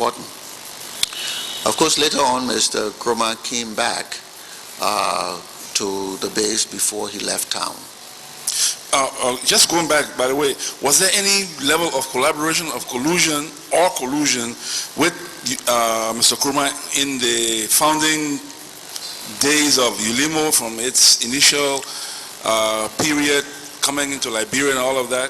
important. Of course, later on, Mr. Nkrumah came back to the base before he left town. Just going back, by the way, was there any level of collaboration, of collusion with Mr. Nkrumah in the founding days of Ulimo, from its initial period coming into Liberia and all of that?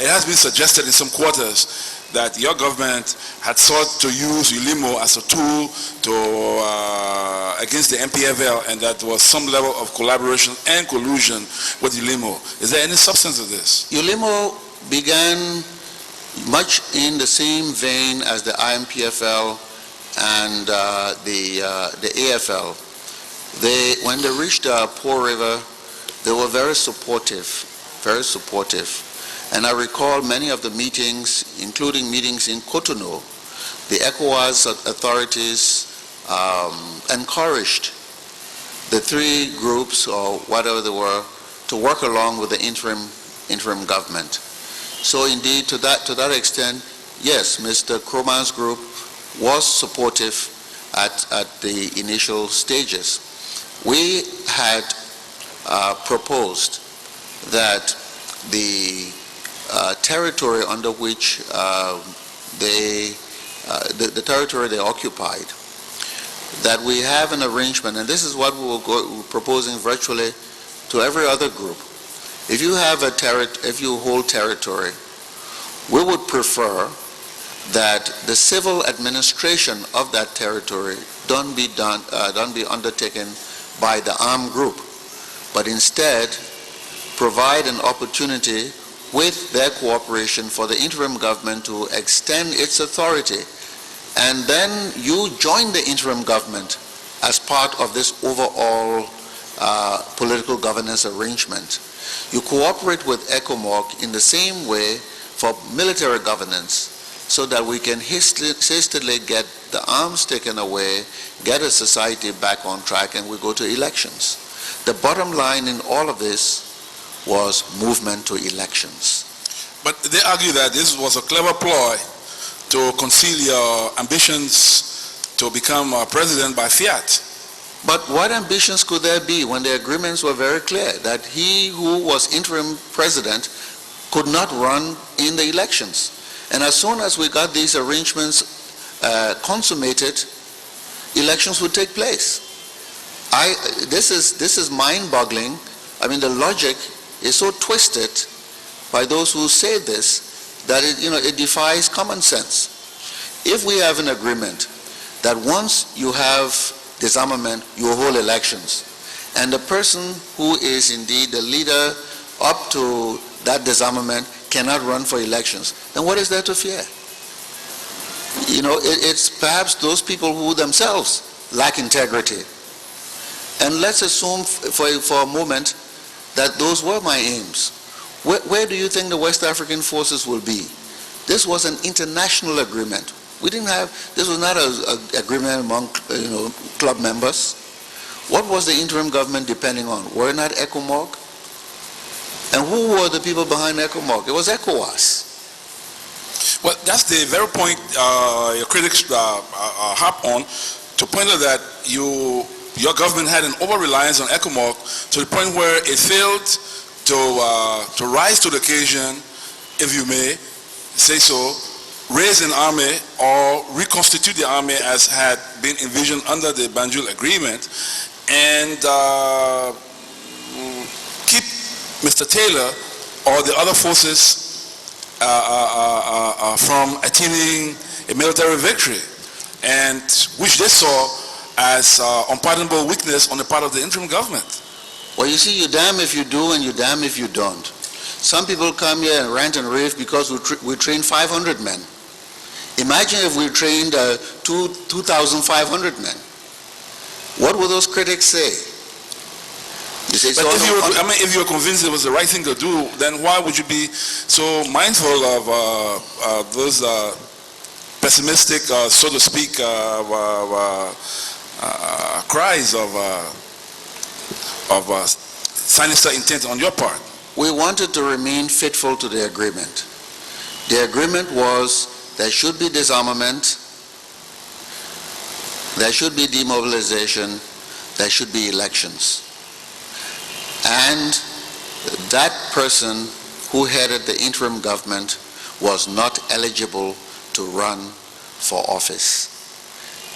It has been suggested in some quarters that your government had sought to use Ulimo as a tool to against the MPFL, and that there was some level of collaboration and collusion with Ulimo. Is there any substance to this? Ulimo began much in the same vein as the IMPFL and the AFL. When they reached Poor River, they were very supportive, very supportive. And I recall many of the meetings, including meetings in Cotonou. The ECOWAS authorities encouraged the three groups, or whatever they were, to work along with the interim government. So indeed, to that extent, yes, Mr. Nkrumah's group was supportive at the initial stages. We had proposed that the territory under which the territory they occupied, that we have an arrangement, and this is what we're proposing virtually to every other group. If you have if you hold territory, we would prefer that the civil administration of that territory don't be undertaken by the armed group, but instead provide an opportunity with their cooperation for the interim government to extend its authority, and then you join the interim government as part of this overall political governance arrangement. You cooperate with Ecomog in the same way for military governance, so that we can hastily get the arms taken away, get a society back on track, and we go to elections. The bottom line in all of this was movement to elections. But they argue that this was a clever ploy to conceal your ambitions to become president by fiat. But what ambitions could there be when the agreements were very clear that he who was interim president could not run in the elections? And as soon as we got these arrangements consummated, elections would take place. This is mind-boggling. I mean, the logic is so twisted by those who say this that it defies common sense. If we have an agreement that once you have disarmament, you hold elections, and the person who is indeed the leader up to that disarmament cannot run for elections, then what is there to fear? It's perhaps those people who themselves lack integrity. And let's assume for a moment that those were my aims. Where do you think the West African forces will be? This was an international agreement. This was not an agreement among club members. What was the interim government depending on? Were it not Ecomog? And who were the people behind Ecomog? It was ECOWAS. Well, that's the very point your critics harp on, to point out that your government had an over-reliance on Ecomog to the point where it failed to rise to the occasion, if you may say so, raise an army or reconstitute the army as had been envisioned under the Banjul Agreement, and keep Mr. Taylor or the other forces from attaining a military victory, and which they saw as unpardonable weakness on the part of the interim government. Well, you see, you damn if you do and you damn if you don't. Some people come here and rant and rave because we trained 500 men. Imagine if we trained 2,500 men. What would those critics say? You say, but if you were convinced it was the right thing to do, then why would you be so mindful of those pessimistic, so to speak, cries of sinister intent on your part? We wanted to remain faithful to the agreement. The agreement was there should be disarmament, there should be demobilization, there should be elections. And that person who headed the interim government was not eligible to run for office.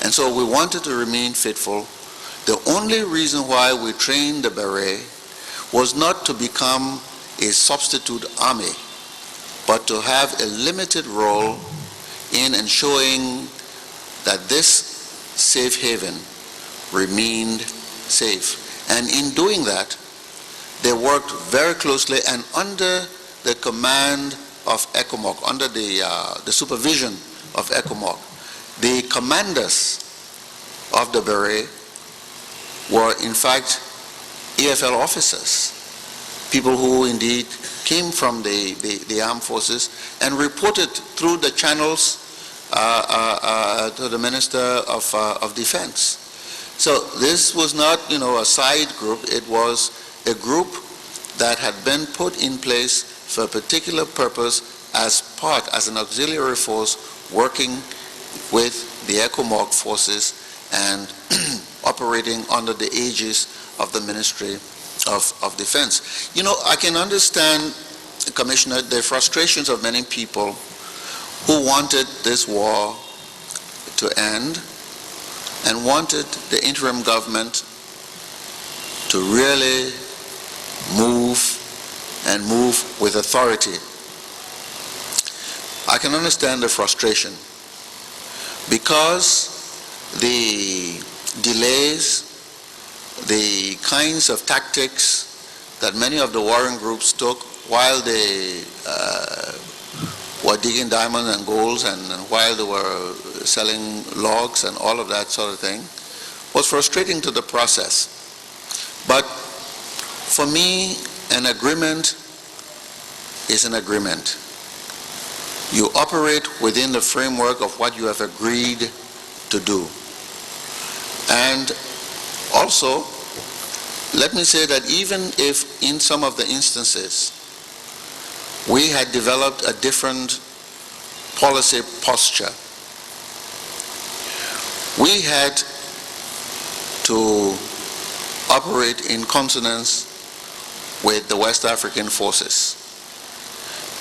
And so we wanted to remain faithful. The only reason why we trained the beret was not to become a substitute army, but to have a limited role in ensuring that this safe haven remained safe. And in doing that, they worked very closely and under the command of Ecomog, under the supervision of Ecomog. The commanders of the beret were in fact EFL officers, people who indeed came from the armed forces and reported through the channels to the Minister of Defense. So this was not, a side group. It was a group that had been put in place for a particular purpose as an auxiliary force working with the Ecomog forces and operating under the aegis of the Ministry of Defense. I can understand, Commissioner, the frustrations of many people who wanted this war to end and wanted the interim government to really move with authority. I can understand the frustration because the delays, the kinds of tactics that many of the warring groups took while they were digging diamonds and golds and while they were selling logs and all of that sort of thing was frustrating to the process. But for me, an agreement is an agreement. You operate within the framework of what you have agreed to do. And also, let me say that even if in some of the instances we had developed a different policy posture, we had to operate in consonance with the West African forces.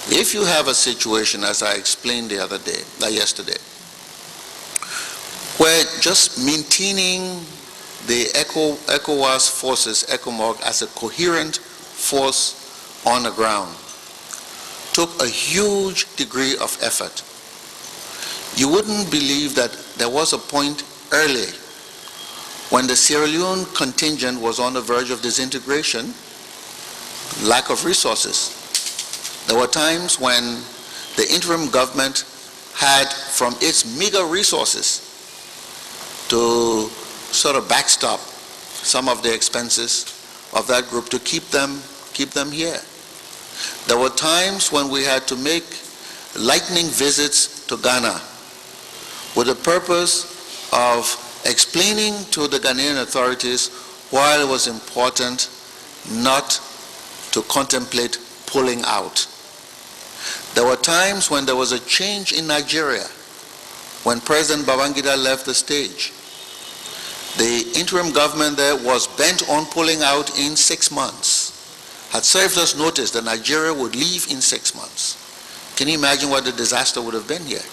If you have a situation, as I explained yesterday, where just maintaining the ECOWAS forces, Ecomog, as a coherent force on the ground took a huge degree of effort. You wouldn't believe that there was a point early when the Sierra Leone contingent was on the verge of disintegration, lack of resources. There were times when the interim government had, from its meager resources, to sort of backstop some of the expenses of that group to keep them here. There were times when we had to make lightning visits to Ghana with the purpose of explaining to the Ghanaian authorities why it was important not to contemplate pulling out. There were times when there was a change in Nigeria, when President Babangida left the stage. The interim government there was bent on pulling out in 6 months, had served us notice that Nigeria would leave in 6 months. Can you imagine what the disaster would have been here?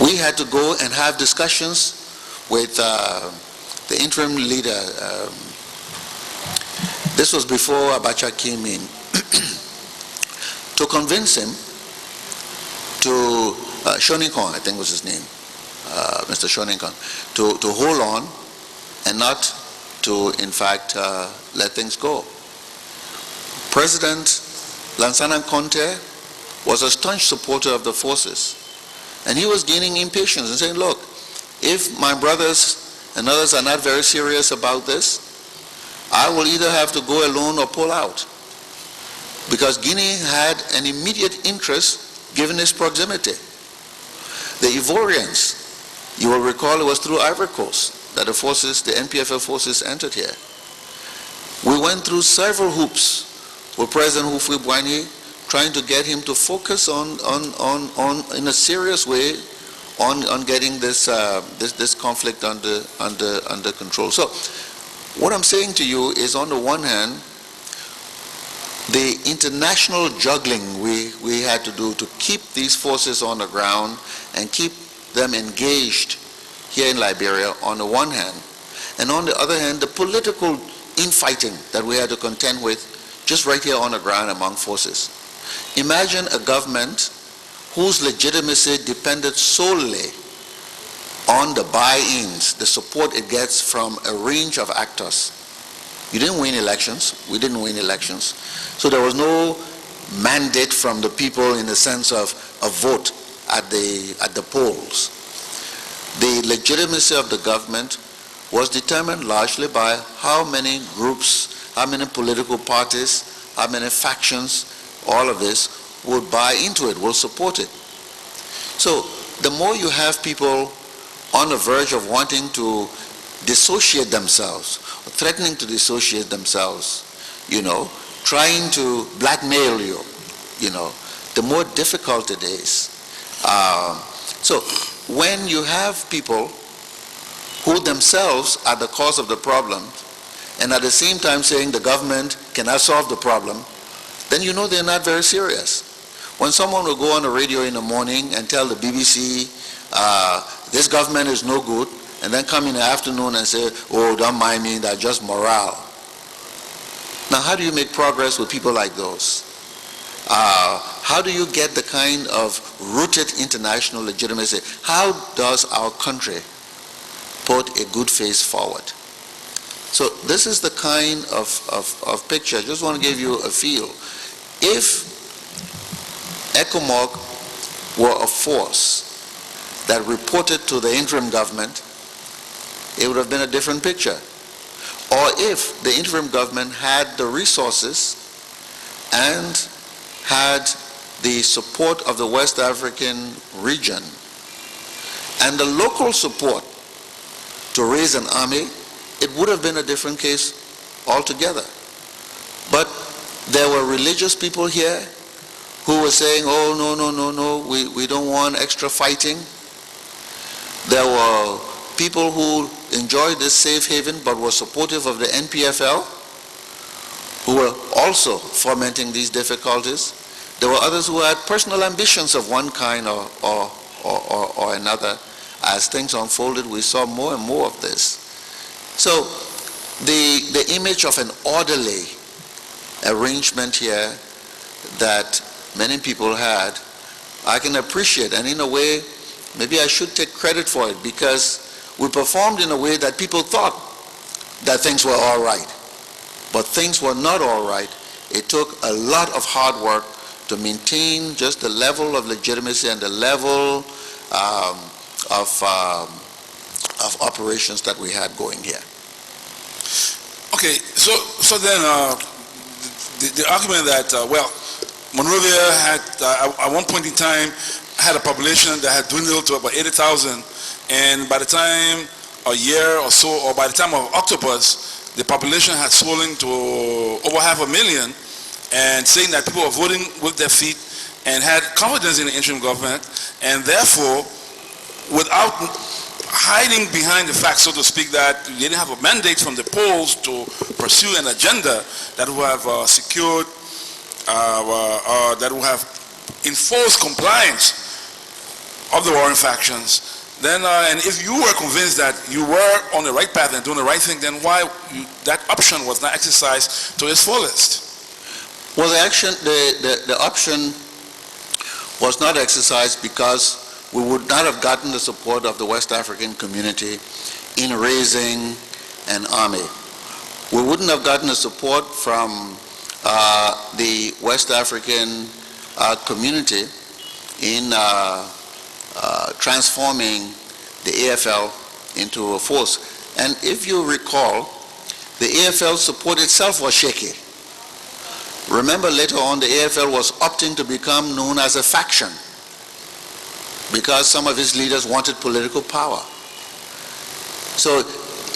We had to go and have discussions with the interim leader. This was before Abacha came in, to convince him to, Shoninkan, I think was his name, Mr. Shoninkan, to hold on and not to, in fact, let things go. President Lansana Conte was a staunch supporter of the forces, and he was gaining impatience and saying, look, if my brothers and others are not very serious about this, I will either have to go alone or pull out. Because Guinea had an immediate interest given its proximity. The Ivorians, you will recall it was through Ivory Coast that the NPFL forces entered here. We went through several hoops with President Houphouët-Boigny trying to get him to focus on in a serious way on getting this conflict under control. So what I'm saying to you is, on the one hand, the international juggling we had to do to keep these forces on the ground and keep them engaged here in Liberia on the one hand, and on the other hand, the political infighting that we had to contend with just right here on the ground among forces. Imagine a government whose legitimacy depended solely on the buy-ins, the support it gets from a range of actors. You didn't win elections. We didn't win elections. So there was no mandate from the people in the sense of a vote at the polls. The legitimacy of the government was determined largely by how many groups, how many political parties, how many factions, all of this would buy into it, will support it. So the more you have people on the verge of wanting to dissociate themselves, or threatening to dissociate themselves, trying to blackmail you, the more difficult it is. So when you have people who themselves are the cause of the problem, and at the same time saying the government cannot solve the problem, then you know they're not very serious. When someone will go on the radio in the morning and tell the BBC, this government is no good, and then come in the afternoon and say, oh, don't mind me, that's just morale. Now, how do you make progress with people like those? How do you get the kind of rooted international legitimacy? How does our country put a good face forward? So this is the kind of picture. I just want to give you a feel. If Ecomog were a force that reported to the interim government, it would have been a different picture. Or if the interim government had the resources and had the support of the West African region and the local support to raise an army, it would have been a different case altogether. But there were religious people here who were saying, oh, no, we don't want extra fighting. There were people who enjoyed this safe haven but were supportive of the NPFL, who were also fomenting these difficulties. There were others who had personal ambitions of one kind or another. As things unfolded, we saw more and more of this. So the image of an orderly arrangement here that many people had, I can appreciate, and in a way, maybe I should take credit for it, because we performed in a way that people thought that things were all right. But things were not all right. It took a lot of hard work to maintain just the level of legitimacy and the level of operations that we had going here. Okay, so then the argument that, Monrovia had, at one point in time, had a population that had dwindled to about 80,000, and by the time a year or so, or by the time of Octopus, the population had swollen to over 500,000, and saying that people were voting with their feet and had confidence in the interim government, and therefore, without hiding behind the fact, so to speak, that they didn't have a mandate from the polls to pursue an agenda that would have secured, that would have enforced compliance of the warring factions, then, and if you were convinced that you were on the right path and doing the right thing, then why that option was not exercised to its fullest? Well, the option was not exercised because we would not have gotten the support of the West African community in raising an army. We wouldn't have gotten the support from the West African community in transforming the AFL into a force. And if you recall, the AFL support itself was shaky. Remember, later on, the AFL was opting to become known as a faction because some of its leaders wanted political power. So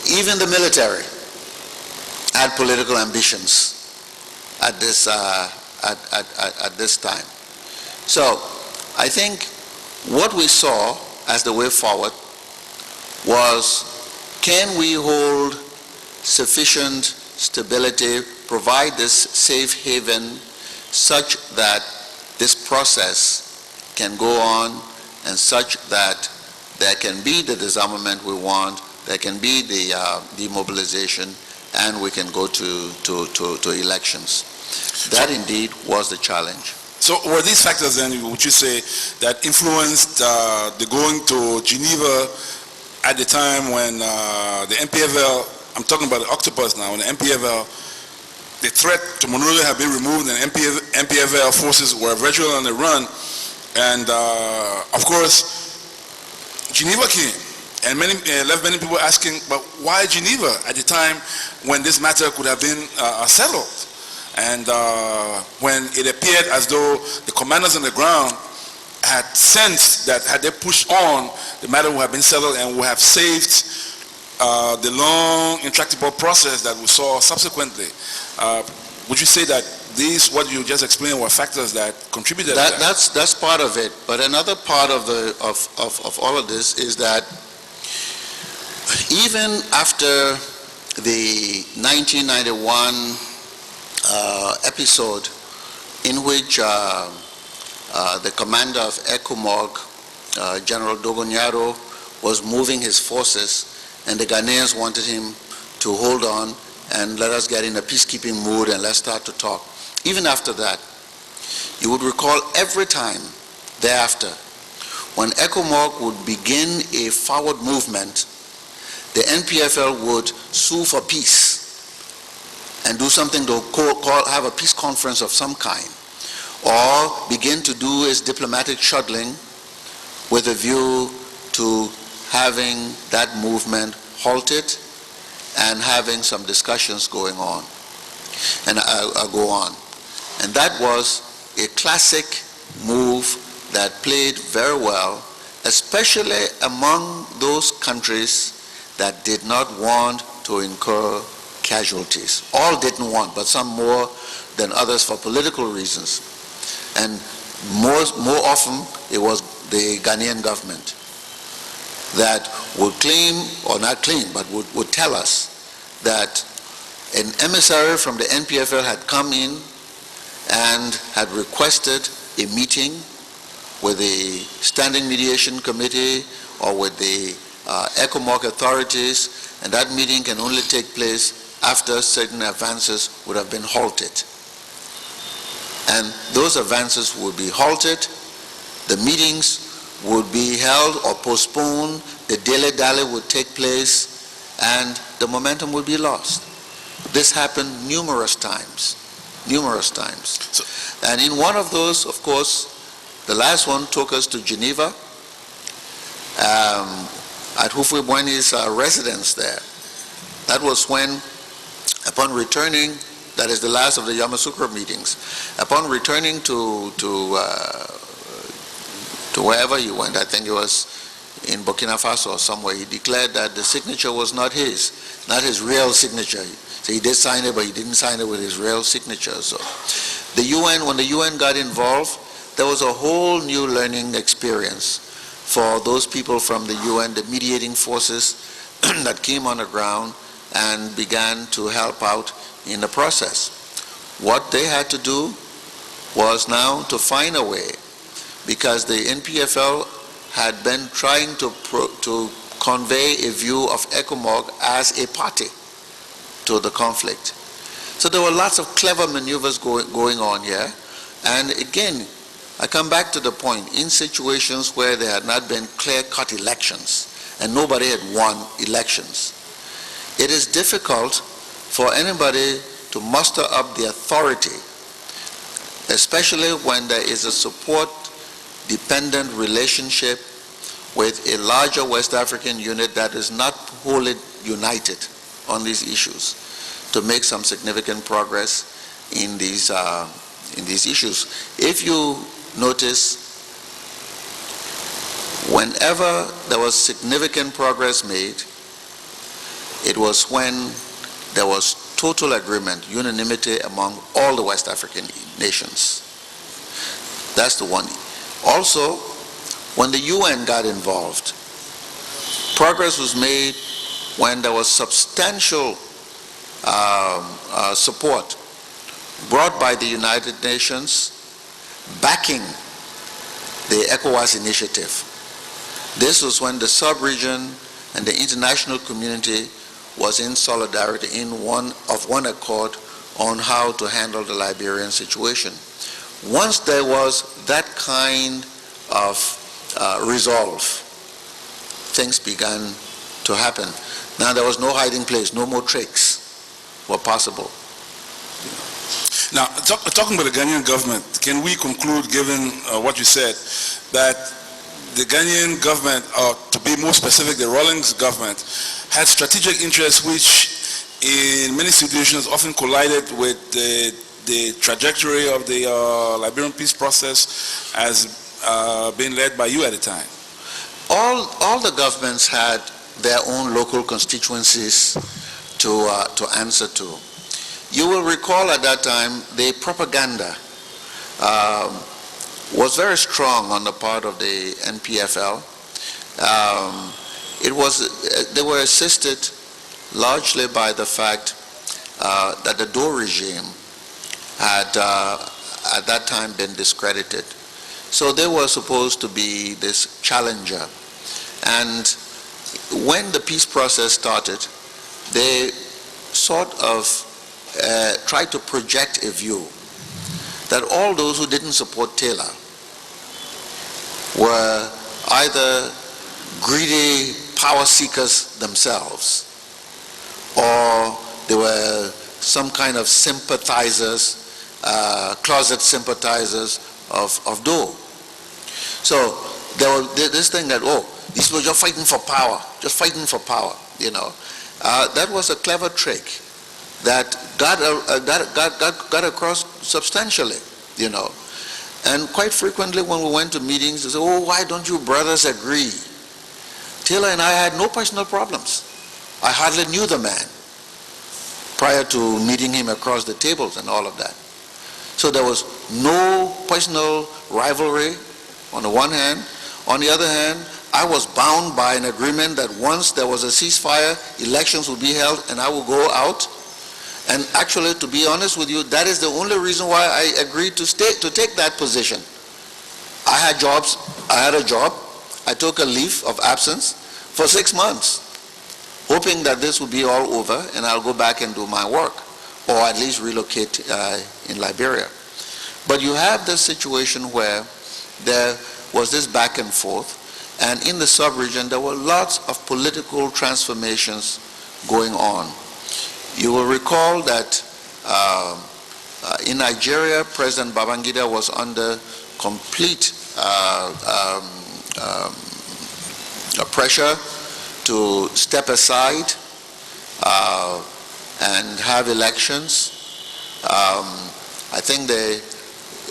even the military had political ambitions at this at this time. So I think what we saw as the way forward was, can we hold sufficient stability, provide this safe haven such that this process can go on and such that there can be the disarmament we want, there can be the demobilization, and we can go to elections. That indeed was the challenge. So were these factors then, would you say, that influenced the going to Geneva at the time when the MPFL, I'm talking about the Octopus now, when the MPFL, the threat to Monrovia had been removed and MPFL forces were virtually on the run, and of course Geneva came, and left many people asking, but why Geneva at the time when this matter could have been settled? And when it appeared as though the commanders on the ground had sensed that had they pushed on, the matter would have been settled and would have saved the long, intractable process that we saw subsequently. Would you say that these, what you just explained, were factors that contributed to that? That's part of it. But another part of all of this is that even after the 1991 episode in which the commander of Ecomog, General Dogonyaro, was moving his forces, and the Ghanaians wanted him to hold on and let us get in a peacekeeping mood and let's start to talk. Even after that, you would recall every time thereafter, when Ecomog would begin a forward movement, the NPFL would sue for peace and do something to have a peace conference of some kind, or begin to do its diplomatic shuttling with a view to having that movement halted and having some discussions going on and go on. And that was a classic move that played very well, especially among those countries that did not want to incur casualties. All didn't want, but some more than others for political reasons. And more often it was the Ghanaian government that would claim, or not claim, but would tell us that an emissary from the NPFL had come in and had requested a meeting with the Standing Mediation Committee or with the Ecomog authorities, and that meeting can only take place after certain advances would have been halted. And those advances would be halted, the meetings would be held or postponed, the dilly-dally would take place, and the momentum would be lost. This happened numerous times. And in one of those, of course, the last one took us to Geneva, at Houphouët-Boigny's residence there. That was when, upon returning, that is the last of the Yamasoukro meetings, upon returning to wherever he went, I think it was in Burkina Faso or somewhere, he declared that the signature was not his real signature. So he did sign it, but he didn't sign it with his real signature. So the UN, when the UN got involved, there was a whole new learning experience for those people from the UN, the mediating forces that came on the ground and began to help out in the process. What they had to do was now to find a way, because the NPFL had been trying to convey a view of Ecomog as a party to the conflict. So there were lots of clever maneuvers going on here. And again, I come back to the point, in situations where there had not been clear-cut elections and nobody had won elections, it is difficult for anybody to muster up the authority, especially when there is a support-dependent relationship with a larger West African unit that is not wholly united on these issues, to make some significant progress in these issues. If you notice, whenever there was significant progress made, it was when there was total agreement, unanimity among all the West African nations. That's the one. Also, when the UN got involved, progress was made when there was substantial support brought by the United Nations backing the ECOWAS initiative. This was when the sub-region and the international community was in solidarity, in one accord on how to handle the Liberian situation. Once there was that kind of resolve, things began to happen. Now there was no hiding place, no more tricks were possible. Now, talking about the Ghanaian government, can we conclude, given what you said, that the Ghanaian government, or to be more specific, the Rawlings government, had strategic interests which in many situations often collided with the trajectory of the Liberian peace process as being led by you at the time? All the governments had their own local constituencies to answer to. You will recall at that time the propaganda was very strong on the part of the NPFL. They were assisted largely by the fact that the Dole regime had at that time been discredited. So they were supposed to be this challenger. And when the peace process started, they sort of tried to project a view that all those who didn't support Taylor were either greedy power seekers themselves, or they were some kind of sympathizers, closet sympathizers of Dole. So there was this thing that, oh, these were just fighting for power, you know. That was a clever trick that got across substantially, you know. And quite frequently when we went to meetings, they said, oh, why don't you brothers agree? Taylor and I had no personal problems. I hardly knew the man prior to meeting him across the tables and all of that. So there was no personal rivalry on the one hand. On the other hand, I was bound by an agreement that once there was a ceasefire, elections would be held and I would go out. And actually, to be honest with you, that is the only reason why I agreed to take that position. I had a job. I took a leave of absence for 6 months, hoping that this would be all over and I'll go back and do my work, or at least relocate in Liberia. But you have this situation where there was this back and forth, and in the sub-region there were lots of political transformations going on. You will recall that in Nigeria, President Babangida was under complete pressure to step aside and have elections. I think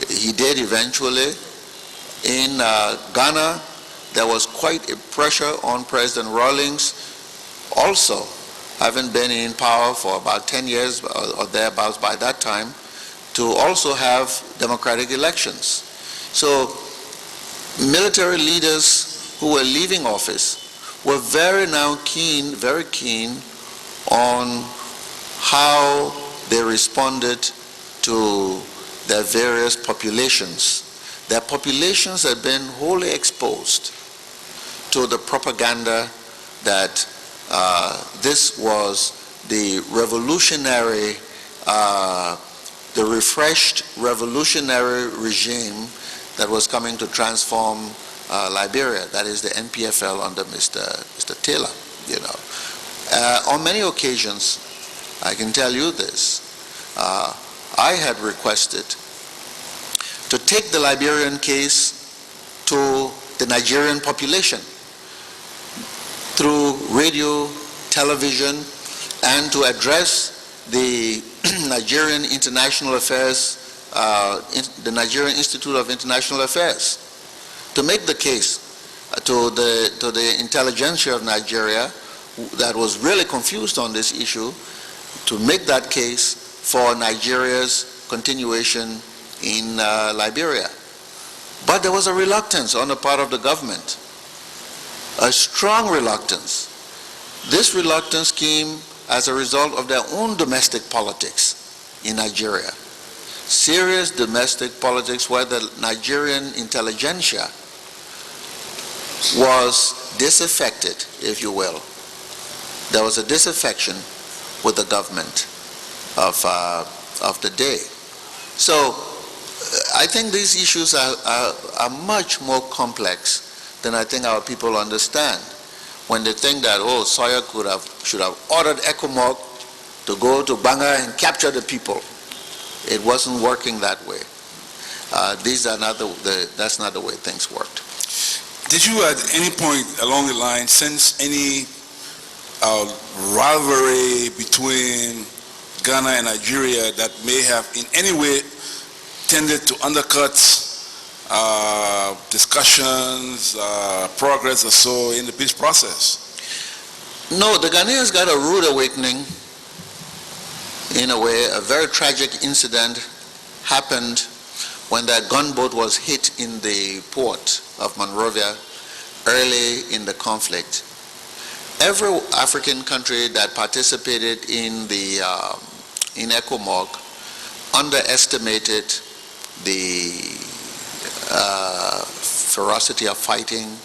he did eventually. In Ghana, there was quite a pressure on President Rawlings, also having been in power for about 10 years or thereabouts by that time, to also have democratic elections. So military leaders who were leaving office were very keen on how they responded to their various populations. Their populations had been wholly exposed to the propaganda that this was the revolutionary, the refreshed revolutionary regime that was coming to transform Liberia, that is the NPFL under Mr. Taylor, you know. On many occasions, I can tell you this, I had requested to take the Liberian case to the Nigerian population through radio, television, and to address the Nigerian International Affairs, the Nigerian Institute of International Affairs, to make the case to the intelligentsia of Nigeria that was really confused on this issue, to make that case for Nigeria's continuation in Liberia. But there was a reluctance on the part of the government, a strong reluctance. This reluctance came as a result of their own domestic politics in Nigeria. Serious domestic politics where the Nigerian intelligentsia was disaffected, if you will. There was a disaffection with the government of the day. So I think these issues are much more complex than I think our people understand when they think that, oh, Sawyer should have ordered Ecomog to go to Banga and capture the people. It wasn't working that way. That's not the way things worked. Did you at any point along the line sense any rivalry between Ghana and Nigeria that may have in any way tended to undercut discussions, progress or so in the peace process? No, the Ghanaians got a rude awakening in a way. A very tragic incident happened when that gunboat was hit in the port of Monrovia early in the conflict. Every African country that participated in Ecomog underestimated the ferocity of fighting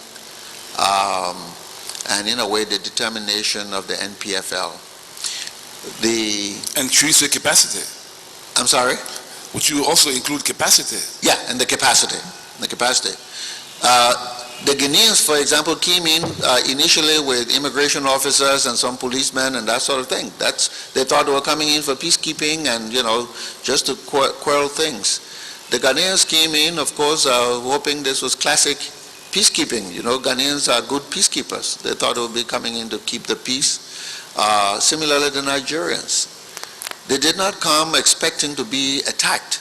and in a way the determination of the NPFL. And should you say capacity? I'm sorry? Would you also include capacity? Yeah, and the capacity. The Ghanaians, for example, came in initially with immigration officers and some policemen and that sort of thing. They thought they were coming in for peacekeeping and, just to quell things. The Ghanaians came in, of course, hoping this was classic peacekeeping. Ghanaians are good peacekeepers. They thought they would be coming in to keep the peace. Similarly, the Nigerians. They did not come expecting to be attacked.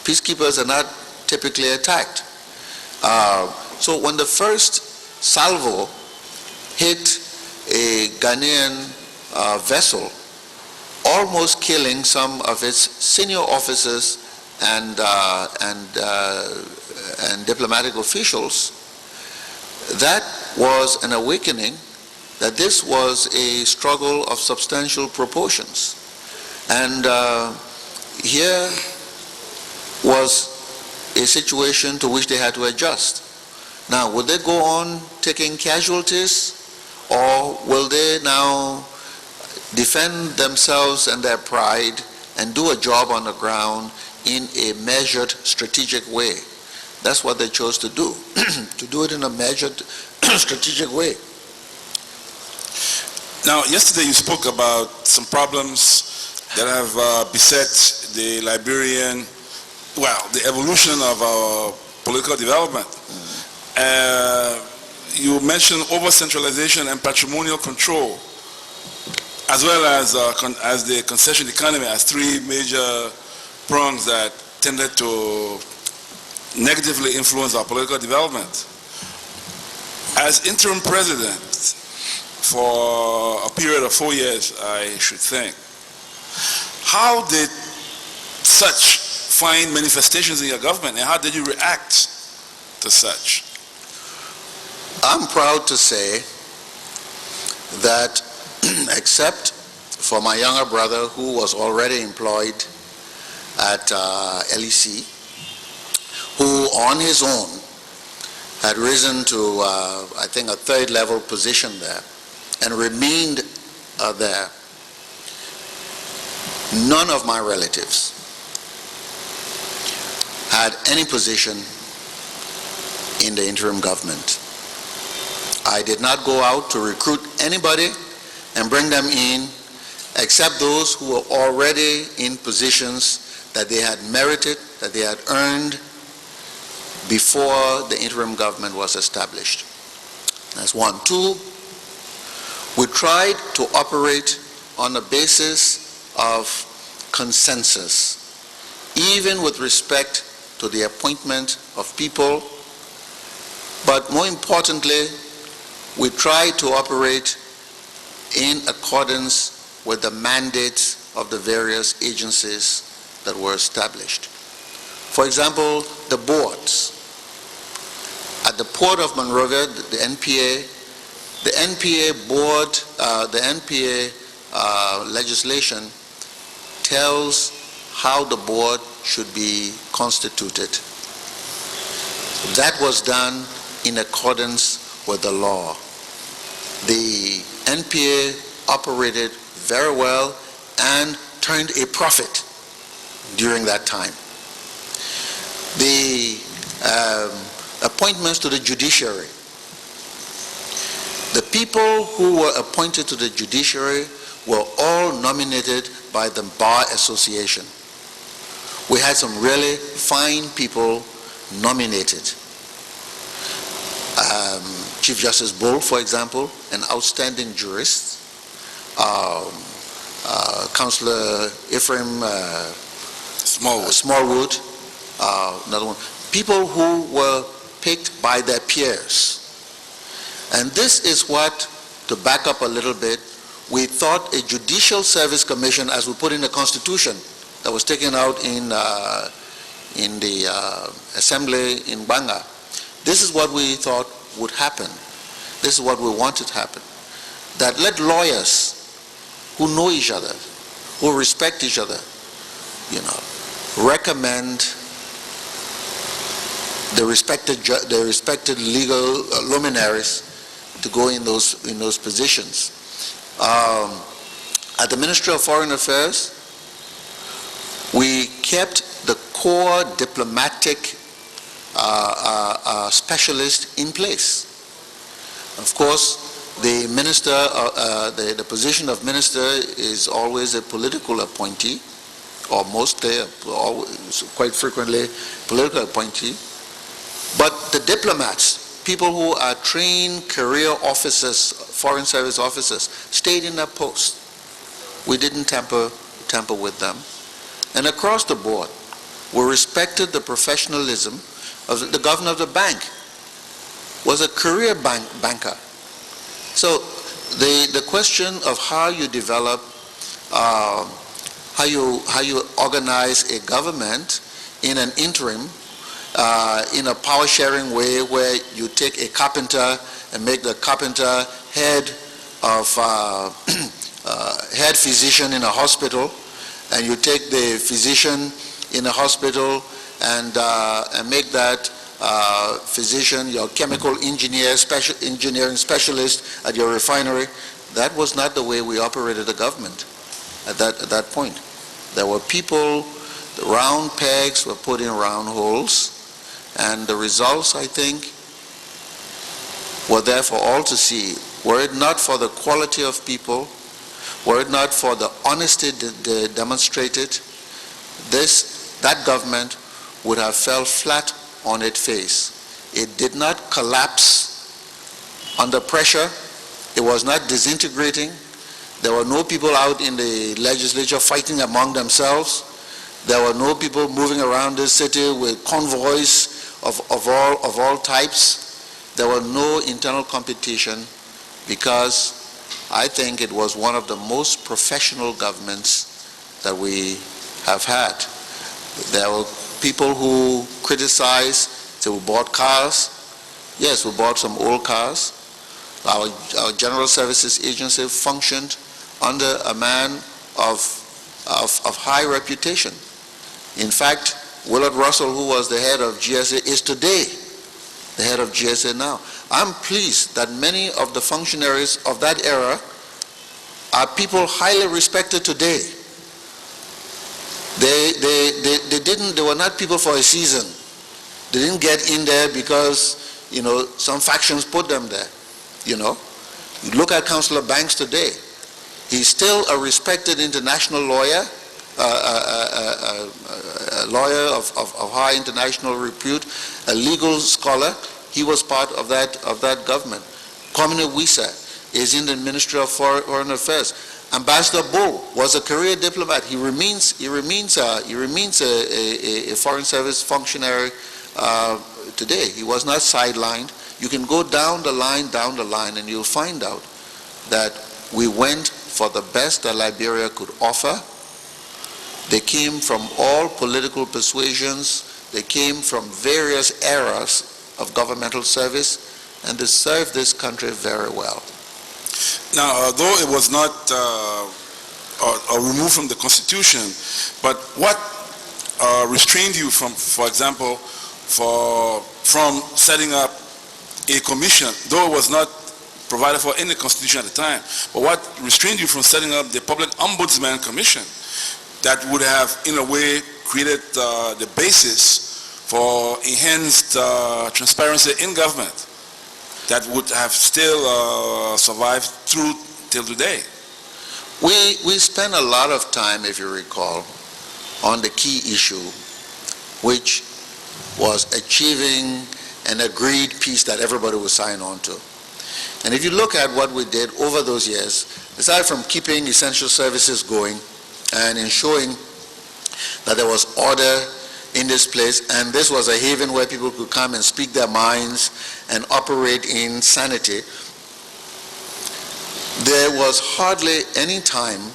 Peacekeepers are not typically attacked. So when the first salvo hit a Ghanaian vessel, almost killing some of its senior officers and diplomatic officials, that was an awakening that this was a struggle of substantial proportions. And here was a situation to which they had to adjust. Now, would they go on taking casualties, or will they now defend themselves and their pride and do a job on the ground in a measured, strategic way? That's what they chose to do, to do it in a measured, strategic way. Now, yesterday you spoke about some problems that have beset the Liberian, the evolution of our political development. You mentioned over-centralization and patrimonial control, as well as the concession economy as three major prongs that tended to negatively influence our political development. As interim president for a period of 4 years, I should think, how did such find manifestations in your government, and how did you react to such? I'm proud to say that except for my younger brother, who was already employed at LEC, who on his own had risen to, I think, a third level position there and remained there, none of my relatives had any position in the interim government. I did not go out to recruit anybody and bring them in except those who were already in positions that they had merited, that they had earned before the interim government was established. That's one. Two, we tried to operate on the basis of consensus, even with respect to the appointment of people, but more importantly, we tried to operate in accordance with the mandates of the various agencies that were established. For example, the boards. At the port of Monrovia, the NPA board, the NPA legislation tells how the board should be constituted. That was done in accordance with the law. The NPA operated very well and turned a profit during that time. The appointments to the judiciary. The people who were appointed to the judiciary were all nominated by the Bar Association. We had some really fine people nominated. Chief Justice Bull, for example, an outstanding jurist. Councillor Ephraim Smallwood, another one. People who were picked by their peers. And this is what, to back up a little bit, we thought a Judicial Service Commission, as we put in the Constitution, that was taken out in the Assembly in Banga. This is what we thought would happen. This is what we wanted to happen. That let lawyers who know each other, who respect each other, recommend the respected legal luminaries to go in those positions. At the Ministry of Foreign Affairs, we kept the core diplomatic specialist in place. Of course, the minister, the position of minister is always a political appointee, or mostly, quite frequently, political appointee. But the diplomats, people who are trained career officers, foreign service officers, stayed in their post. We didn't tamper with them. And across the board, we respected the professionalism of the governor of the bank, was a career banker. So the question of how you develop, how you organize a government in an interim, in a power-sharing way where you take a carpenter and make the carpenter head physician in a hospital, and you take the physician in a hospital and make that physician your chemical engineering specialist at your refinery. That was not the way we operated the government at that point. There were people, the round pegs were put in round holes, and the results, I think, were there for all to see. Were it not for the quality of people, were it not for the honesty demonstrated, that government would have fell flat on its face. It did not collapse under pressure. It was not disintegrating. There were no people out in the legislature fighting among themselves. There were no people moving around the city with convoys of all types. There were no internal competition, because I think it was one of the most professional governments that we have had. There were people who criticized, say we bought cars. Yes, we bought some old cars. Our General Services Agency functioned under a man of high reputation. In fact, Willard Russell, who was the head of GSA, is today the head of GSA now. I'm pleased that many of the functionaries of that era are people highly respected today. They were not people for a season. They didn't get in there because, some factions put them there. You look at Councillor Banks today. He's still a respected international lawyer, a lawyer of high international repute, a legal scholar. He was part of that government. Kwame Wisa is in the Ministry of Foreign Affairs. Ambassador Bull was a career diplomat. He remains a foreign service functionary today. He was not sidelined. You can go down the line, and you'll find out that we went for the best that Liberia could offer. They came from all political persuasions. They came from various eras of governmental service, and they served this country very well. Now, though it was not removed from the Constitution, but what restrained you from, for example, from setting up a commission, though it was not provided for in the Constitution at the time, but what restrained you from setting up the Public Ombudsman Commission that would have, in a way, created the basis for enhanced transparency in government that would have still survived through till today? We spent a lot of time, if you recall, on the key issue, which was achieving an agreed peace that everybody would sign on to. And if you look at what we did over those years, aside from keeping essential services going and ensuring that there was order in this place, and this was a haven where people could come and speak their minds and operate in sanity, there was hardly any time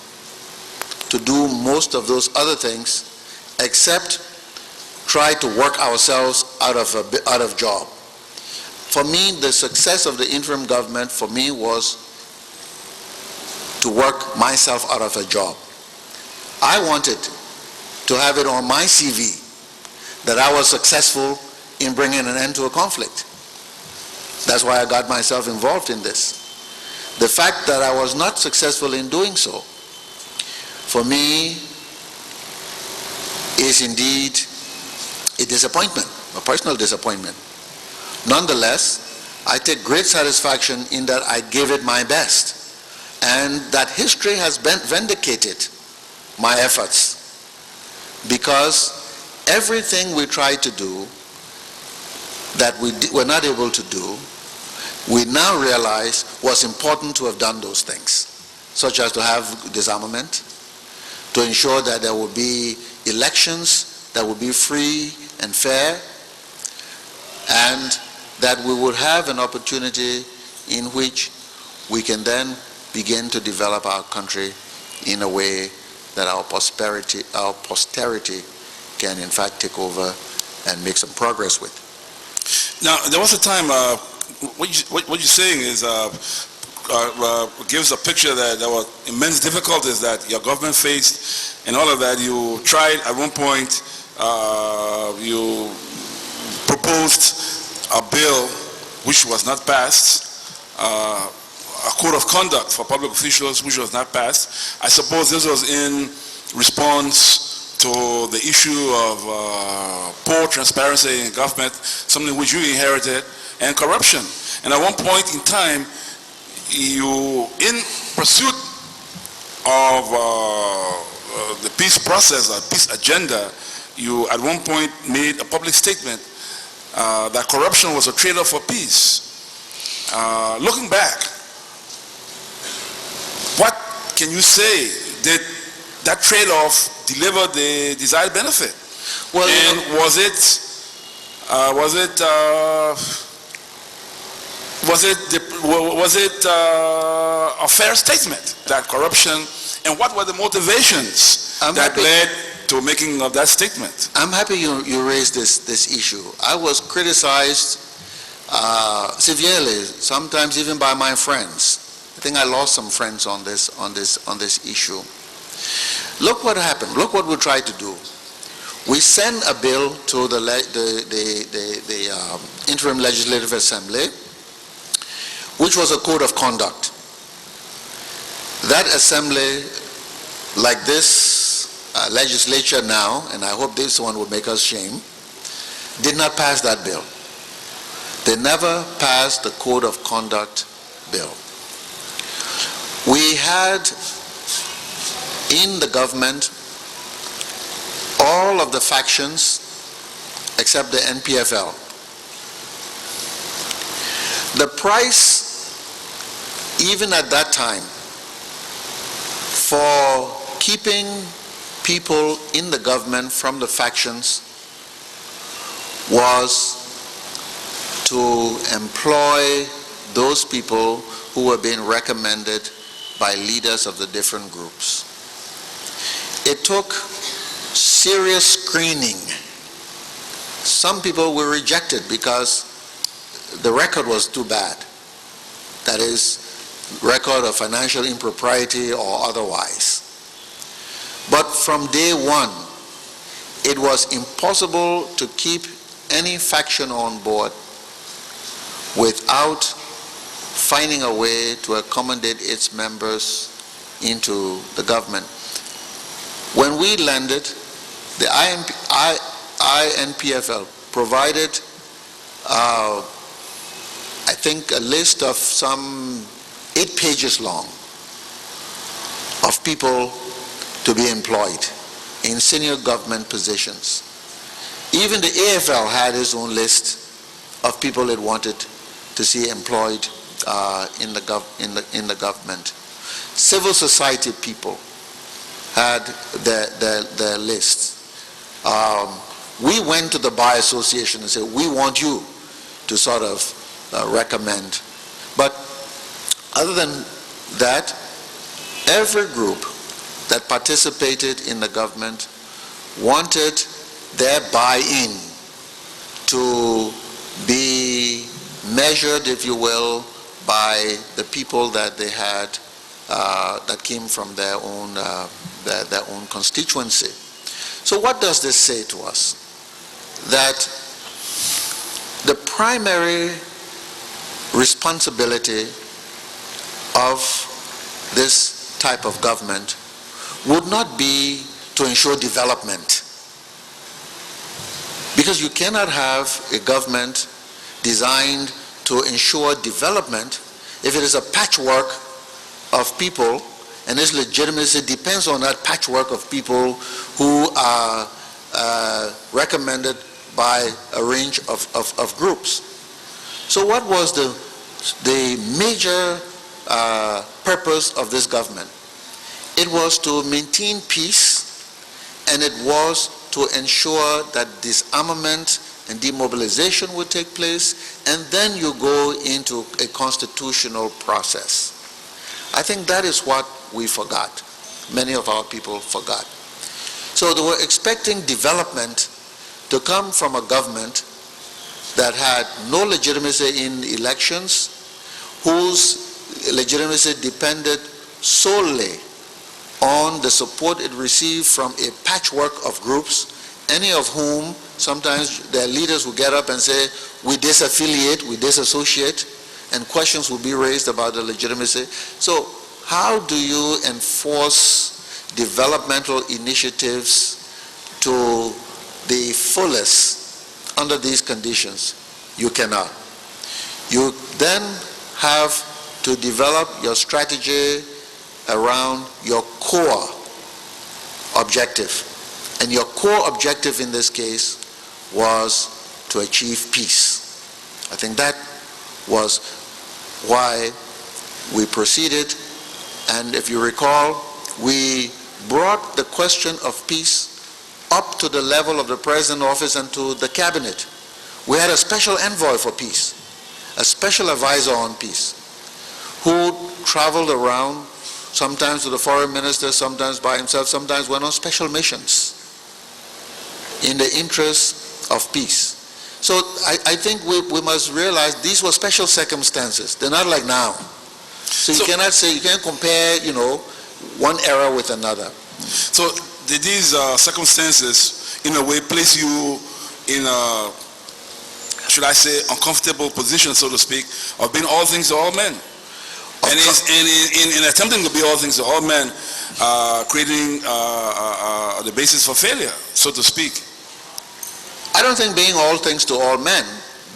to do most of those other things except try to work ourselves out of job. For me, the success of the interim government for me was to work myself out of a job. I wanted to have it on my CV that I was successful in bringing an end to a conflict. That's why I got myself involved in this. The fact that I was not successful in doing so, for me, is indeed a disappointment, a personal disappointment. Nonetheless, I take great satisfaction in that I gave it my best, and that history has vindicated my efforts, because everything we tried to do that we were not able to do, we now realize was important to have done those things, such as to have disarmament, to ensure that there would be elections that would be free and fair, and that we would have an opportunity in which we can then begin to develop our country in a way that our posterity can in fact take over and make some progress with. Now, there was a time, what you're saying is, gives a picture that there were immense difficulties that your government faced and all of that. You tried at one point, you proposed a bill which was not passed, a code of conduct for public officials which was not passed. I suppose this was in response to the issue of poor transparency in government, something which you inherited, and corruption. And at one point in time, you, in pursuit of the peace process, or peace agenda, you at one point made a public statement that corruption was a trade-off for peace. Looking back, what can you say? Did that trade-off deliver the desired benefit? Well, and was it a fair statement, that corruption, and what were the motivations that led to making of that statement? I'm happy you raised this issue. I was criticized severely, sometimes even by my friends. I think I lost some friends on this issue. Look what happened. Look what we tried to do. We sent a bill to the Interim Legislative Assembly, which was a code of conduct. That assembly, like this legislature now, and I hope this one would make us shame, did not pass that bill. They never passed the code of conduct bill. We had in the government all of the factions except the NPFL. The price, even at that time, for keeping people in the government from the factions was to employ those people who were being recommended by leaders of the different groups. It took serious screening. Some people were rejected because the record was too bad. That is, record of financial impropriety or otherwise. But from day one, it was impossible to keep any faction on board without finding a way to accommodate its members into the government. When we landed, the INPFL provided, I think, a list of some 8 pages long of people to be employed in senior government positions. Even the AFL had its own list of people it wanted to see employed in the government. Civil society people had their list. We went to the Bar Association and said, we want you to sort of recommend. But other than that, every group that participated in the government wanted their buy-in to be measured, if you will, by the people that they had that came from their own constituency. So what does this say to us? That the primary responsibility of this type of government would not be to ensure development. Because you cannot have a government designed to ensure development if it is a patchwork of people, and its legitimacy depends on that patchwork of people who are recommended by a range of groups. So what was the major purpose of this government? It was to maintain peace, and it was to ensure that disarmament and demobilization would take place, and then you go into a constitutional process. I think that is what we forgot. Many of our people forgot. So they were expecting development to come from a government that had no legitimacy in elections, whose legitimacy depended solely on the support it received from a patchwork of groups, any of whom sometimes their leaders would get up and say, we disaffiliate, we disassociate, and questions will be raised about the legitimacy. So how do you enforce developmental initiatives to the fullest under these conditions? You cannot. You then have to develop your strategy around your core objective. And your core objective in this case was to achieve peace. I think that was why we proceeded. And if you recall, we brought the question of peace up to the level of the president's office and to the cabinet. We had a special envoy for peace, a special advisor on peace, who traveled around, sometimes with the foreign minister, sometimes by himself, sometimes went on special missions in the interest of peace. So I think we must realize these were special circumstances. They're not like now. So you cannot say, you can't compare, one era with another. So did these circumstances, in a way, place you in a, should I say, uncomfortable position, so to speak, of being all things to all men? And in attempting to be all things to all men, creating the basis for failure, so to speak. I don't think being all things to all men,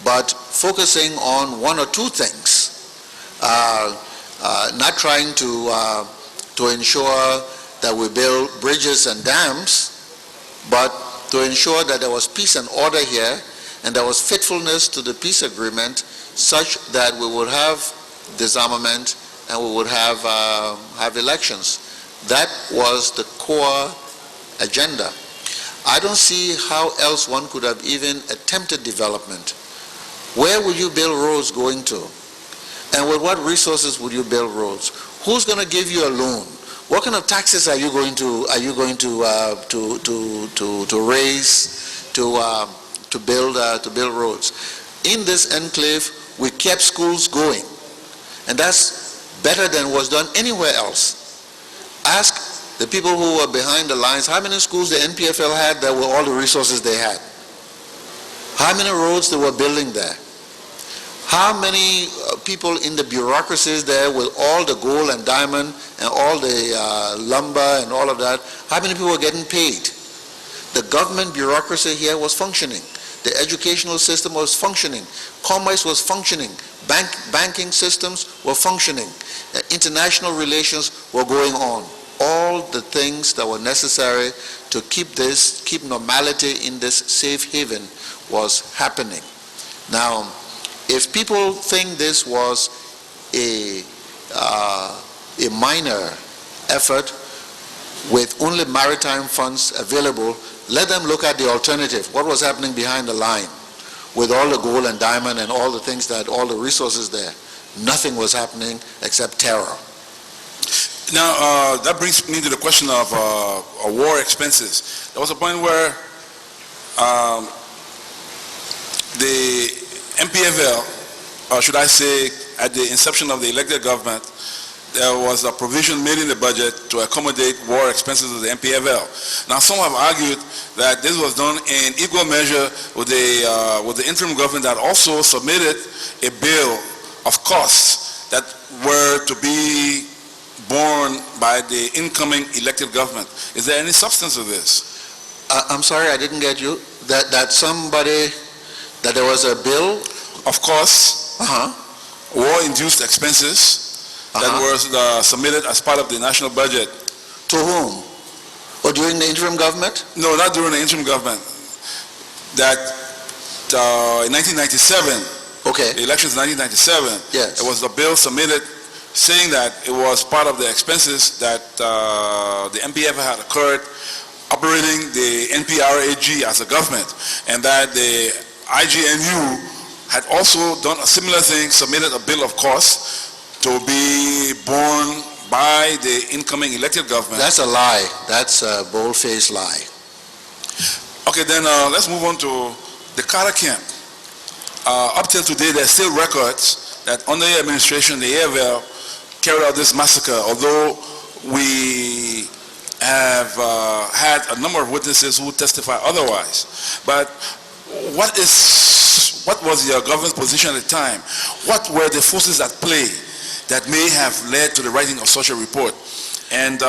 but focusing on one or two things. Not trying to ensure that we build bridges and dams, but to ensure that there was peace and order here, and there was faithfulness to the peace agreement, such that we would have disarmament and we would have elections. That was the core agenda. I don't see how else one could have even attempted development. Where would you build roads going to? And with what resources would you build roads? Who's going to give you a loan? What kind of taxes are you going to raise to build roads? In this enclave, we kept schools going, and that's better than was done anywhere else. Ask the people who were behind the lines how many schools the NPFL had that were all the resources they had. How many roads they were building there. How many people in the bureaucracies there with all the gold and diamond and all the lumber and all of that, how many people were getting paid? The government bureaucracy here was functioning. The educational system was functioning. Commerce was functioning. Banking systems were functioning. International relations were going on. All the things that were necessary to keep normality in this safe haven was happening. Now, if people think this was a minor effort with only maritime funds available, let them look at the alternative. What was happening behind the line with all the gold and diamond and all the things that, all the resources there? Nothing was happening except terror. Now, that brings me to the question of war expenses. There was a point where the MPFL, or should I say, at the inception of the elected government, there was a provision made in the budget to accommodate war expenses of the MPFL. Now, some have argued that this was done in equal measure with the interim government that also submitted a bill of costs that were to be borne by the incoming elected government. Is there any substance of this? I'm sorry, I didn't get you. That there was a bill of course, war-induced expenses that were submitted as part of the national budget. To whom? Or during the interim government? No, not during the interim government. That in 1997, the elections in 1997, yes, it was a bill submitted saying that it was part of the expenses that the MPF had incurred operating the NPRAG as a government, and that the IGNU had also done a similar thing, submitted a bill of costs to be borne by the incoming elected government. That's a lie. That's a bold-faced lie. Okay, then let's move on to the Carter camp. Up till today, there are still records that under the administration, the AFL carried out this massacre, although we have had a number of witnesses who testify otherwise. But what was your government's position at the time? What were the forces at play that may have led to the writing of such a report? And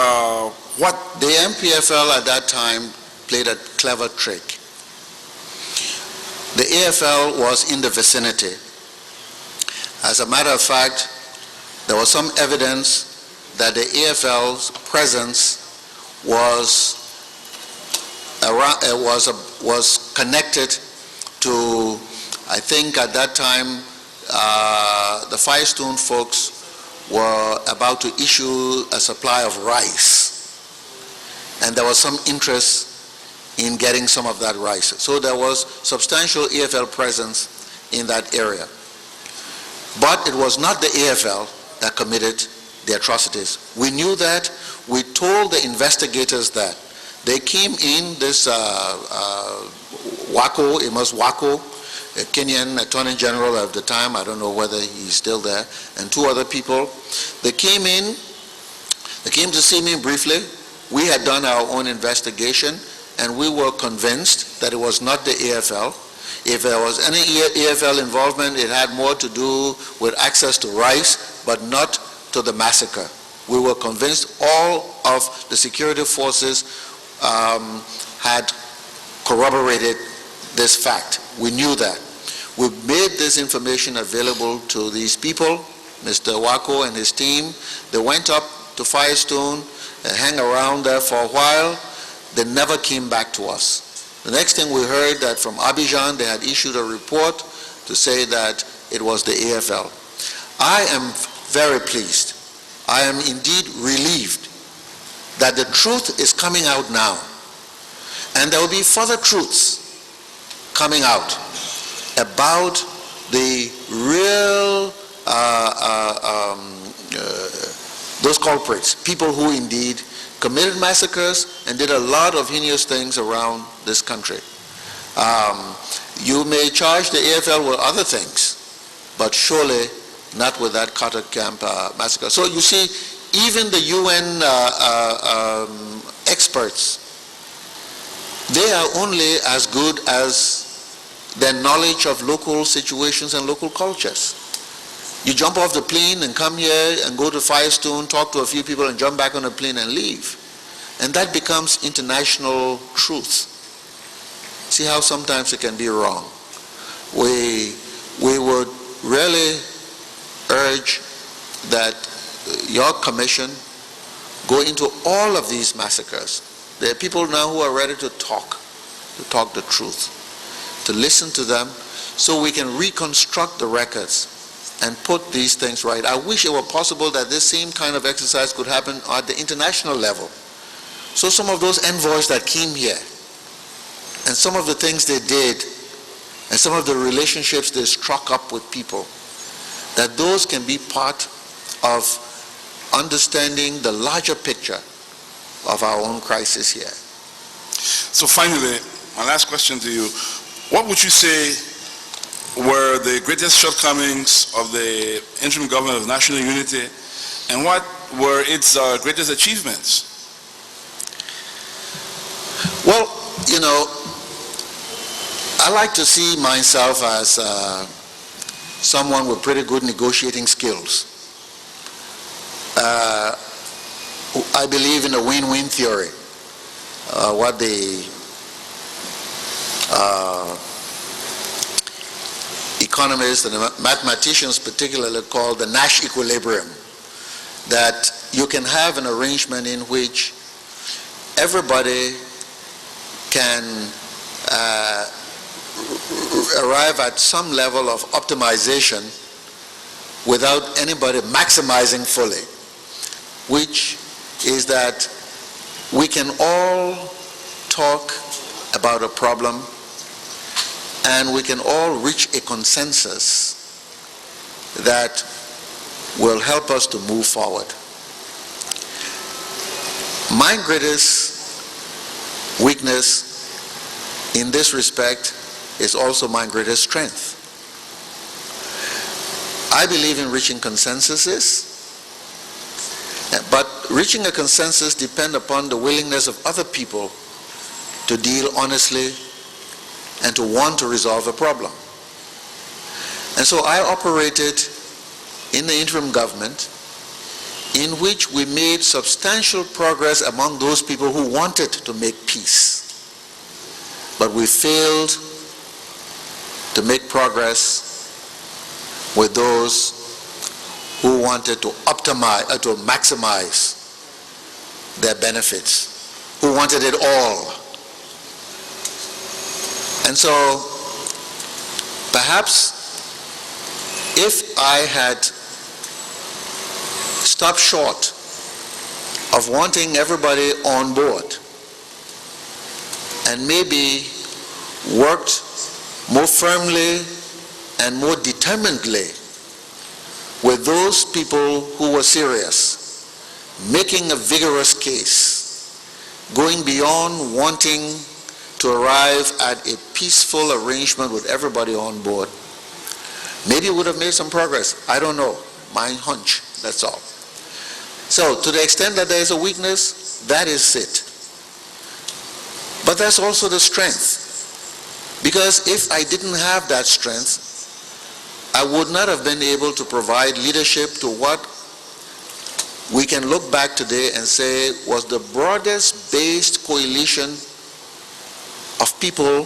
what... The MPFL at that time played a clever trick. The AFL was in the vicinity. As a matter of fact, there was some evidence that the AFL's presence was connected to, I think at that time, the Firestone folks were about to issue a supply of rice, and there was some interest in getting some of that rice. So there was substantial AFL presence in that area. But it was not the AFL that committed the atrocities. We knew that. We told the investigators that. They came in, this Amos Wako, a Kenyan Attorney General of the time, I don't know whether he's still there, and two other people. They came to see me briefly. We had done our own investigation, and we were convinced that it was not the AFL. If there was any AFL involvement, it had more to do with access to rice, but not to the massacre. We were convinced all of the security forces had corroborated this fact. We knew that. We made this information available to these people, Mr. Wako and his team. They went up to Firestone and hang around there for a while. They never came back to us. The next thing we heard that from Abidjan, they had issued a report to say that it was the AFL. I am very pleased. I am indeed relieved that the truth is coming out now. And there will be further truths coming out about the those culprits, people who indeed committed massacres and did a lot of heinous things around this country. You may charge the AFL with other things, but surely not with that Carter Camp massacre. So you see, even the UN experts, they are only as good as their knowledge of local situations and local cultures. You jump off the plane and come here and go to Firestone, talk to a few people and jump back on the plane and leave. And that becomes international truth. See how sometimes it can be wrong. We would really urge that your commission go into all of these massacres. There are people now who are ready to talk the truth, to listen to them so we can reconstruct the records and put these things right. I wish it were possible that this same kind of exercise could happen at the international level. So some of those envoys that came here and some of the things they did and some of the relationships they struck up with people, that those can be part of understanding the larger picture of our own crisis here. So finally, my last question to you, what would you say were the greatest shortcomings of the interim government of national unity, and what were its greatest achievements? Well, you know, I like to see myself as someone with pretty good negotiating skills. I believe in the win-win theory, what the economists and mathematicians particularly call the Nash equilibrium, that you can have an arrangement in which everybody can arrive at some level of optimization without anybody maximizing fully, which is that we can all talk about a problem and we can all reach a consensus that will help us to move forward. My greatest weakness in this respect is also my greatest strength. I believe in reaching consensuses, but reaching a consensus depends upon the willingness of other people to deal honestly and to want to resolve a problem. And so I operated in the interim government in which we made substantial progress among those people who wanted to make peace. But we failed to make progress with those who wanted to optimize, to maximize their benefits, who wanted it all. And so, perhaps if I had stopped short of wanting everybody on board and maybe worked more firmly and more determinedly with those people who were serious, making a vigorous case, going beyond wanting to arrive at a peaceful arrangement with everybody on board, maybe would have made some progress. I don't know. My hunch, that's all. So to the extent that there is a weakness, that is it. But that's also the strength. Because if I didn't have that strength, I would not have been able to provide leadership to what we can look back today and say was the broadest based coalition of people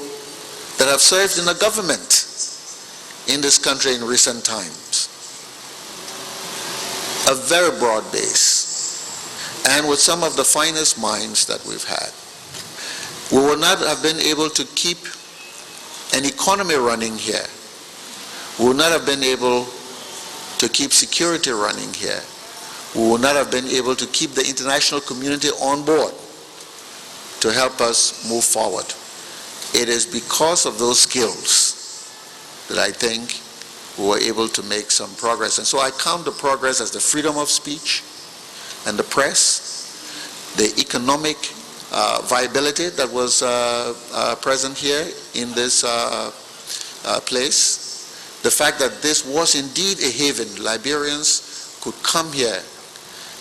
that have served in the government in this country in recent times. A very broad base, and with some of the finest minds that we've had. We would not have been able to keep an economy running here. We would not have been able to keep security running here. We would not have been able to keep the international community on board to help us move forward. It is because of those skills that I think we were able to make some progress. And so I count the progress as the freedom of speech, and the press, the economic viability that was present here in this place, the fact that this was indeed a haven. Liberians could come here.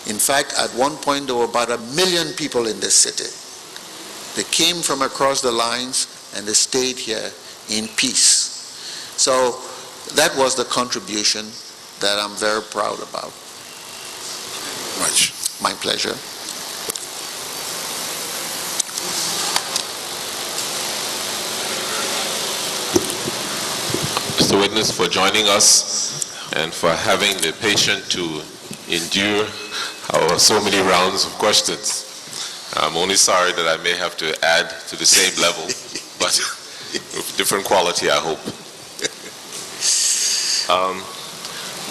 In fact, at one point there were about 1 million people in this city. They came from across the lines and they stayed here in peace. So that was the contribution that I'm very proud about. Much. My pleasure. Mr. Witness, for joining us and for having the patience to endure our so many rounds of questions. I'm only sorry that I may have to add to the same level, but with different quality, I hope.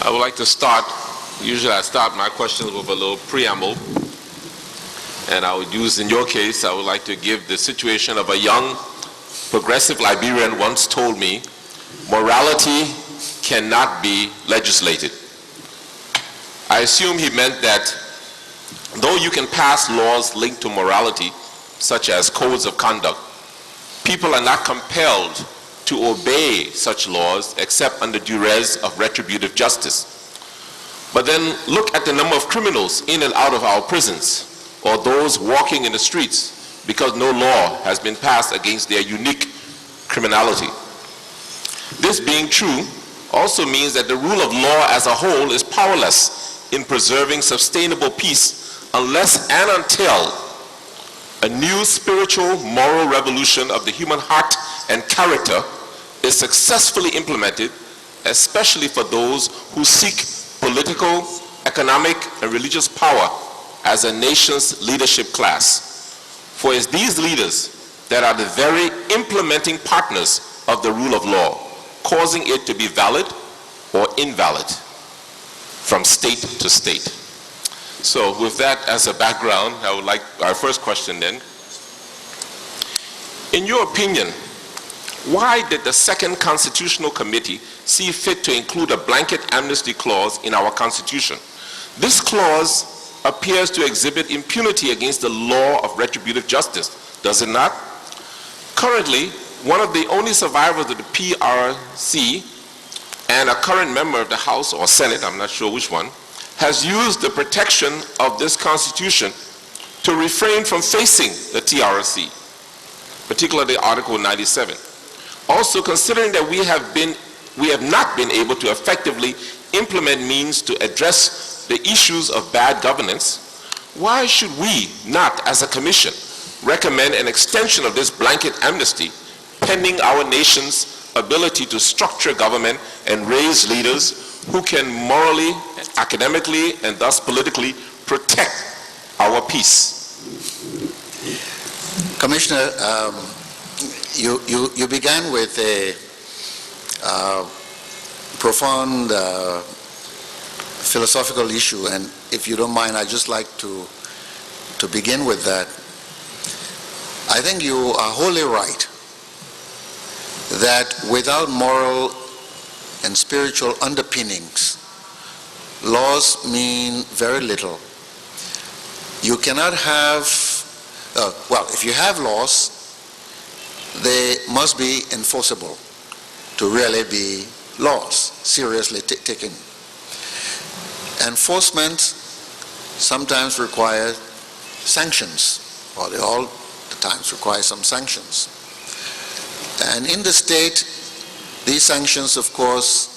I would like to start, usually I start my questions with a little preamble, and I would use, in your case, I would like to give the situation of a young progressive Liberian once told me, morality cannot be legislated. I assume he meant that though you can pass laws linked to morality, such as codes of conduct, people are not compelled to obey such laws except under duress of retributive justice. But then look at the number of criminals in and out of our prisons, or those walking in the streets, because no law has been passed against their unique criminality. This being true also means that the rule of law as a whole is powerless in preserving sustainable peace unless and until a new spiritual moral revolution of the human heart and character is successfully implemented, especially for those who seek political, economic, and religious power as a nation's leadership class. For it's these leaders that are the very implementing partners of the rule of law, causing it to be valid or invalid from state to state. So with that as a background, I would like our first question then. In your opinion, why did the Second Constitutional Committee see fit to include a blanket amnesty clause in our Constitution? This clause appears to exhibit impunity against the law of retributive justice, does it not? Currently, one of the only survivors of the PRC and a current member of the House or Senate, I'm not sure which one, has used the protection of this Constitution to refrain from facing the TRC, particularly Article 97. Also, considering that we have not been able to effectively implement means to address the issues of bad governance, why should we not, as a commission, recommend an extension of this blanket amnesty pending our nation's ability to structure government and raise leaders who can morally, academically, and thus politically protect our peace? Commissioner, you began with a profound philosophical issue, and if you don't mind, I'd just like to begin with that. I think you are wholly right that without moral and spiritual underpinnings, laws mean very little. You cannot have, well, if you have laws, they must be enforceable to really be laws, seriously taken. Enforcement sometimes requires sanctions, or they all the times require some sanctions. And in the state, these sanctions, of course,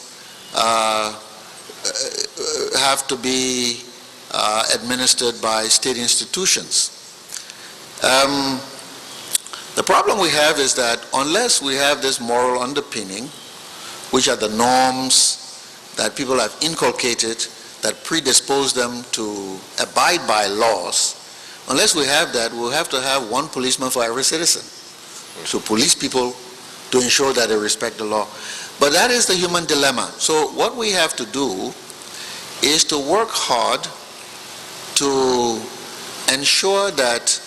have to be administered by state institutions. The problem we have is that unless we have this moral underpinning, which are the norms that people have inculcated that predispose them to abide by laws, unless we have that, we'll have to have one policeman for every citizen to police people to ensure that they respect the law. But that is the human dilemma. So what we have to do is to work hard to ensure that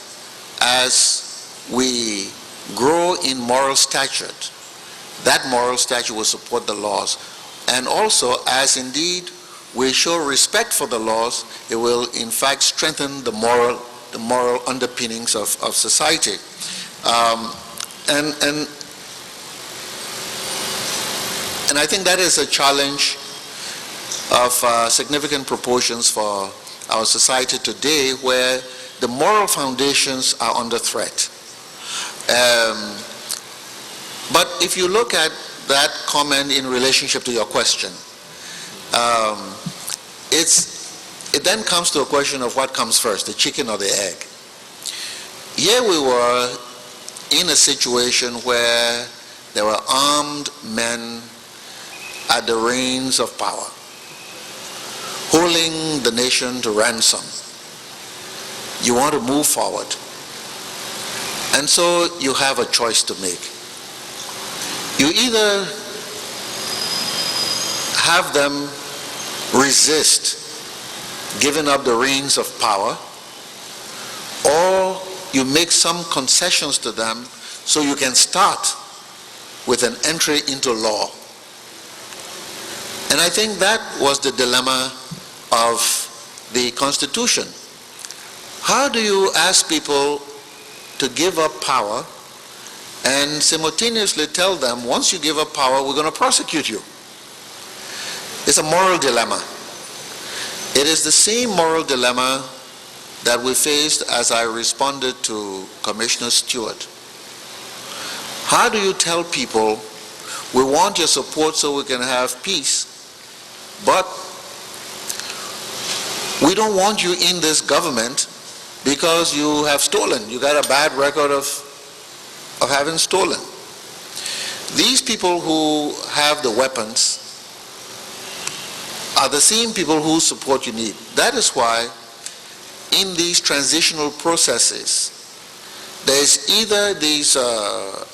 as we grow in moral stature, that moral stature will support the laws. And also, as indeed we show respect for the laws, it will in fact strengthen the moral underpinnings of society. And I think that is a challenge of significant proportions for our society today, where the moral foundations are under threat. But if you look at that comment in relationship to your question, it then comes to a question of what comes first, the chicken or the egg. Here we were in a situation where there were armed men at the reins of power, holding the nation to ransom. You want to move forward. And so you have a choice to make. You either have them resist giving up the reins of power, or you make some concessions to them so you can start with an entry into law. And I think that was the dilemma of the Constitution. How do you ask people to give up power and simultaneously tell them, once you give up power, we're going to prosecute you? It's a moral dilemma. It is the same moral dilemma that we faced as I responded to Commissioner Stewart. How do you tell people, we want your support so we can have peace, but we don't want you in this government because you have stolen. You got a bad record of having stolen. These people who have the weapons are the same people whose support you need. That is why in these transitional processes, there's either these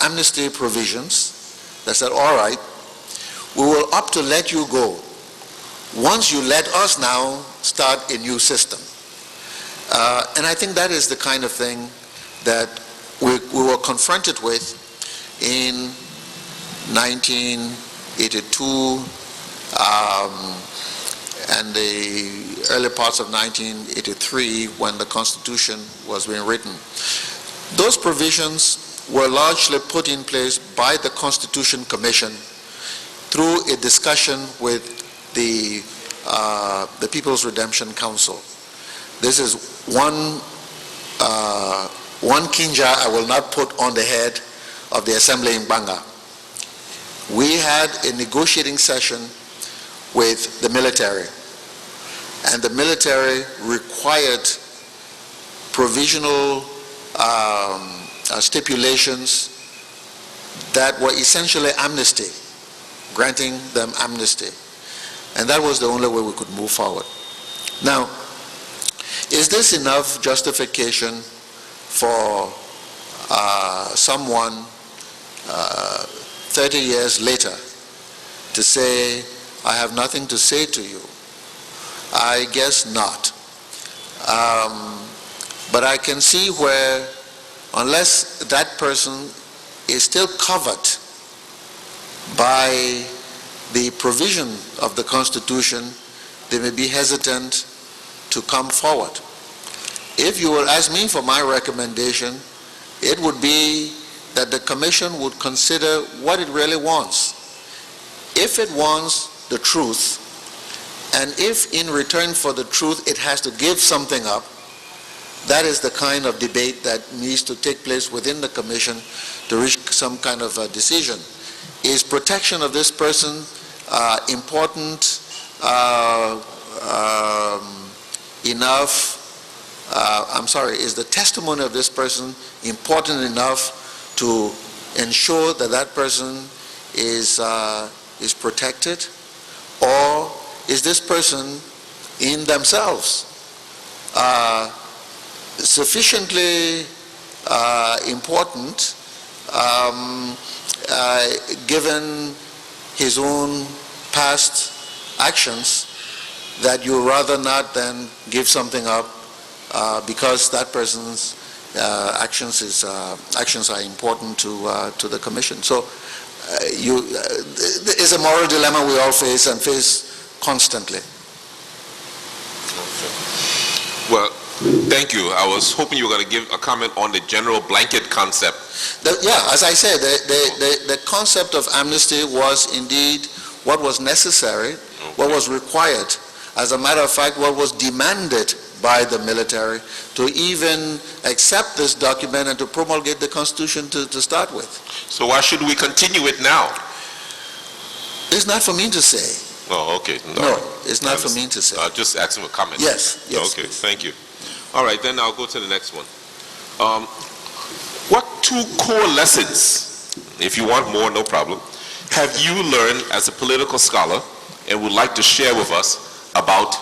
amnesty provisions that said, all right, we will opt to let you go once you let us now start a new system. And I think that is the kind of thing that we were confronted with in 1982 and the early parts of 1983 when the Constitution was being written. Those provisions were largely put in place by the Constitution Commission through a discussion with the People's Redemption Council. This is one kinja I will not put on the head of the assembly in Banga. We had a negotiating session with the military, and the military required provisional stipulations that were essentially amnesty, granting them amnesty. And that was the only way we could move forward. Now, is this enough justification for someone 30 years later to say, I have nothing to say to you? I guess not. But I can see where, unless that person is still covered by the provision of the Constitution, they may be hesitant to come forward. If you will ask me for my recommendation, it would be that the Commission would consider what it really wants. If it wants the truth, and if in return for the truth it has to give something up, that is the kind of debate that needs to take place within the Commission to reach some kind of a decision. Is protection of this person important enough? Is the testimony of this person important enough to ensure that that person is protected? Or is this person in themselves sufficiently important given his own past actions that you rather not then give something up because that person's actions are important to the Commission. So it's a moral dilemma we all face and face constantly. Well, thank you. I was hoping you were going to give a comment on the general blanket concept. As I said, the concept of amnesty was indeed what was necessary, what was required. As a matter of fact, what was demanded by the military to even accept this document and to promulgate the Constitution to start with. So why should we continue it now? It's not for me to say. Oh, okay. No, it's not for me to say. Just asking for comment. Yes. Okay, thank you. All right, then I'll go to the next one. What two core lessons, if you want more, no problem, have you learned as a political scholar and would like to share with us about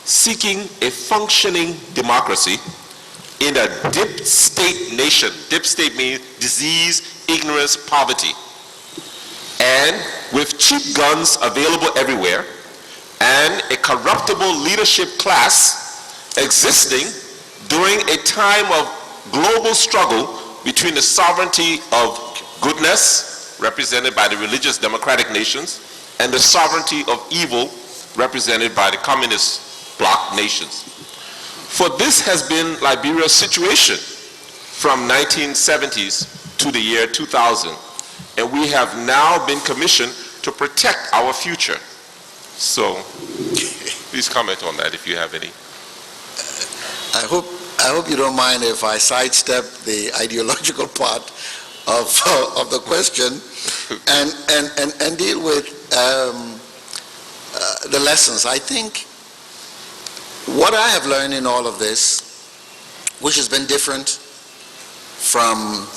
seeking a functioning democracy in a dip state nation? Dip state means disease, ignorance, poverty. And with cheap guns available everywhere and a corruptible leadership class existing during a time of global struggle between the sovereignty of goodness, represented by the religious democratic nations, and the sovereignty of evil, represented by the communist bloc nations. For this has been Liberia's situation from 1970s to the year 2000, and we have now been commissioned to protect our future. So, please comment on that if you have any. I hope you don't mind if I sidestep the ideological part of the question and deal with the lessons. I think what I have learned in all of this, which has been different from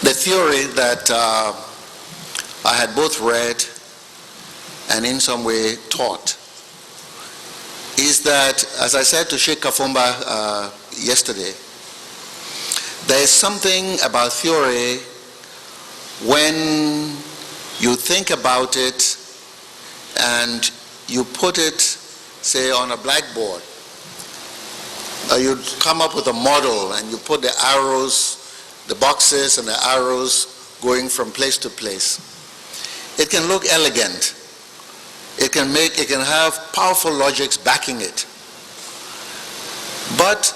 the theory that I had both read and in some way taught, is that, as I said to Sheikh Kafumba yesterday, there is something about theory when you think about it and you put it, say, on a blackboard. You come up with a model and you put the arrows, the boxes and the arrows going from place to place. It can look elegant. It can have powerful logics backing it. But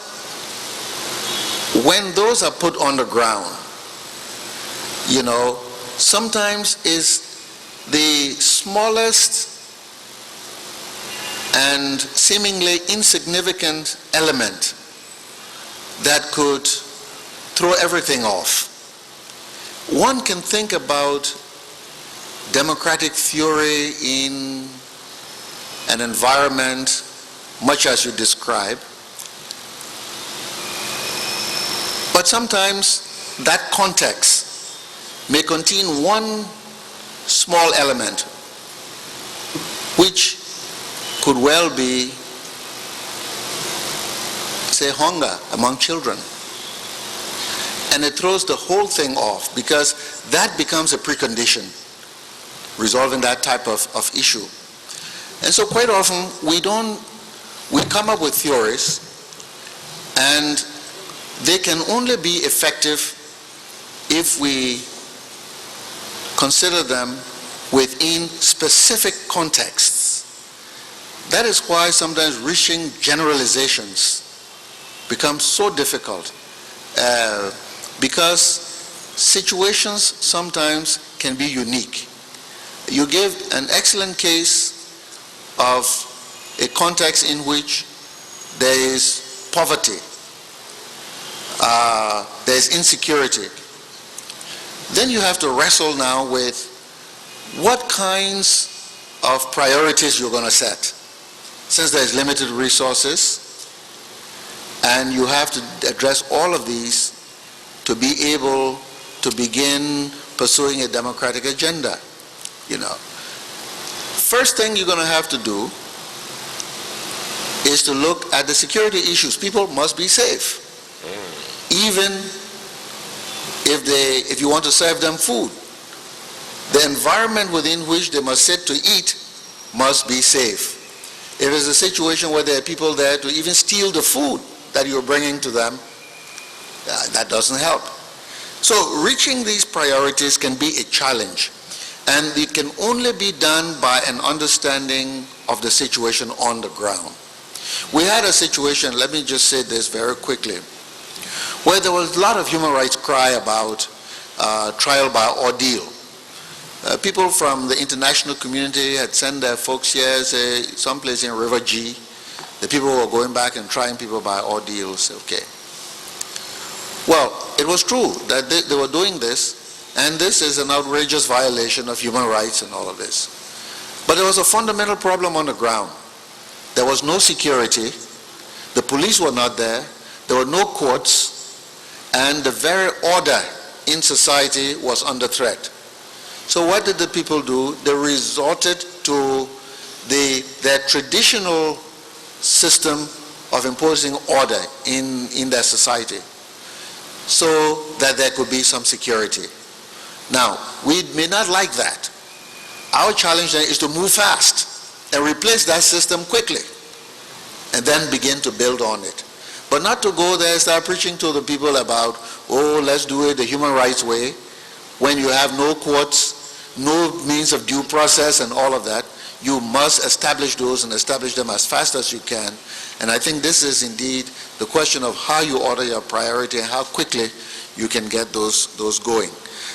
when those are put on the ground, sometimes is the smallest and seemingly insignificant element that could throw everything off. One can think about democratic theory in an environment much as you describe, but sometimes that context may contain one small element which could well be, say, hunger among children. And it throws the whole thing off because that becomes a precondition, resolving that type of issue. And so quite often we come up with theories and they can only be effective if we consider them within specific contexts. That is why sometimes reaching generalizations becomes so difficult, because situations sometimes can be unique. You give an excellent case of a context in which there is poverty, there is insecurity. Then you have to wrestle now with what kinds of priorities you're going to set. Since there's limited resources, and you have to address all of these to be able to begin pursuing a democratic agenda. First thing you're going to have to do is to look at the security issues. People must be safe, even if you want to serve them food. The environment within which they must sit to eat must be safe. If it's a situation where there are people there to even steal the food that you're bringing to them, that doesn't help. So reaching these priorities can be a challenge, and it can only be done by an understanding of the situation on the ground. We had a situation, let me just say this very quickly, where there was a lot of human rights cry about trial by ordeal. People from the international community had sent their folks here, say, someplace in River G. The people were going back and trying people by ordeals. Okay. Well, it was true that they were doing this, and this is an outrageous violation of human rights and all of this. But there was a fundamental problem on the ground. There was no security, the police were not there were no courts, and the very order in society was under threat. So what did the people do? They resorted to their traditional system of imposing order in their society so that there could be some security. Now, we may not like that. Our challenge then is to move fast and replace that system quickly and then begin to build on it. But not to go there and start preaching to the people about, oh, let's do it the human rights way, when you have no courts, no means of due process and all of that. You must establish those and establish them as fast as you can. And I think this is indeed the question of how you order your priority and how quickly you can get those going.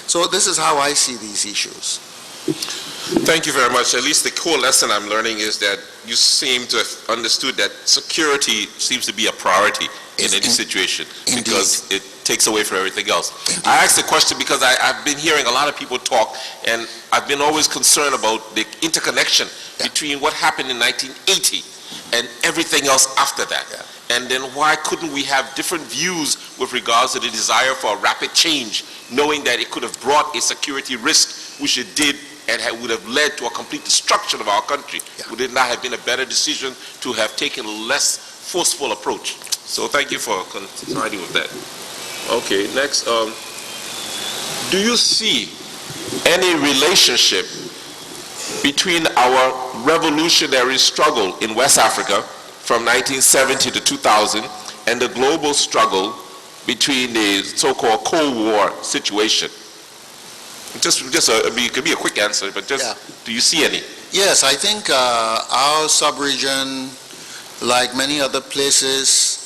So this is how I see these issues. Thank you very much. At least the core lesson I'm learning is that you seem to have understood that security seems to be a priority in any situation because it takes away from everything else. Indeed. I asked the question because I've been hearing a lot of people talk, and I've been always concerned about the interconnection between what happened in 1980 and everything else after that. And then why couldn't we have different views with regards to the desire for a rapid change, knowing that it could have brought a security risk, which it did, and would have led to a complete destruction of our country? Would it not have been a better decision to have taken a less forceful approach? So thank you for continuing with that. Okay, next. Do you see any relationship between our revolutionary struggle in West Africa from 1970 to 2000 and the global struggle between the so-called Cold War situation? It could be a quick answer, but do you see any? Yes, I think our sub-region, like many other places,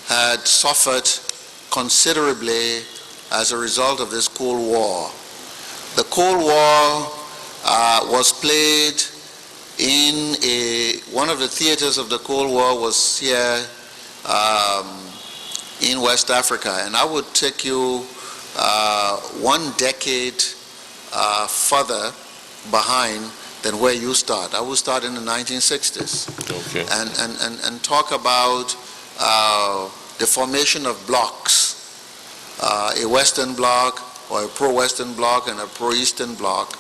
had suffered considerably as a result of this Cold War. The Cold War was played in one of the theaters of the Cold War was here in West Africa, and I would take you 1 decade further behind than where you start. I would start in the 1960s. Okay. And talk about the formation of blocks, a Western bloc or a pro-Western bloc and a pro-Eastern bloc,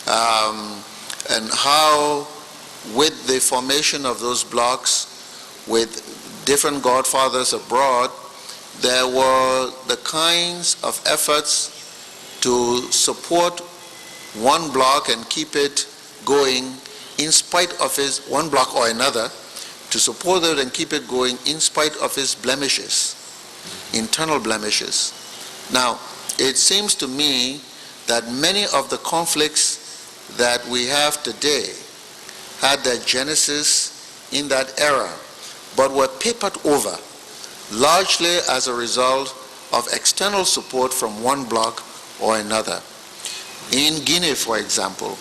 and how with the formation of those blocks with different godfathers abroad, there were the kinds of efforts to support one bloc and keep it going in spite of one bloc or another, to support it and keep it going in spite of its blemishes, internal blemishes. Now, it seems to me that many of the conflicts that we have today had their genesis in that era, but were papered over largely as a result of external support from one bloc or another. In Guinea, for example,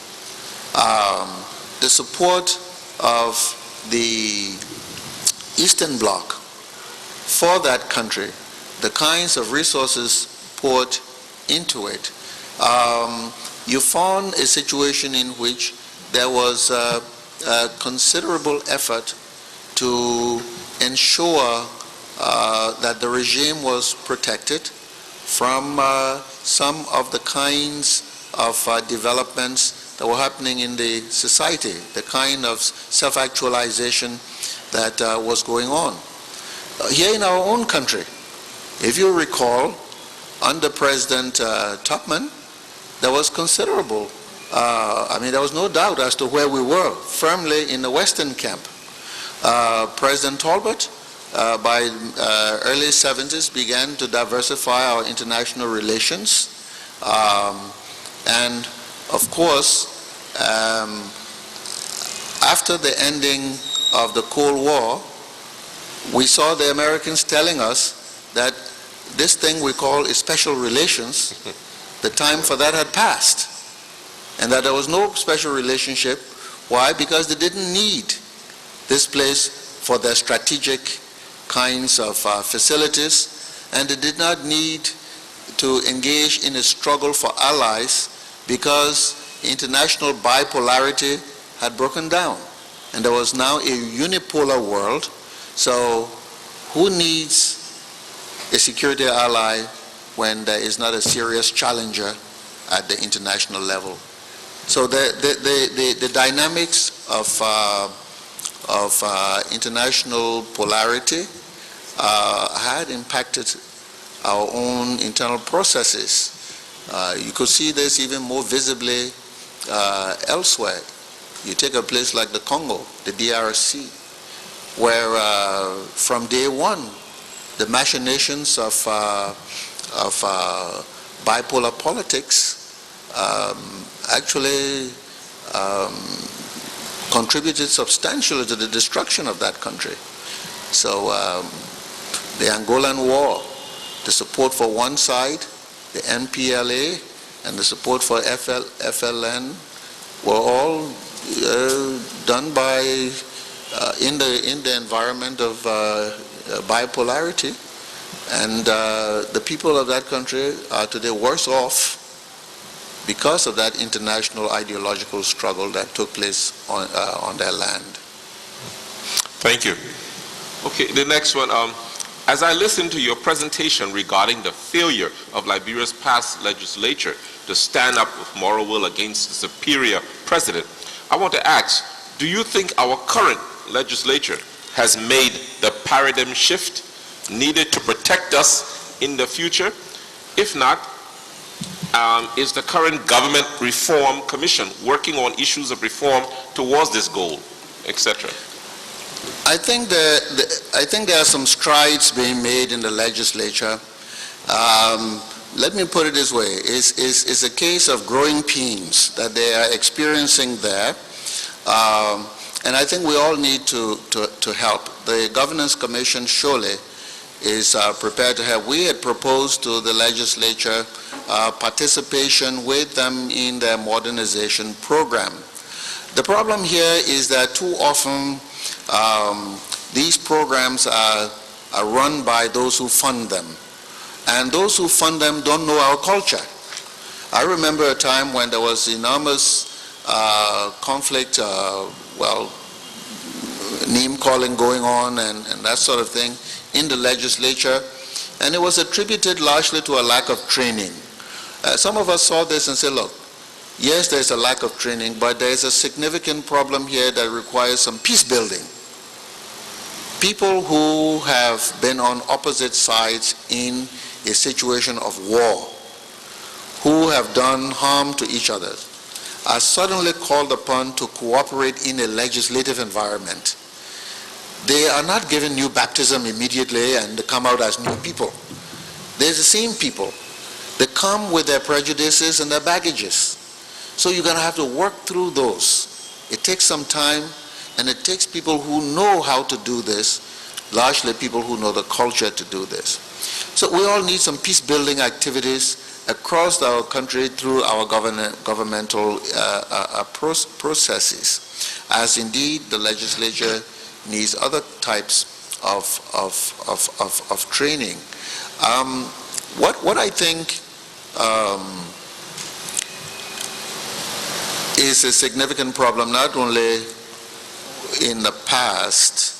the support of the Eastern Bloc for that country, the kinds of resources poured into it, you found a situation in which there was a considerable effort to ensure that the regime was protected from some of the kinds of developments that were happening in the society, the kind of self-actualization that was going on. Here in our own country, if you recall, under President Tubman, there was considerable, there was no doubt as to where we were, firmly in the Western camp. President Talbot, by early 70s, began to diversify our international relations. And of course, after the ending of the Cold War, we saw the Americans telling us that this thing we call special relations, the time for that had passed, and that there was no special relationship. Why? Because they didn't need this place for their strategic kinds of facilities, and they did not need to engage in a struggle for allies because international bipolarity had broken down, and there was now a unipolar world. So who needs a security ally when there is not a serious challenger at the international level? So the dynamics of international polarity had impacted our own internal processes. You could see this even more visibly elsewhere. You take a place like the Congo, the DRC, where from day one, the machinations of bipolar politics actually contributed substantially to the destruction of that country. So the Angolan War, the support for one side, the MPLA, and the support for FLN were all done by in the environment of bipolarity, and the people of that country are today worse off because of that international ideological struggle that took place on their land. Thank you. Okay, the next one. As I listened to your presentation regarding the failure of Liberia's past legislature to stand up with moral will against the superior president, I want to ask, do you think our current legislature has made the paradigm shift needed to protect us in the future? If not, is the current government reform commission working on issues of reform towards this goal, etc.? I think there are some strides being made in the legislature. Let me put it this way: it's a case of growing pains that they are experiencing there, and I think we all need to help. The Governance Commission surely is prepared to help. We had proposed to the legislature participation with them in their modernization program. The problem here is that too often these programs are run by those who fund them, and those who fund them don't know our culture. I remember a time when there was enormous conflict, name calling going on and that sort of thing in the legislature, and it was attributed largely to a lack of training. Some of us saw this and said, look, yes, there's a lack of training, but there's a significant problem here that requires some peace building. People who have been on opposite sides in a situation of war, who have done harm to each other, are suddenly called upon to cooperate in a legislative environment. They are not given new baptism immediately and they come out as new people. They're the same people. They come with their prejudices and their baggages. So you're going to have to work through those. It takes some time, and it takes people who know how to do this, largely people who know the culture to do this. So we all need some peace-building activities across our country through our governmental processes, as indeed the legislature needs other types of training. What I think is a significant problem, not only in the past,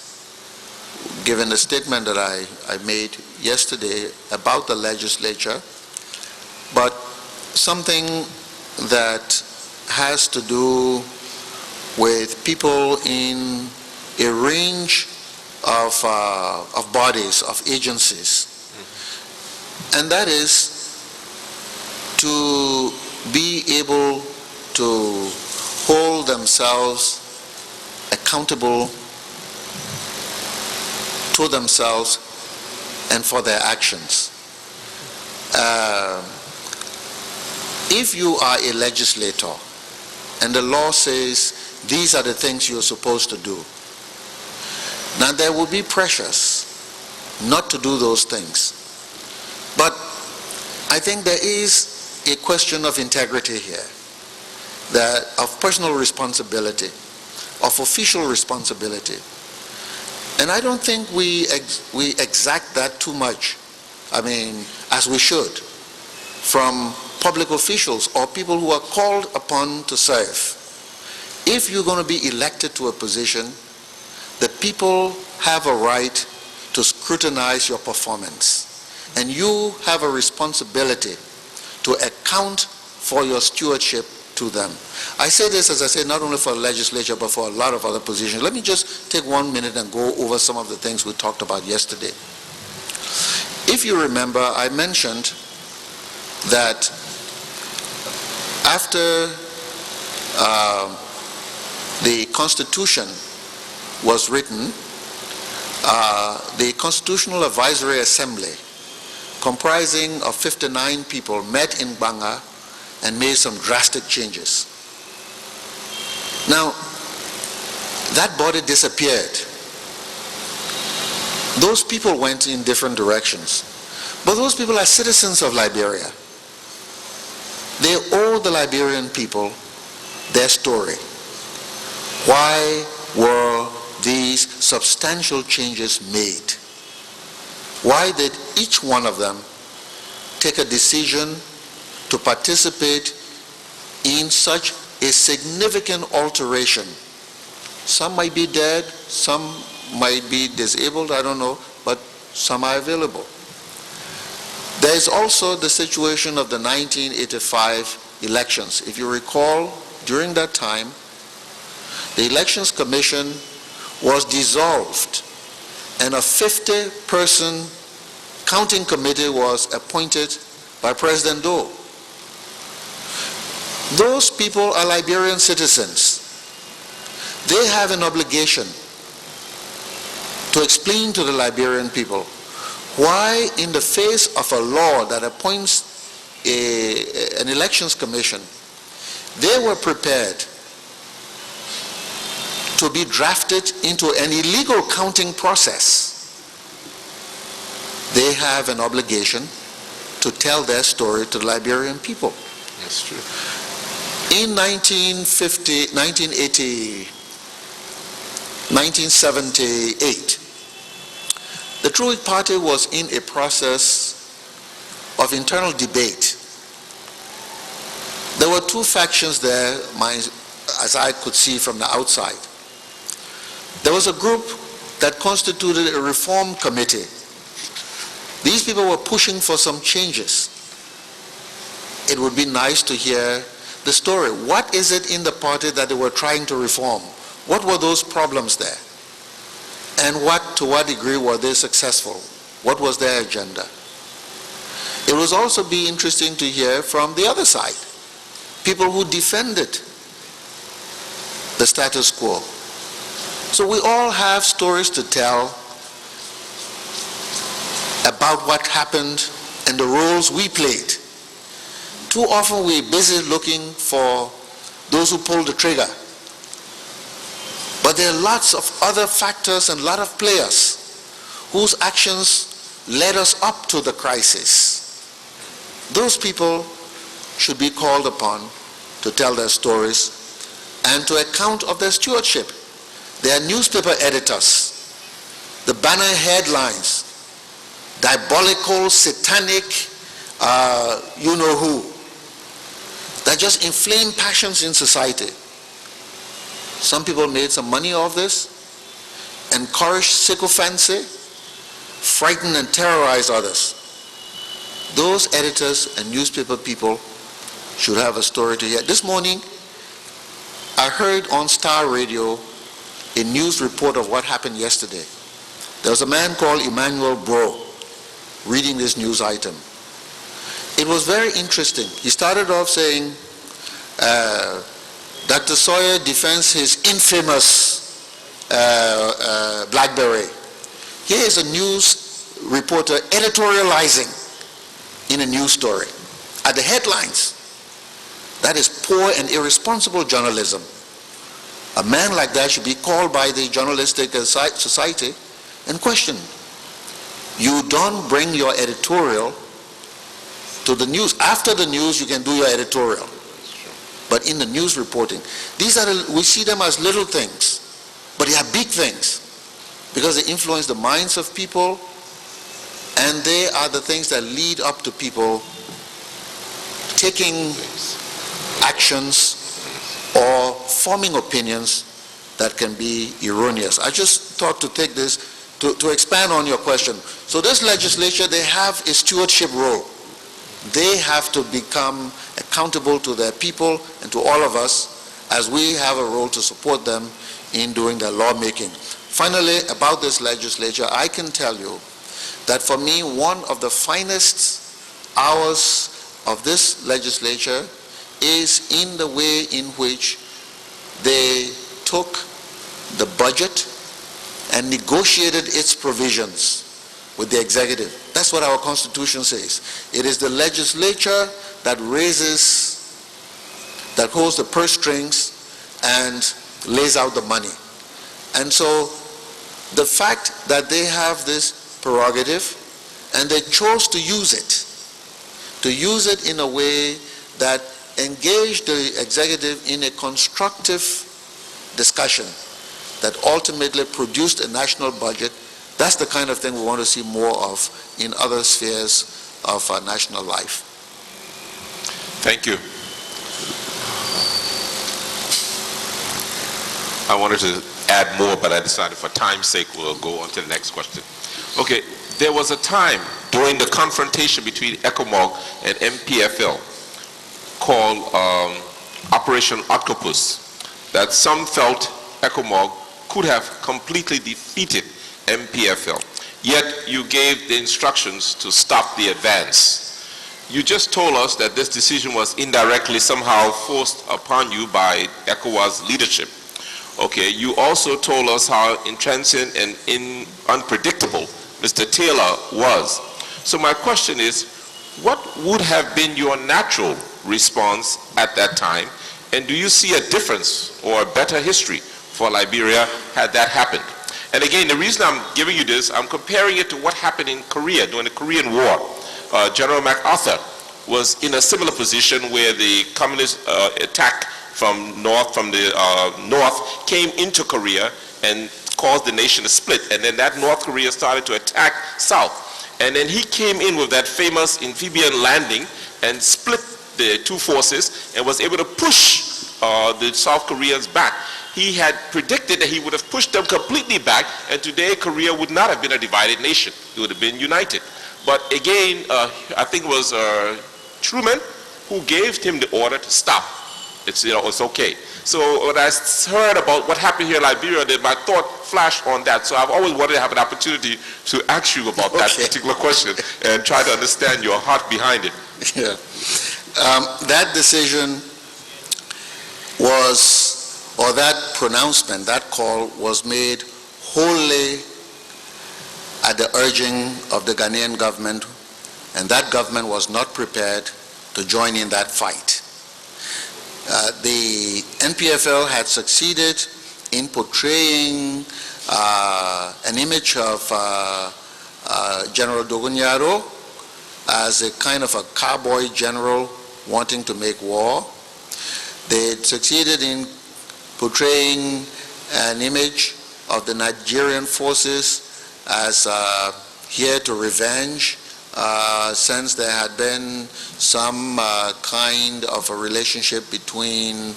given the statement that I made yesterday about the legislature, but something that has to do with people in a range of bodies, of agencies, and that is to be able to hold themselves accountable to themselves and for their actions. If you are a legislator and the law says these are the things you're supposed to do, Now, there will be pressures not to do those things. But I think there is a question of integrity here, that of personal responsibility, of official responsibility. And I don't think we exact that too much, as we should, from public officials or people who are called upon to serve. If you're going to be elected to a position, the people have a right to scrutinize your performance. And you have a responsibility to account for your stewardship to them. I say this, as I say, not only for the legislature, but for a lot of other positions. Let me just take 1 minute and go over some of the things we talked about yesterday. If you remember, I mentioned that after the Constitution was written, the Constitutional Advisory Assembly, comprising of 59 people, met in Banga and made some drastic changes. Now, that body disappeared. Those people went in different directions. But those people are citizens of Liberia. They owe the Liberian people their story. Why were these substantial changes made? Why did each one of them take a decision to participate in such a significant alteration? Some might be dead, some might be disabled, I don't know, but some are available. There is also the situation of the 1985 elections. If you recall, during that time, the Elections Commission was dissolved and a 50-person counting committee was appointed by President Doe. Those people are Liberian citizens. They have an obligation to explain to the Liberian people why, in the face of a law that appoints an elections commission, they were prepared to be drafted into an illegal counting process. They have an obligation to tell their story to the Liberian people. That's true. In 1978, the Truitt Party was in a process of internal debate. There were two factions there, as I could see from the outside. There was a group that constituted a reform committee. These people were pushing for some changes. It would be nice to hear the story. What is it in the party that they were trying to reform? What were those problems there? And to what degree were they successful? What was their agenda? It would also be interesting to hear from the other side, people who defended the status quo. So we all have stories to tell about what happened and the roles we played. Too often we're busy looking for those who pulled the trigger. But there are lots of other factors and a lot of players whose actions led us up to the crisis. Those people should be called upon to tell their stories and to account of their stewardship. They are newspaper editors. The banner headlines, diabolical, satanic, you know who, that just inflame passions in society. Some people made some money off this, encouraged sycophancy, frightened and terrorized others. Those editors and newspaper people should have a story to hear. This morning, I heard on Star Radio a news report of what happened yesterday. There was a man called Emmanuel Bro reading this news item. It was very interesting. He started off saying, Dr. Sawyer defends his infamous BlackBerry. Here is a news reporter editorializing in a news story at the headlines. That is poor and irresponsible journalism. A man like that should be called by the journalistic society and questioned. You don't bring your editorial to the news. After the news, you can do your editorial. But in the news reporting, we see them as little things, but they are big things because they influence the minds of people, and they are the things that lead up to people taking actions or forming opinions that can be erroneous. I just thought to take this to expand on your question. So this legislature, they have a stewardship role. They have to become accountable to their people and to all of us, as we have a role to support them in doing their lawmaking. Finally, about this legislature, I can tell you that for me, one of the finest hours of this legislature is in the way in which they took the budget and negotiated its provisions with the executive. That's what our Constitution says. It is the legislature that holds the purse strings and lays out the money. And so the fact that they have this prerogative and they chose to use it in a way that engaged the executive in a constructive discussion that ultimately produced a national budget, that's the kind of thing we want to see more of in other spheres of national life. Thank you. I wanted to add more, but I decided for time's sake we'll go on to the next question. Okay, there was a time during the confrontation between Ecomog and MPFL called Operation Octopus that some felt Ecomog could have completely defeated MPFL. Yet you gave the instructions to stop the advance. You just told us that this decision was indirectly somehow forced upon you by ECOWAS leadership. Okay, you also told us how intransient and unpredictable Mr. Taylor was. So my question is, what would have been your natural response at that time? And do you see a difference or a better history for Liberia had that happened? And again, the reason I'm giving you this, I'm comparing it to what happened in Korea during the Korean War. General MacArthur was in a similar position where the communist attack from the north came into Korea and caused the nation to split. And then that North Korea started to attack south. And then he came in with that famous amphibian landing and split the two forces and was able to push the South Koreans back. He had predicted that he would have pushed them completely back, and today Korea would not have been a divided nation. It would have been united. But again, I think it was Truman who gave him the order to stop. It's okay. So when I heard about what happened here in Liberia, then my thought flashed on that. So I've always wanted to have an opportunity to ask you about that particular question and try to understand your heart behind it. Yeah. That decision was, or that pronouncement, that call was made wholly at the urging of the Ghanaian government, and that government was not prepared to join in that fight. The NPFL had succeeded in portraying an image of General Dogonyaro as a kind of a cowboy general wanting to make war. They had succeeded in portraying an image of the Nigerian forces as here to revenge, since there had been some kind of a relationship between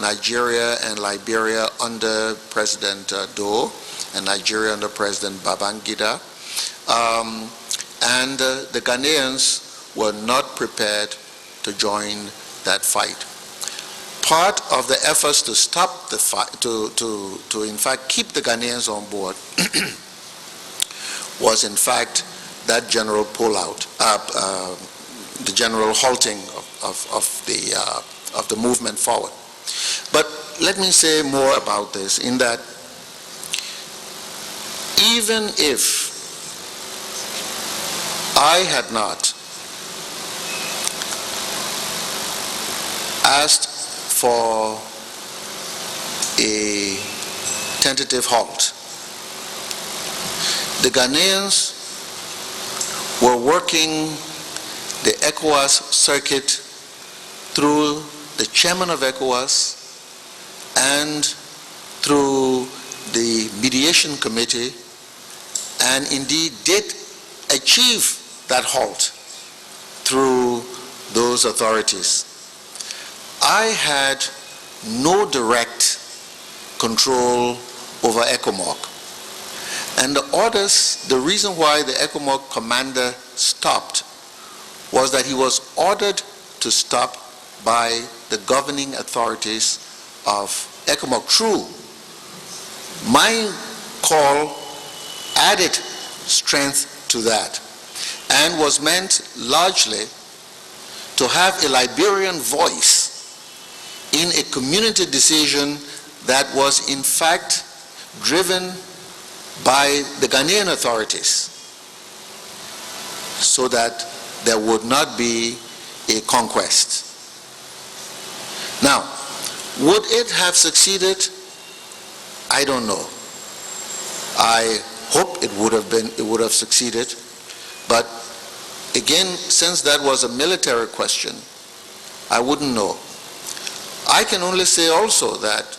Nigeria and Liberia under President Doe and Nigeria under President Babangida. And the Ghanaians were not prepared to join that fight. Part of the efforts to stop the fight, to in fact keep the Ghanaians on board, was in fact that general pullout, the general halting of the movement forward. But let me say more about this, in that even if I had not asked for a tentative halt. The Ghanaians were working the ECOWAS circuit through the chairman of ECOWAS and through the mediation committee, and indeed did achieve that halt through those authorities. I had no direct control over Ecomog. And the orders, the reason why the Ecomog commander stopped was that he was ordered to stop by the governing authorities of Ecomog. True, my call added strength to that and was meant largely to have a Liberian voice in a community decision that was in fact driven by the Ghanaian authorities, so that there would not be a conquest. Now, would it have succeeded? I don't know. I hope it would have succeeded, but again, since that was a military question, I wouldn't know. I can only say also that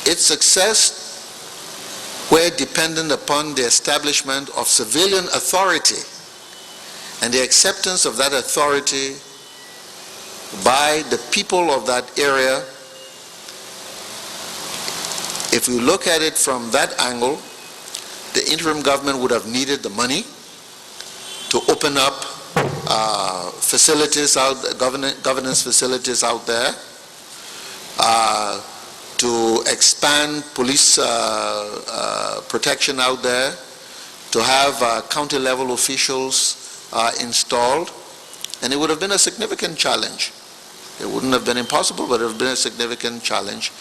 its success were dependent upon the establishment of civilian authority and the acceptance of that authority by the people of that area. If we look at it from that angle, the interim government would have needed the money to open up facilities out, governance facilities out there, to expand police protection out there, to have county level officials installed, and it would have been a significant challenge. It wouldn't have been impossible, but it would have been a significant challenge,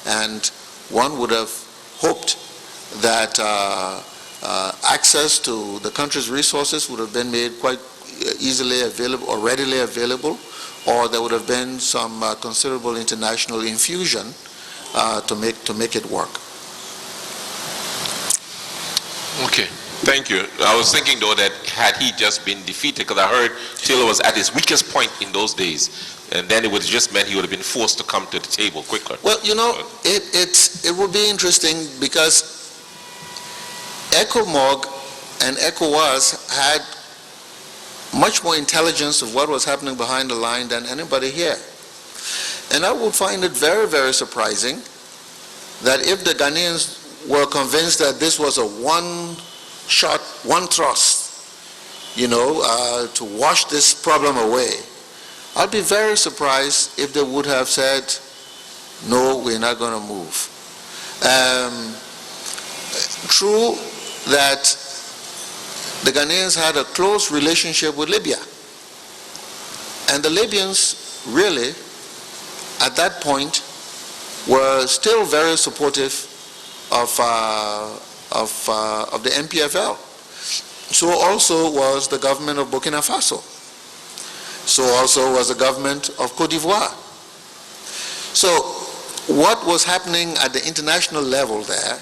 and one would have hoped that access to the country's resources would have been made quite easily available or readily available, or there would have been some considerable international infusion to make it work. Okay, thank you. I was thinking though that had he just been defeated, because I heard Taylor was at his weakest point in those days, and then it would have just meant he would have been forced to come to the table quicker. Well, you know, it would be interesting because Ecomog and ECOWAS had much more intelligence of what was happening behind the line than anybody here. And I would find it very, very surprising that if the Ghanaians were convinced that this was a one-shot, one-thrust, to wash this problem away, I'd be very surprised if they would have said, no, we're not going to move. True that the Ghanaians had a close relationship with Libya. And the Libyans really, at that point, were still very supportive of the MPFL. So also was the government of Burkina Faso. So also was the government of Cote d'Ivoire. So what was happening at the international level there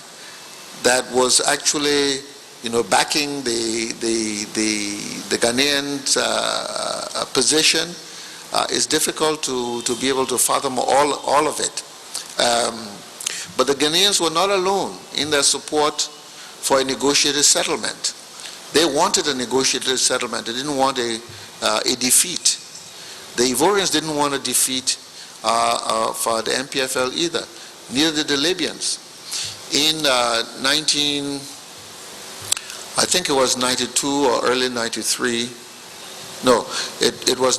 that was actually backing the Ghanaian position is difficult to be able to fathom all of it. But the Ghanaians were not alone in their support for a negotiated settlement. They wanted a negotiated settlement. They didn't want a defeat. The Ivorians didn't want a defeat for the MPFL either. Neither did the Libyans. In I think it was 92 or early 93. No, it was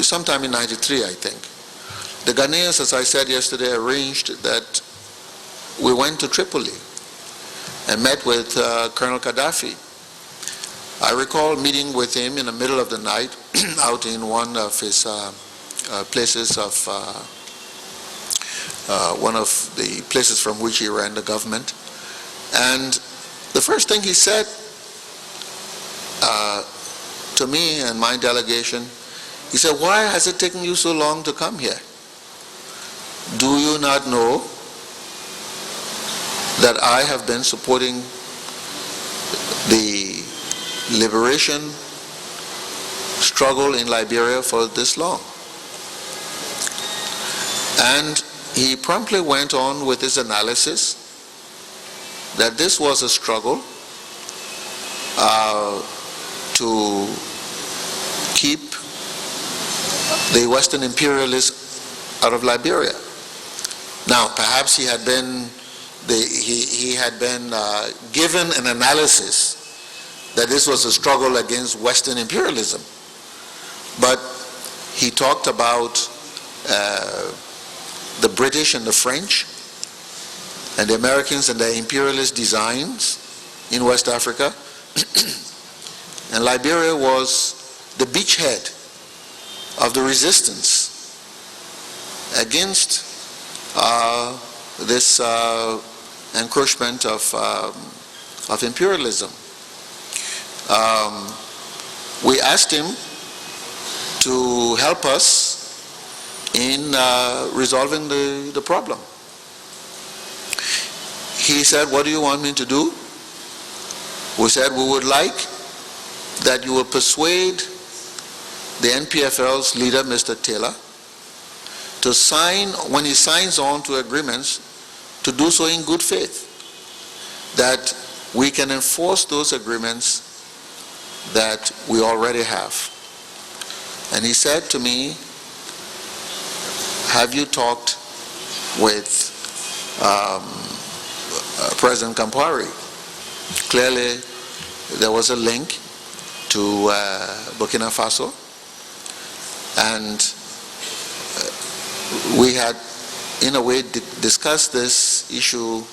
sometime in 93, I think. The Ghanaians, as I said yesterday, arranged that we went to Tripoli and met with Colonel Gaddafi. I recall meeting with him in the middle of the night out in one of his places of one of the places from which he ran the government. And the first thing he said to me and my delegation, he said, "Why has it taken you so long to come here? Do you not know that I have been supporting the liberation struggle in Liberia for this long? And he promptly went on with his analysis that this was a struggle to keep the Western imperialists out of Liberia. Now, perhaps he had been given an analysis that this was a struggle against Western imperialism, but he talked about the British and the French and the Americans and their imperialist designs in West Africa. And Liberia was the beachhead of the resistance against this encroachment of imperialism. We asked him to help us in resolving the problem. He said, "What do you want me to do?" We said, "We would like that you will persuade the NPFL's leader, Mr. Taylor, to sign, when he signs on to agreements, to do so in good faith, that we can enforce those agreements that we already have." And he said to me, "Have you talked with President Campari?" Clearly, there was a link to Burkina Faso, and we had, in a way, discussed this issue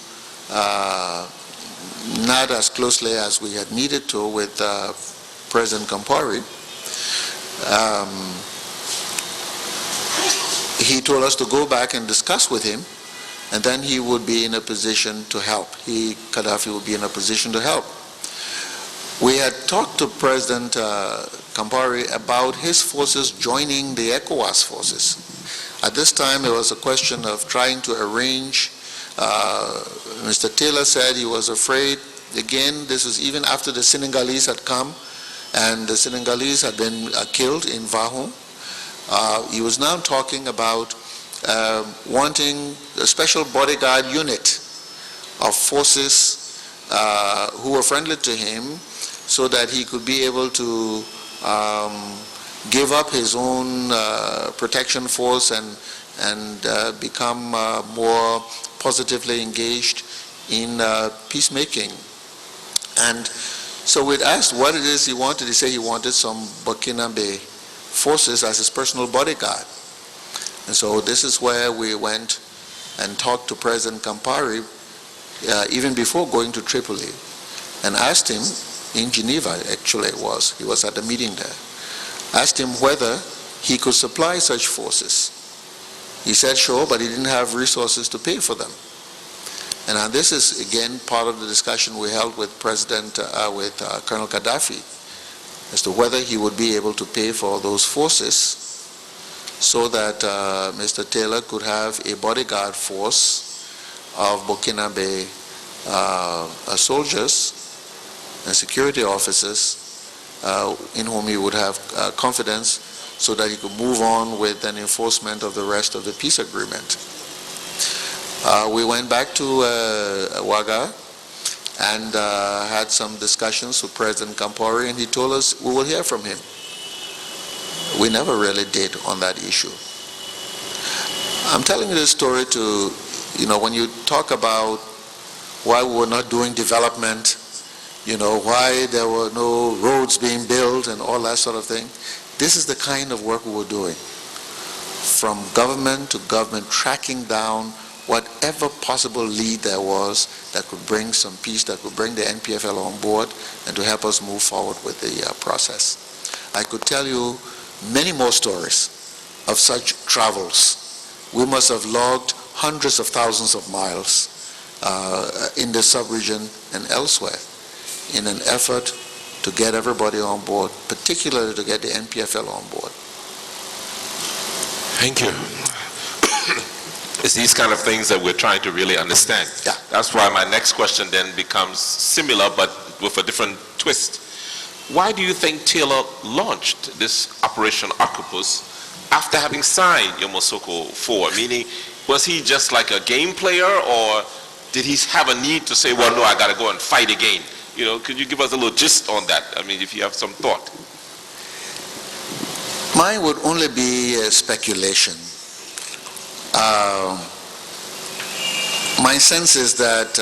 not as closely as we had needed to with President Campari. He told us to go back and discuss with him, and then he would be in a position to help. Gaddafi would be in a position to help. We had talked to President Campari about his forces joining the ECOWAS forces. At this time, it was a question of trying to arrange. Mr. Taylor said he was afraid. Again, this was even after the Senegalese had come, and the Senegalese had been killed in Vahon. He was now talking about wanting a special bodyguard unit of forces who were friendly to him, so that he could be able to give up his own protection force and become more positively engaged in peacemaking. And so we'd asked what it is he wanted. He said he wanted some Burkinabe forces as his personal bodyguard. And so this is where we went and talked to President Campari even before going to Tripoli, and asked him, in Geneva actually he was at the meeting there, asked him whether he could supply such forces. He said sure, but he didn't have resources to pay for them. And this is again part of the discussion we held with Colonel Gaddafi, as to whether he would be able to pay for those forces so that Mr. Taylor could have a bodyguard force of Burkinabe soldiers and security officers in whom he would have confidence, so that he could move on with an enforcement of the rest of the peace agreement. We went back to Ouaga and had some discussions with President Campari, and he told us we will hear from him. We never really did on that issue. I'm telling you this story to, when you talk about why we were not doing development, why there were no roads being built and all that sort of thing. This is the kind of work we were doing. From government to government, tracking down whatever possible lead there was that could bring some peace, that could bring the NPFL on board, and to help us move forward with the process. I could tell you many more stories of such travels. We must have logged hundreds of thousands of miles in the sub-region and elsewhere in an effort to get everybody on board, particularly to get the NPFL on board. Thank you. It's these kind of things that we're trying to really understand. Yeah. That's why my next question then becomes similar but with a different twist. Why do you think Taylor launched this Operation Octopus after having signed Yamasoukro 4? Meaning, was he just like a game player, or did he have a need to say, well, no, I got to go and fight again? You know, could you give us a little gist on that? I mean, if you have some thought. Mine would only be speculation. My sense is that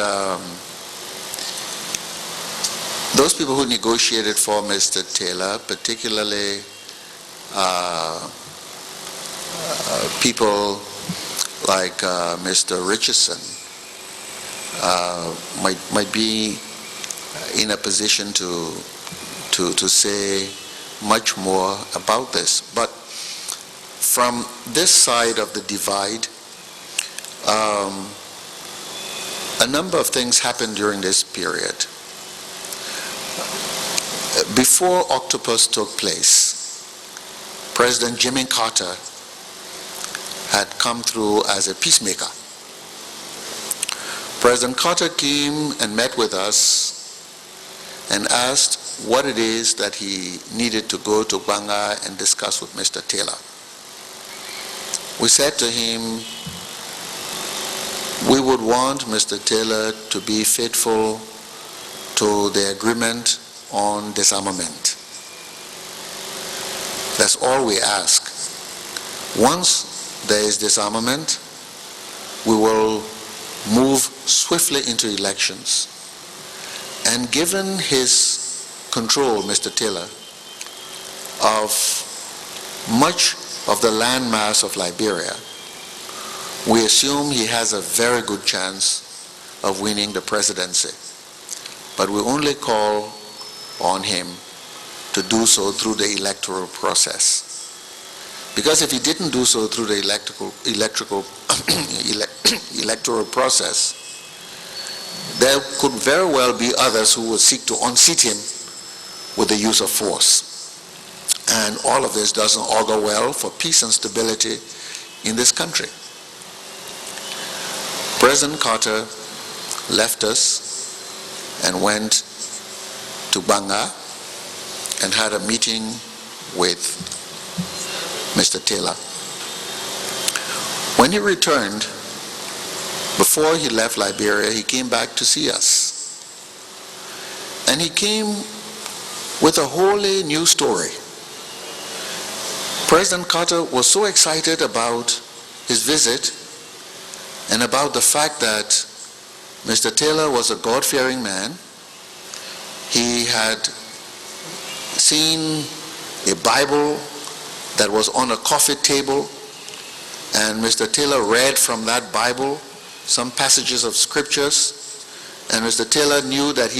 those people who negotiated for Mr. Taylor, particularly people like Mr. Richardson, might be in a position to say much more about this. But from this side of the divide, a number of things happened during this period. Before Octopus took place, President Jimmy Carter had come through as a peacemaker. President Carter came and met with us and asked what it is that he needed to go to Banga and discuss with Mr. Taylor. We said to him, we would want Mr. Taylor to be faithful to the agreement on disarmament. That's all we ask. Once there is disarmament, we will move swiftly into elections. And given his control, Mr. Taylor, of much of the landmass of Liberia, we assume he has a very good chance of winning the presidency. But we only call on him to do so through the electoral process. Because if he didn't do so through the electoral process, there could very well be others who would seek to unseat him with the use of force. And all of this doesn't augur well for peace and stability in this country. President Carter left us and went to Banga and had a meeting with Mr. Taylor. When he returned, before he left Liberia, he came back to see us. And he came with a wholly new story. President Carter was so excited about his visit and about the fact that Mr. Taylor was a God-fearing man. He had seen a Bible that was on a coffee table, and Mr. Taylor read from that Bible some passages of scriptures, and Mr. Taylor knew that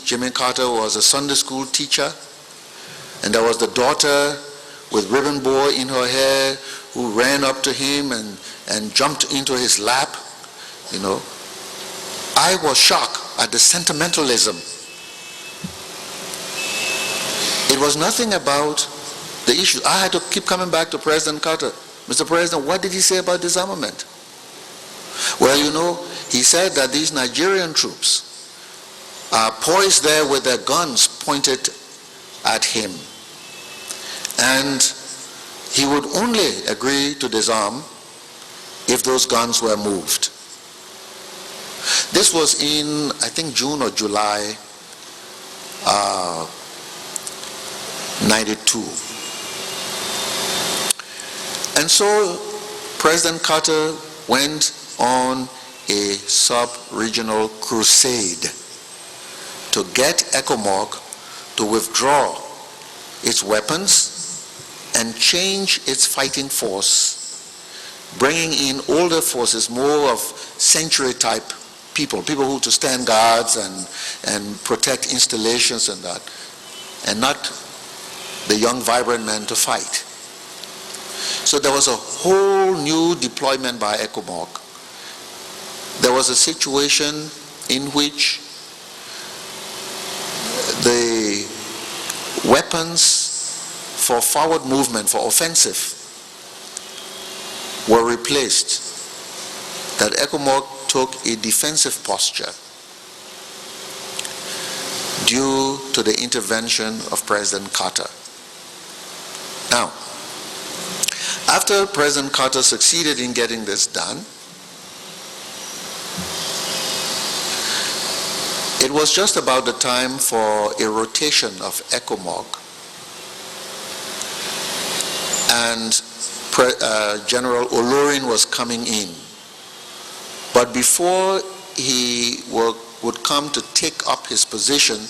Jimmy Carter, was a Sunday school teacher, and there was the daughter with ribbon bow in her hair who ran up to him and jumped into his lap. You know, I was shocked at the sentimentalism. It was nothing about the issue. I had to keep coming back to President Carter. Mr. President, what did he say about disarmament? Well, you know, he said that these Nigerian troops are poised there with their guns pointed at him. And he would only agree to disarm if those guns were moved. This was in, I think, June or July 92. And so President Carter went on a sub-regional crusade to get Ecomog to withdraw its weapons and change its fighting force, bringing in older forces, more of century-type people who to stand guards and protect installations and that, and not the young, vibrant men to fight. So there was a whole new deployment by Ecomog. There was a situation in which the weapons for forward movement, for offensive, were replaced that Ecomog took a defensive posture due to the intervention of President Carter. Now, after President Carter succeeded in getting this done, it was just about the time for a rotation of Ecomog, and General Olorin was coming in. But before he would come to take up his position,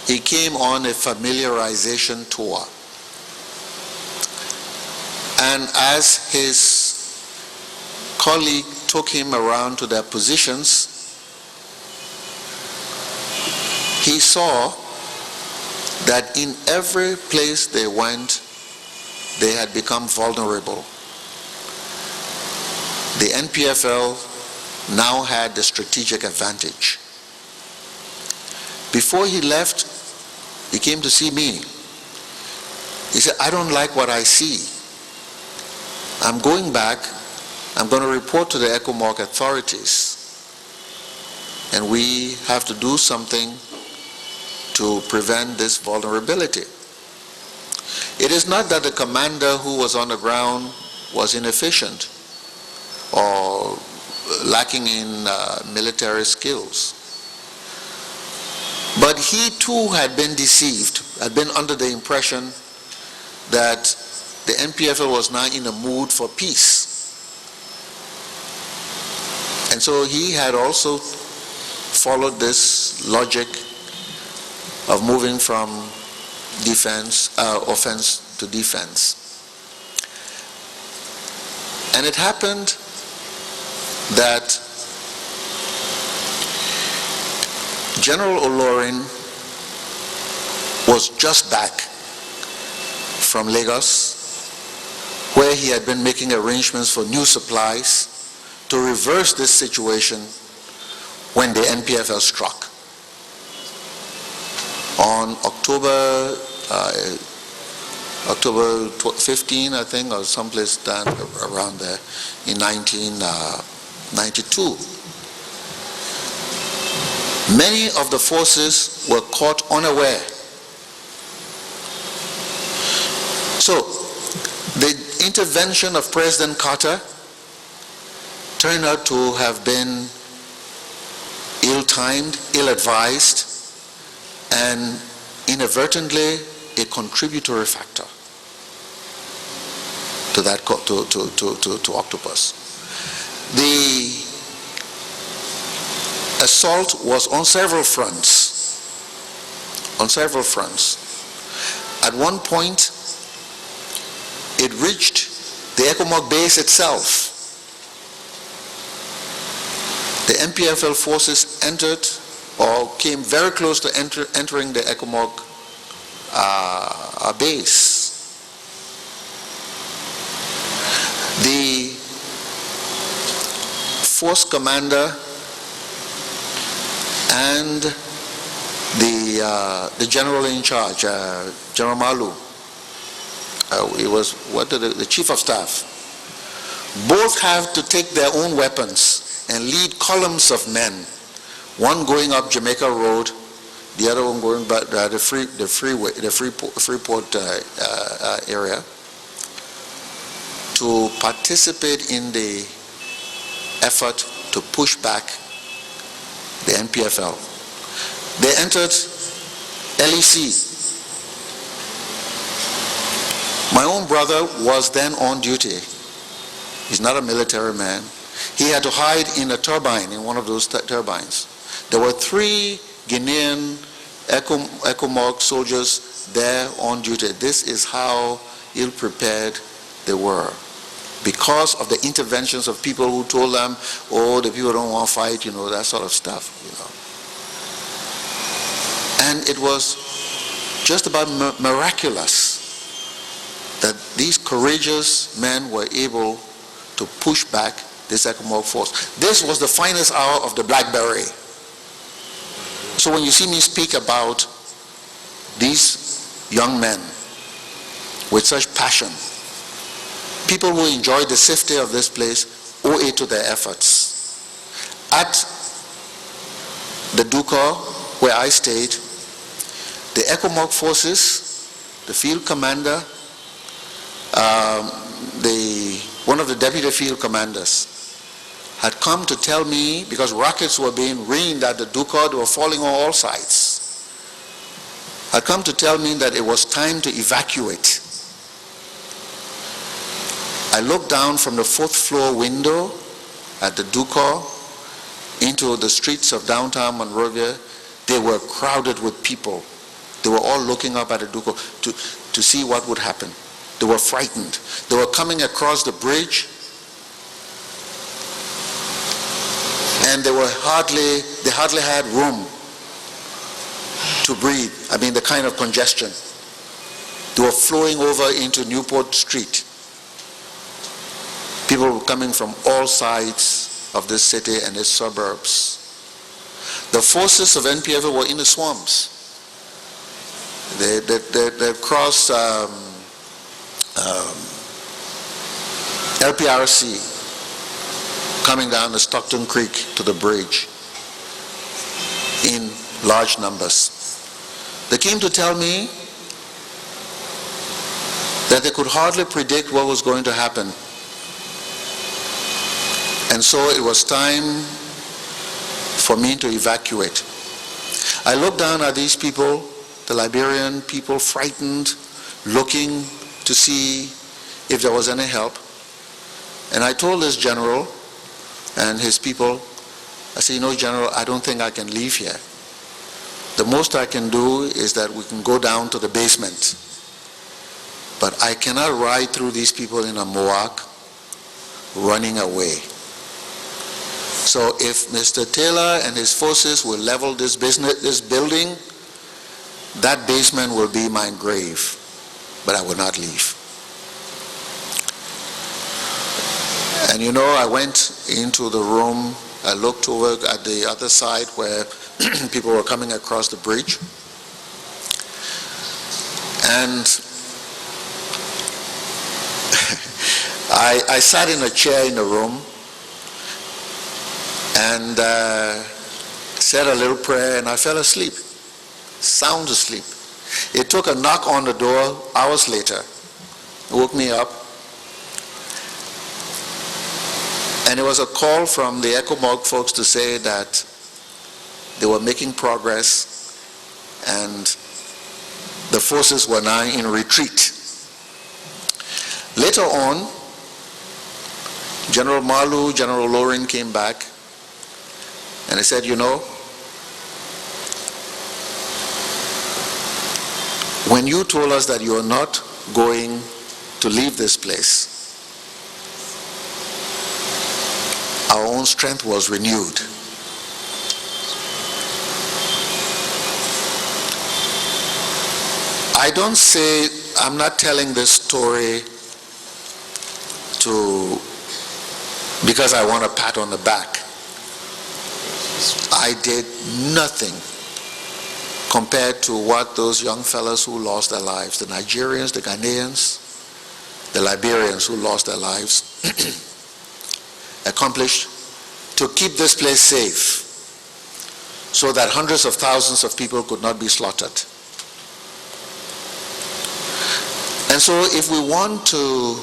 he came on a familiarization tour. And as his colleague took him around to their positions, he saw that in every place they went, they had become vulnerable. The NPFL now had the strategic advantage. Before he left, he came to see me. He said, I don't like what I see. I'm going back. I'm going to report to the Ecomog authorities. And we have to do something to prevent this vulnerability. It is not that the commander who was on the ground was inefficient or lacking in military skills. But he too had been deceived, had been under the impression that the NPFL was now in a mood for peace. And so he had also followed this logic of moving from offense to defense. And it happened that General Olorin was just back from Lagos, where he had been making arrangements for new supplies to reverse this situation when the NPFL struck. On October 15, I think, or someplace down around there, in 1992. Many of the forces were caught unaware. So, the intervention of President Carter turned out to have been ill-timed, ill-advised, and inadvertently a contributory factor to that to Octopus. The assault was on several fronts. At one point, it reached the Ecomog base itself. The NPFL forces entered or came very close to entering the Ecomog base. The force commander and the general in charge, General Malu, he was the chief of staff, both have to take their own weapons and lead columns of men, one going up Jamaica Road, the other one going back the Freeport area, to participate in the effort to push back the NPFL. They entered LEC. My own brother was then on duty. He's not a military man. He had to hide in a turbine, in one of those turbines. There were 3 Guinean Ecomog soldiers there on duty. This is how ill-prepared they were, because of the interventions of people who told them, oh, the people don't want to fight, that sort of stuff, And it was just about miraculous that these courageous men were able to push back this Ecomog force. This was the finest hour of the BlackBerry. So when you see me speak about these young men with such passion, people who enjoyed the safety of this place owe it to their efforts. At the Duka, where I stayed, the Ecomog forces, the field commander, one of the deputy field commanders, had come to tell me, because rockets were being rained at the Duka, they were falling on all sides, had come to tell me that it was time to evacuate. I looked down from the 4th floor window at the Duka into the streets of downtown Monrovia. They were crowded with people. They were all looking up at the Duka to see what would happen. They were frightened. They were coming across the bridge, and they hardly had room to breathe. I mean, the kind of congestion. They were flowing over into Newport Street. People were coming from all sides of this city and its suburbs. The forces of NPF were in the swamps. They crossed LPRC, coming down the Stockton Creek to the bridge in large numbers. They came to tell me that they could hardly predict what was going to happen. And so it was time for me to evacuate. I looked down at these people, the Liberian people, frightened, looking to see if there was any help. And I told this general and his people, I said, General, I don't think I can leave here. The most I can do is that we can go down to the basement. But I cannot ride through these people in a Mohawk running away. So if Mr. Taylor and his forces will level this building, that basement will be my grave, but I will not leave. And I went into the room, I looked over at the other side where people were coming across the bridge, and I sat in a chair in the room and said a little prayer, and I fell asleep, sound asleep. It took a knock on the door hours later. It woke me up. And it was a call from the Ecomog folks to say that they were making progress and the forces were now in retreat. Later on, General Marlu, General Lorin came back and they said, when you told us that you are not going to leave this place, our own strength was renewed. I'm not telling this story because I want a pat on the back. I did nothing compared to what those young fellas who lost their lives, the Nigerians, the Ghanaians, the Liberians who lost their lives, accomplished to keep this place safe so that hundreds of thousands of people could not be slaughtered. And so if we want to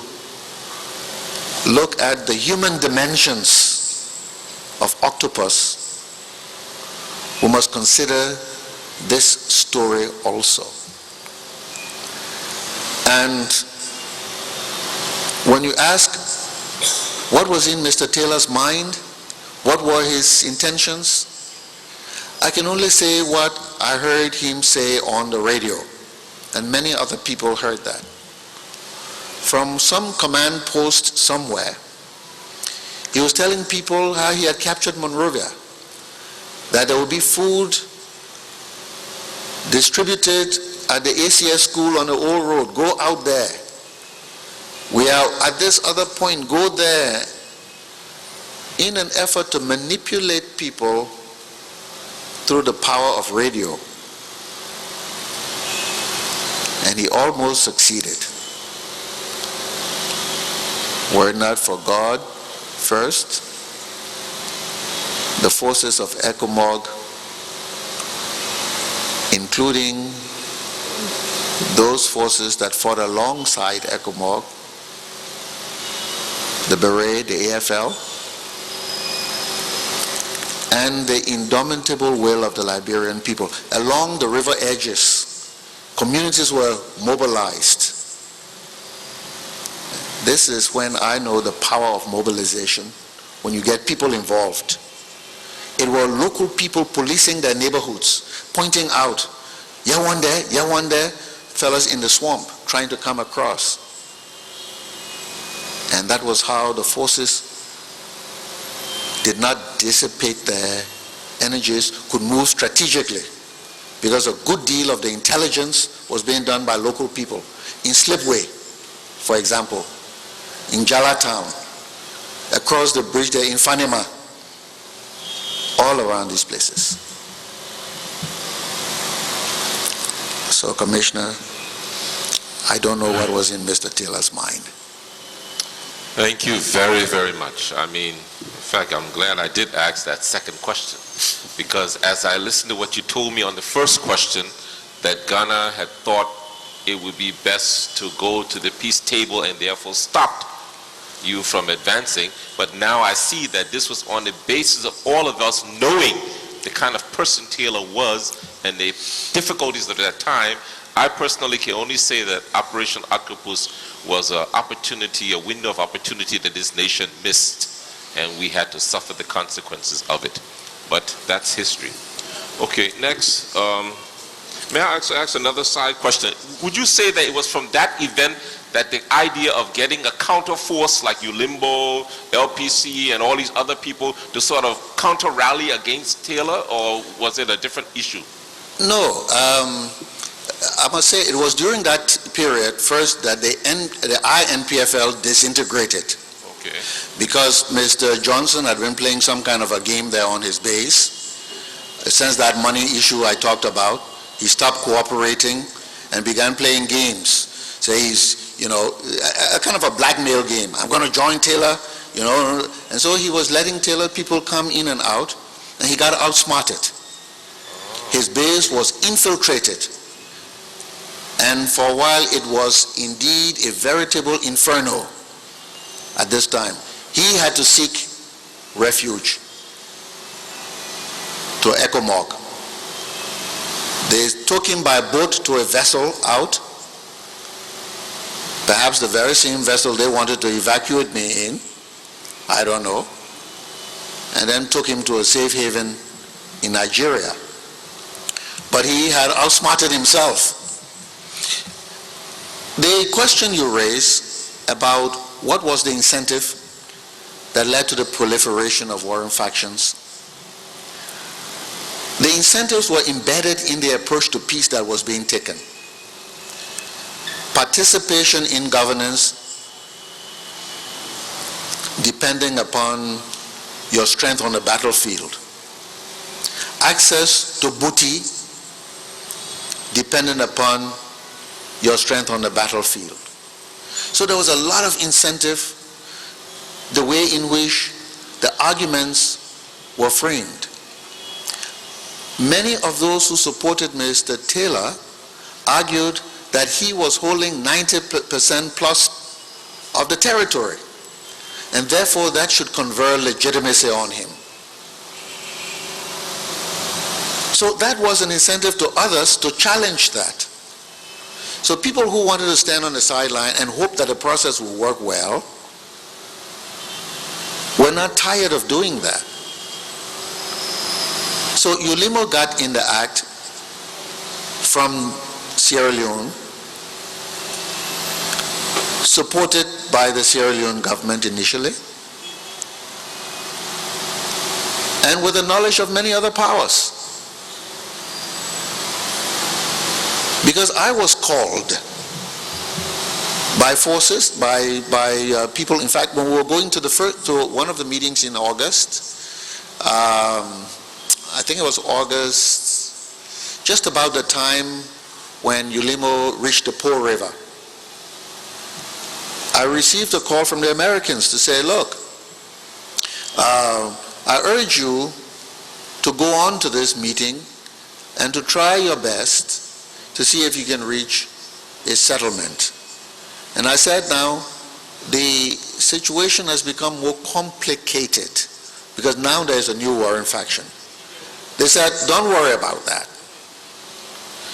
look at the human dimensions of Octopus, we must consider this story also. And when you ask what was in Mr. Taylor's mind, what were his intentions, I can only say what I heard him say on the radio, and many other people heard that. From some command post somewhere, he was telling people how he had captured Monrovia, that there would be food distributed at the ACS school on the old road. Go out there. We are at this other point. Go there, in an effort to manipulate people through the power of radio. And he almost succeeded. Were it not for God First, the forces of Ecomog, including those forces that fought alongside Ecomog, the Beret, the AFL, and the indomitable will of the Liberian people. Along the river edges, communities were mobilized. This is when I know the power of mobilization, when you get people involved. It were local people policing their neighborhoods, pointing out, one there, fellas in the swamp trying to come across. And that was how the forces did not dissipate their energies, could move strategically, because a good deal of the intelligence was being done by local people. In Slipway, for example, in Jala Town, across the bridge there in Fanima, all around these places. So, Commissioner, I don't know what was in Mr. Taylor's mind. Thank you very, very much. I mean, in fact, I'm glad I did ask that second question, because as I listened to what you told me on the first question, that Ghana had thought it would be best to go to the peace table and therefore stopped you from advancing, but now I see that this was on the basis of all of us knowing the kind of person Taylor was and the difficulties of that time. I personally can only say that Operation Octopus was an opportunity, a window of opportunity that this nation missed, and we had to suffer the consequences of it. But that's history. Okay, next, may I ask another side question? Would you say that it was from that event that the idea of getting a counter force like Ulimo, LPC, and all these other people to sort of counter rally against Taylor, or was it a different issue? No, I must say it was during that period first that the INPFL disintegrated. Okay. Because Mr. Johnson had been playing some kind of a game there on his base. Since that money issue I talked about, he stopped cooperating and began playing games. So he's, a kind of a blackmail game. I'm going to join Taylor, and so he was letting Taylor people come in and out, and he got outsmarted. His base was infiltrated. And for a while, it was indeed a veritable inferno at this time. He had to seek refuge to Ecomog. They took him by boat to a vessel out, perhaps the very same vessel they wanted to evacuate me in, I don't know, and then took him to a safe haven in Nigeria. But he had outsmarted himself. The question you raise about what was the incentive that led to the proliferation of warring factions, the incentives were embedded in the approach to peace that was being taken. Participation in governance depending upon your strength on the battlefield. Access to booty dependent upon your strength on the battlefield. So there was a lot of incentive, the way in which the arguments were framed. Many of those who supported Mr. Taylor argued that he was holding 90% plus of the territory, and therefore that should confer legitimacy on him. So that was an incentive to others to challenge that. So people who wanted to stand on the sideline and hope that the process would work well were not tired of doing that. So Ulimo got in the act from Sierra Leone, supported by the Sierra Leone government initially, and with the knowledge of many other powers. Because I was called by forces, by people. In fact, when we were going to one of the meetings in August, I think it was August, just about the time when Ulimo reached the Po River, I received a call from the Americans to say, look, I urge you to go on to this meeting and to try your best to see if you can reach a settlement. And I said now, the situation has become more complicated because now there's a new warring faction. They said, don't worry about that.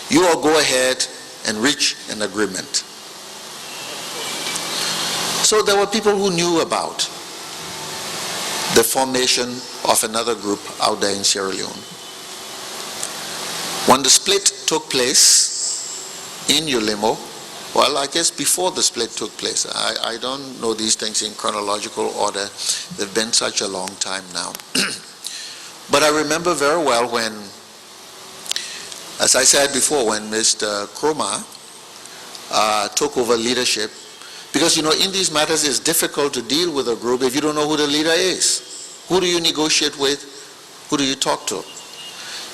You all go ahead and reach an agreement. So there were people who knew about the formation of another group out there in Sierra Leone. When the split took place in Ulimo, well, I guess before the split took place, I don't know these things in chronological order. They've been such a long time now. But I remember very well when, as I said before, when Mr. Kroma took over leadership, because you know in these matters it's difficult to deal with a group if you don't know who the leader is. Who do you negotiate with? Who do you talk to?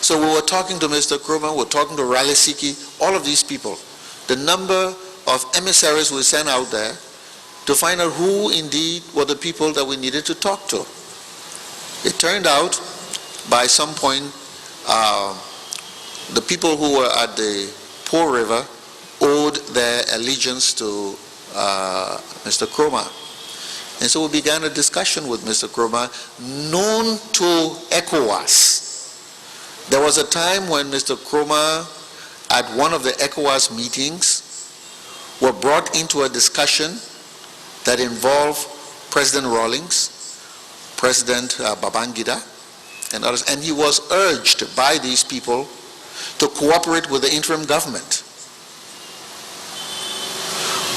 So we were talking to Mr. Kroma, we were talking to Ralisiki, all of these people. The number of emissaries we sent out there to find out who indeed were the people that we needed to talk to. It turned out by some point the people who were at the Poor River owed their allegiance to Mr. Kroma. And so we began a discussion with Mr. Kroma, known to ECOWAS. There was a time when Mr. Kroma, at one of the ECOWAS meetings, were brought into a discussion that involved President Rawlings, President Babangida, and others, and he was urged by these people to cooperate with the interim government.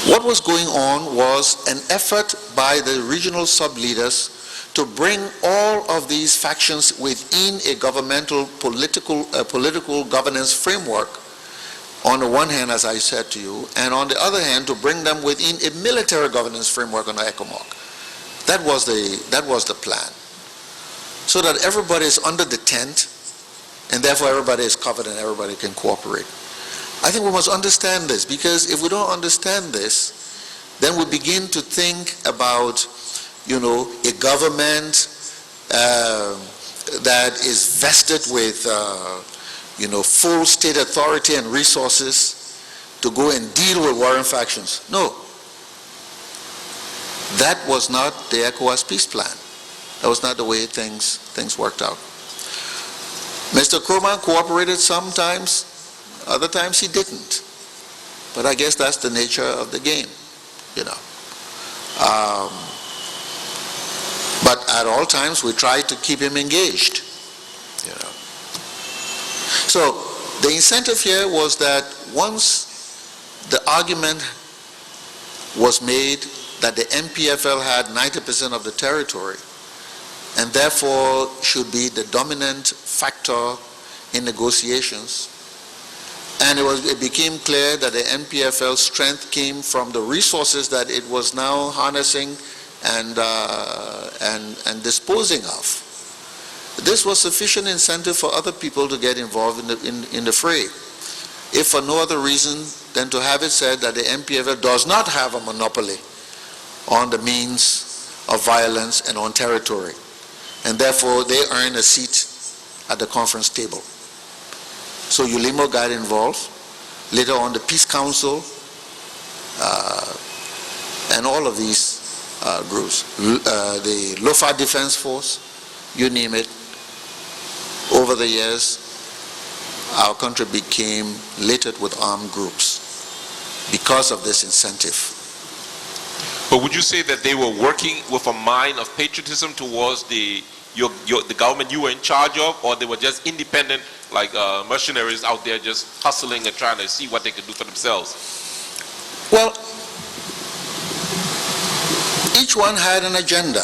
What was going on was an effort by the regional sub-leaders to bring all of these factions within a governmental political governance framework, on the one hand, as I said to you, and on the other hand, to bring them within a military governance framework on the Ecomog. That was the plan. So that everybody is under the tent, and therefore everybody is covered and everybody can cooperate. I think we must understand this, because if we don't understand this, then we begin to think about, you know, a government that is vested with, you know, full state authority and resources to go and deal with warring factions. No. That was not the ECOWAS peace plan. That was not the way things worked out. Mr. Kroma cooperated sometimes, other times he didn't. But I guess that's the nature of the game, you know. But at all times we tried to keep him engaged, you know. So the incentive here was that once the argument was made that the MPFL had 90% of the territory and therefore should be the dominant factor in negotiations, and it became clear that the MPFL strength came from the resources that it was now harnessing and disposing of. This was sufficient incentive for other people to get involved in the fray, if for no other reason than to have it said that the MPFL does not have a monopoly on the means of violence and on territory, and therefore they earn a seat at the conference table. So Ulimo got involved, later on the Peace Council, and all of these groups, the Lofa Defense Force, you name it. Over the years, our country became littered with armed groups because of this incentive. But would you say that they were working with a mind of patriotism towards the government you were in charge of, or they were just independent, like mercenaries out there just hustling and trying to see what they could do for themselves? Well, each one had an agenda,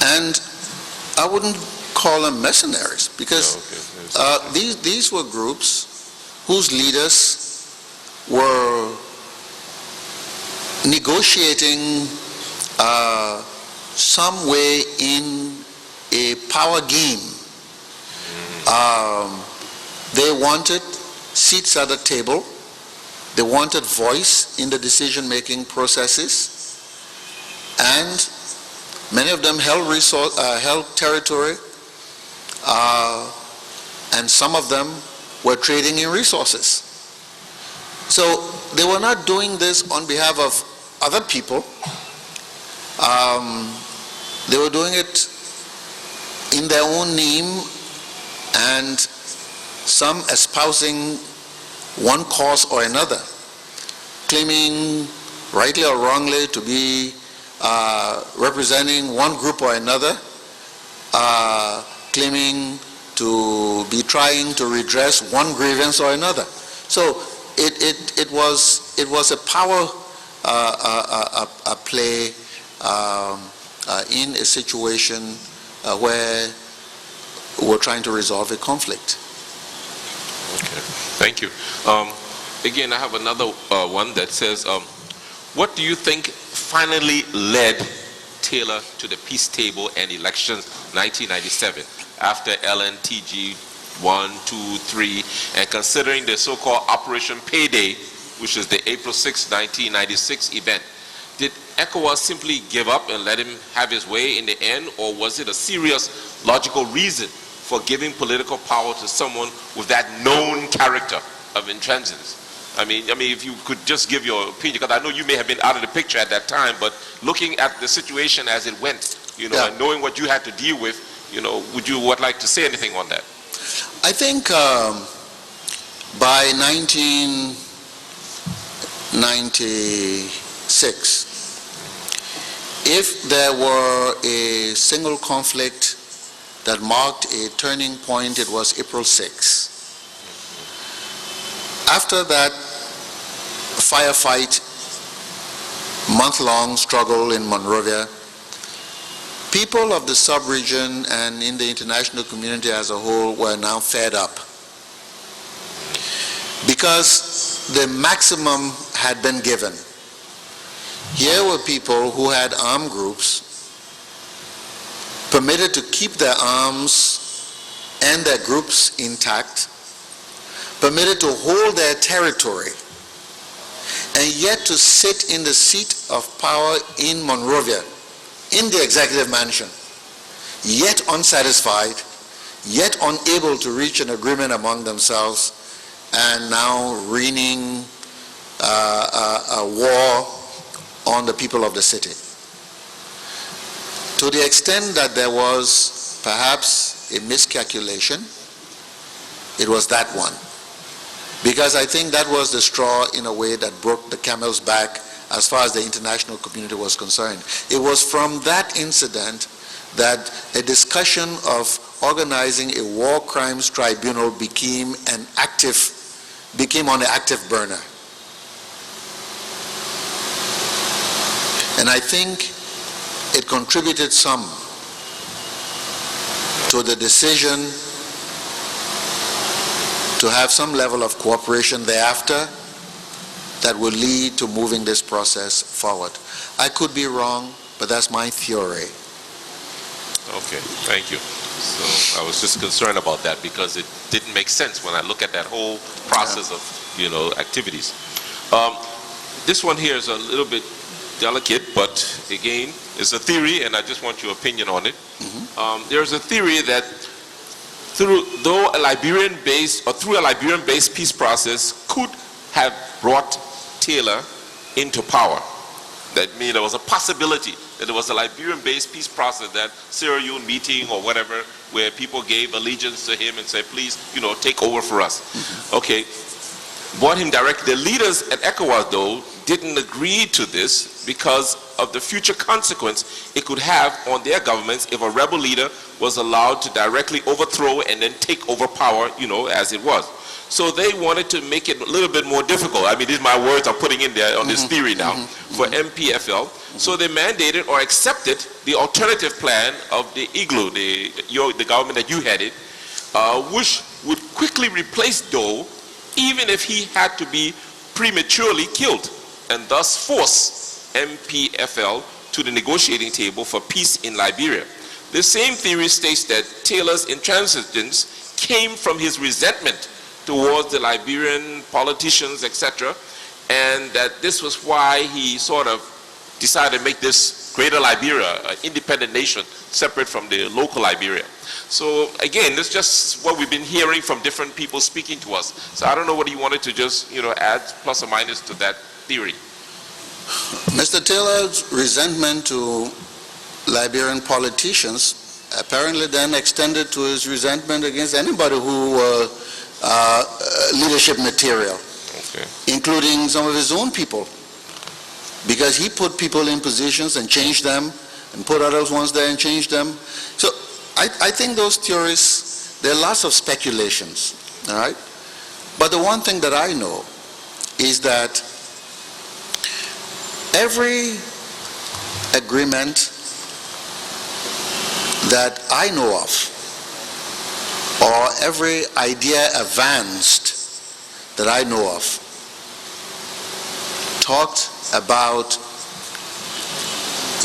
and I wouldn't call them mercenaries, because these were groups whose leaders were negotiating some way in a power game. They wanted seats at the table. They wanted voice in the decision-making processes. And Many of them held territory, and some of them were trading in resources. So they were not doing this on behalf of other people. They were doing it in their own name, and some espousing one cause or another, claiming rightly or wrongly to be representing one group or another, claiming to be trying to redress one grievance or another. So it was a power play in a situation where we're trying to resolve a conflict. Okay, thank you. Again, I have another one that says, what do you think finally led Taylor to the peace table and elections 1997 after LNTG 1, 2, 3, and considering the so-called Operation Payday, which is the April 6, 1996 event? Did ECOWAS simply give up and let him have his way in the end, or was it a serious logical reason for giving political power to someone with that known character of intransigence? I mean, if you could just give your opinion, because I know you may have been out of the picture at that time, but looking at the situation as it went, and knowing what you had to deal with, would you like to say anything on that? I think by 1996, if there were a single conflict that marked a turning point, it was April 6. After that firefight, month-long struggle in Monrovia, people of the sub-region and in the international community as a whole were now fed up, because the maximum had been given. Here were people who had armed groups, permitted to keep their arms and their groups intact, permitted to hold their territory, and yet to sit in the seat of power in Monrovia, in the executive mansion, yet unsatisfied, yet unable to reach an agreement among themselves, and now wreaking a war on the people of the city. To the extent that there was perhaps a miscalculation, it was that one. Because I think that was the straw, in a way, that broke the camel's back as far as the international community was concerned. It was from that incident that a discussion of organizing a war crimes tribunal became on the active burner. And I think it contributed some to the decision to have some level of cooperation thereafter that will lead to moving this process forward. I could be wrong, but that's my theory. Okay, thank you. So I was just concerned about that because it didn't make sense when I look at that whole process of, activities. This one here is a little bit delicate, but again, it's a theory, and I just want your opinion on it. There's a theory that through a Liberian-based peace process could have brought Taylor into power. That means there was a possibility that there was a Liberian-based peace process, that Sierra Leone meeting or whatever, where people gave allegiance to him and said, please, take over for us. Okay, brought him directly. The leaders at ECOWAS, though, didn't agree to this because of the future consequence it could have on their governments if a rebel leader was allowed to directly overthrow and then take over power, as it was. So they wanted to make it a little bit more difficult. I mean, these are my words I'm putting in there on this theory now, for MPFL. So they mandated or accepted the alternative plan of the IGLO, the government that you headed, which would quickly replace Doe, even if he had to be prematurely killed, and thus force MPFL to the negotiating table for peace in Liberia. The same theory states that Taylor's intransigence came from his resentment towards the Liberian politicians, etc., and that this was why he sort of decided to make this greater Liberia, an independent nation, separate from the local Liberia. So again, this is just what we've been hearing from different people speaking to us. So I don't know whether you wanted to just, add plus or minus to that theory. Mr. Taylor's resentment to Liberian politicians apparently then extended to his resentment against anybody who leadership material, Okay. including some of his own people, because he put people in positions and changed them and put other ones there and changed them. So I think those theories, there are lots of speculations, all right? But the one thing that I know is that every agreement that I know of, or every idea advanced that I know of, talked about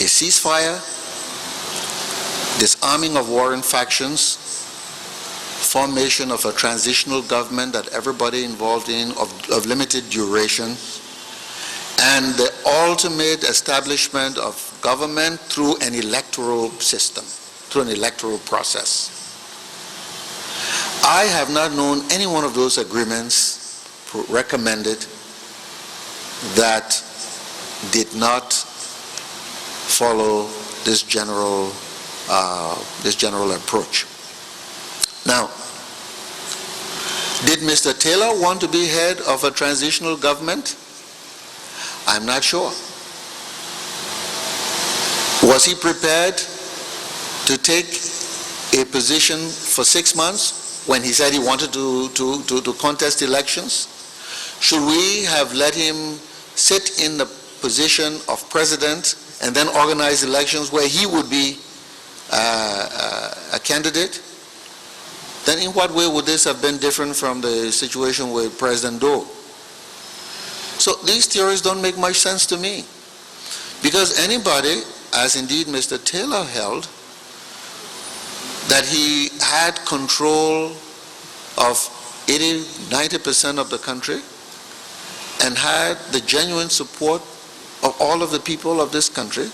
a ceasefire, disarming of warring factions, formation of a transitional government that everybody involved in of limited duration, and the ultimate establishment of government through an electoral system, through an electoral process. I have not known any one of those agreements recommended that did not follow this general approach. Now, did Mr. Taylor want to be head of a transitional government? I'm not sure. Was he prepared to take a position for 6 months when he said he wanted to contest elections? Should we have let him sit in the position of president and then organize elections where he would be a candidate? Then in what way would this have been different from the situation with President Doe? So these theories don't make much sense to me, because anybody, as indeed Mr. Taylor held, that he had control of 80-90% of the country and had the genuine support of all of the people of this country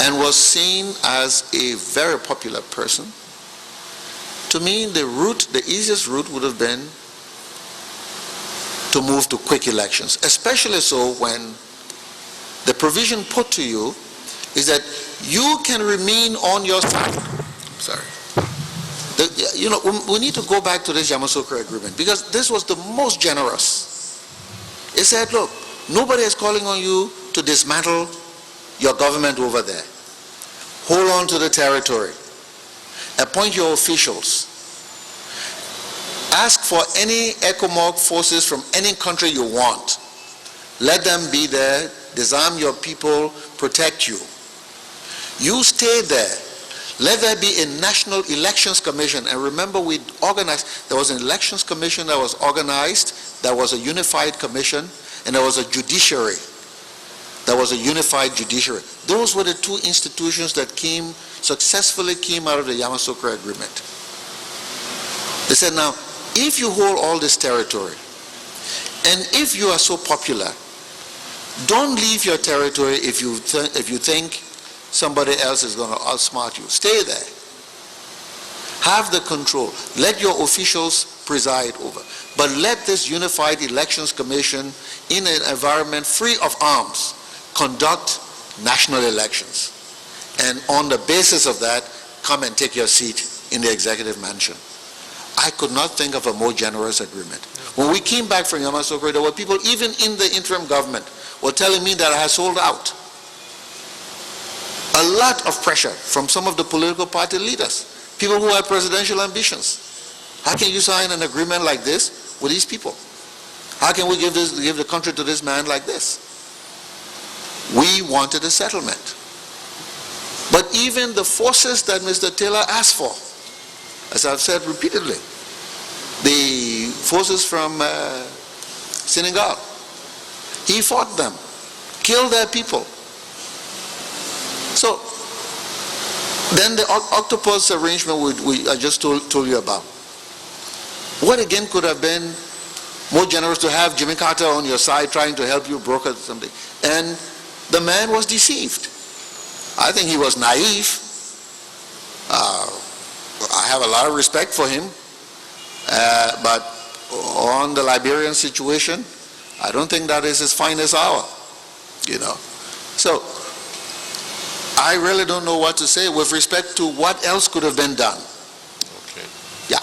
and was seen as a very popular person, to me the easiest route would have been to move to quick elections, especially so when the provision put to you is that you can remain on your side. Sorry. We need to go back to this Yamasoukro Agreement, because this was the most generous. It said, look, nobody is calling on you to dismantle your government over there. Hold on to the territory. Appoint your officials. Ask for any Ecomog forces from any country you want. Let them be there, disarm your people, protect you. You stay there. Let there be a national elections commission. And remember, we organized, there was an elections commission that was organized, that was a unified commission, and there was a judiciary. There was a unified judiciary. Those were the two institutions that successfully came out of the Yamasoukro Agreement. They said, now, if you hold all this territory, and if you are so popular, don't leave your territory if you think somebody else is going to outsmart you. Stay there. Have the control. Let your officials preside over. But let this Unified Elections Commission, in an environment free of arms, conduct national elections. And on the basis of that, come and take your seat in the executive mansion. I could not think of a more generous agreement. When we came back from Yamasoukro, there were people even in the interim government were telling me that I had sold out. A lot of pressure from some of the political party leaders, people who had presidential ambitions. How can you sign an agreement like this with these people? How can we give the country to this man like this? We wanted a settlement. But even the forces that Mr. Taylor asked for, as I've said repeatedly, the forces from Senegal, he fought them, killed their people. So then the Octopus arrangement I just told you about. What again could have been more generous to have Jimmy Carter on your side trying to help you broker something? And the man was deceived. I think he was naive. I have a lot of respect for him, but on the Liberian situation, I don't think that is his finest hour, you know. So I really don't know what to say with respect to what else could have been done. Okay. Yeah.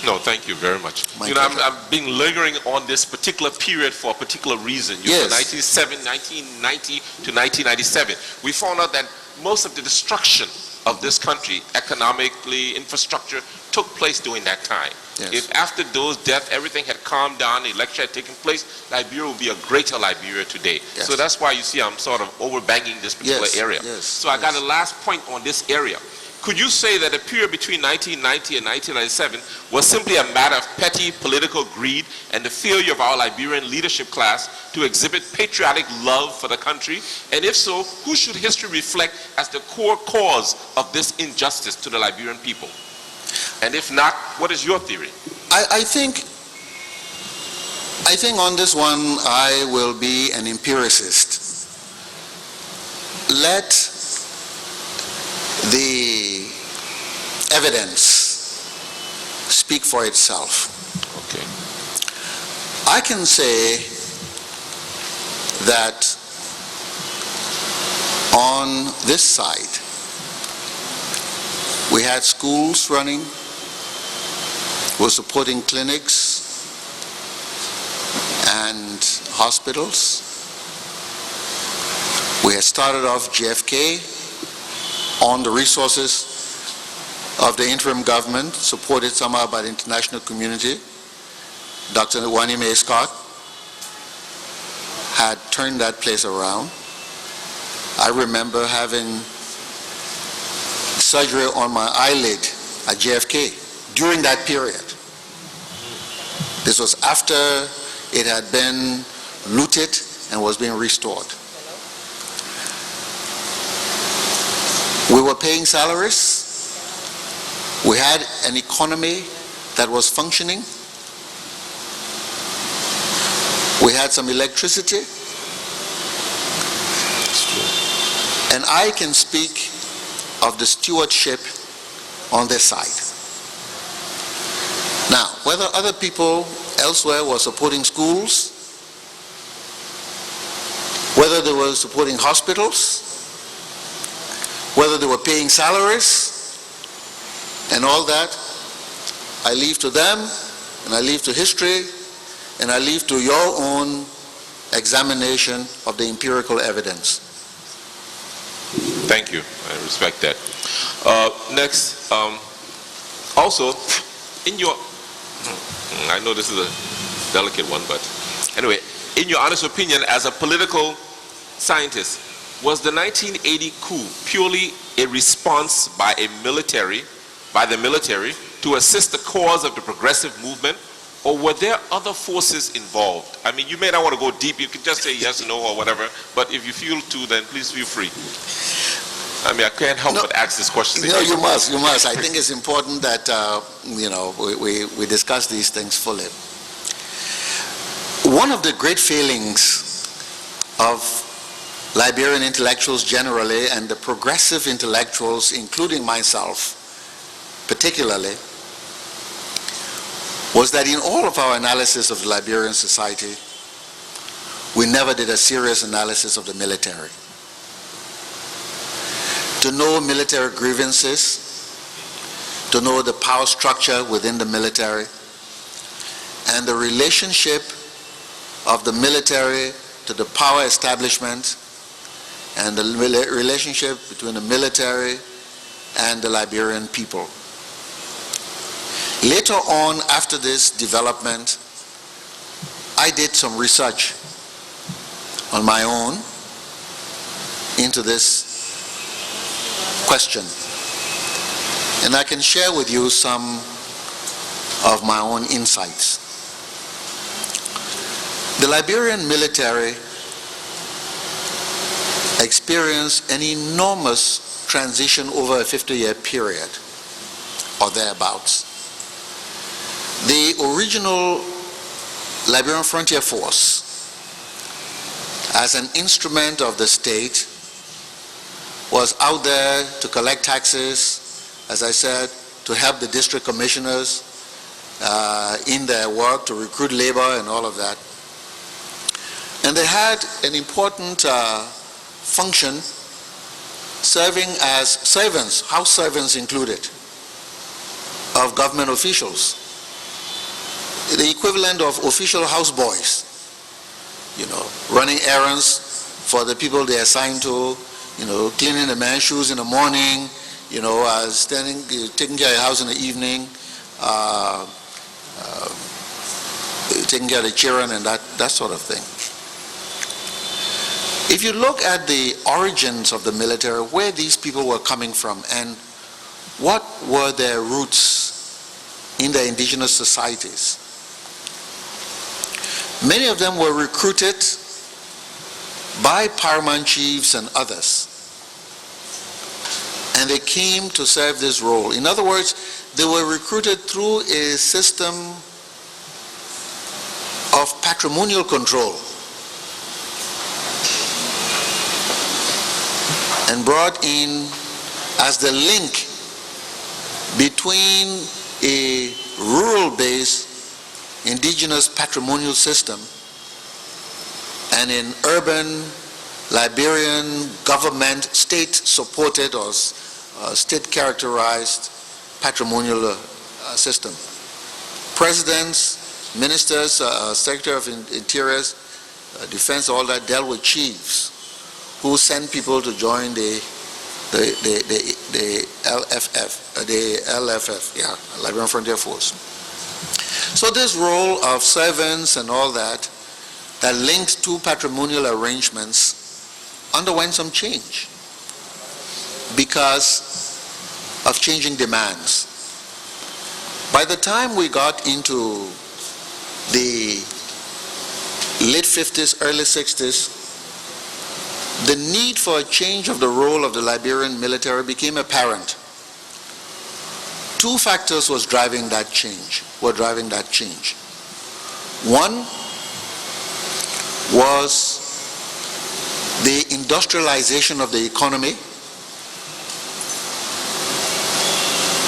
No, thank you very much. My You know, pleasure. I've been lingering on this particular period for a particular reason. You know, 1990 to 1997. We found out that most of the destruction of this country, economically, infrastructure, took place during that time. Yes. If after those deaths, everything had calmed down, the election had taken place, Liberia would be a greater Liberia today. Yes. So that's why you see I'm sort of over-banging this particular area. Yes. So I got a last point on this area. Could you say that the period between 1990 and 1997 was simply a matter of petty political greed and the failure of our Liberian leadership class to exhibit patriotic love for the country? And if so, who should history reflect as the core cause of this injustice to the Liberian people? And if not, what is your theory? I think on this one I will be an empiricist. Let the evidence speak for itself. Okay. I can say that on this side, we had schools running, we're supporting clinics and hospitals. We had started off GFK on the resources of the interim government, supported somehow by the international community. Dr. Wanime Scott had turned that place around. I remember having surgery on my eyelid at JFK during that period. This was after it had been looted and was being restored. We were paying salaries. We had an economy that was functioning. We had some electricity. And I can speak of the stewardship on this side. Now, whether other people elsewhere were supporting schools, whether they were supporting hospitals, whether they were paying salaries, and all that, I leave to them, and I leave to history, and I leave to your own examination of the empirical evidence. Thank you. I respect that. Next, also, in your, I know this is a delicate one, but anyway, in your honest opinion as a political scientist, was the 1980 coup purely a response by the military to assist the cause of the progressive movement, or were there other forces involved? I mean, you may not want to go deep, you can just say yes, no, or whatever, but if you feel to, then please feel free. I mean, I can't help but ask this question. No, you must. I think it's important that, we discuss these things fully. One of the great failings of Liberian intellectuals generally, and the progressive intellectuals, including myself particularly, was that in all of our analysis of the Liberian society, we never did a serious analysis of the military. To know military grievances, to know the power structure within the military, and the relationship of the military to the power establishment, and the relationship between the military and the Liberian people. Later on, after this development, I did some research on my own into this question, and I can share with you some of my own insights. The Liberian military experienced an enormous transition over a 50-year period or thereabouts. The original Liberian Frontier Force, as an instrument of the state, was out there to collect taxes, as I said, to help the district commissioners in their work, to recruit labor and all of that. And they had an important function serving as servants, house servants included, of government officials. The equivalent of official houseboys, running errands for the people they assigned to, cleaning the man's shoes in the morning, taking care of the house in the evening, taking care of the children and that sort of thing. If you look at the origins of the military, where these people were coming from and what were their roots in their indigenous societies, many of them were recruited by paramount chiefs and others, and they came to serve this role. In other words, they were recruited through a system of patrimonial control and brought in as the link between a rural-based indigenous patrimonial system and an urban Liberian government, state-supported or state-characterized patrimonial system. Presidents, ministers, Secretary of Interiors, Defense, all that dealt with chiefs who sent people to join the LFF, Liberian Frontier Force. So this role of servants and all that linked to patrimonial arrangements underwent some change because of changing demands. By the time we got into the late 50s, early 60s, the need for a change of the role of the Liberian military became apparent. Two factors were driving that change. One was the industrialization of the economy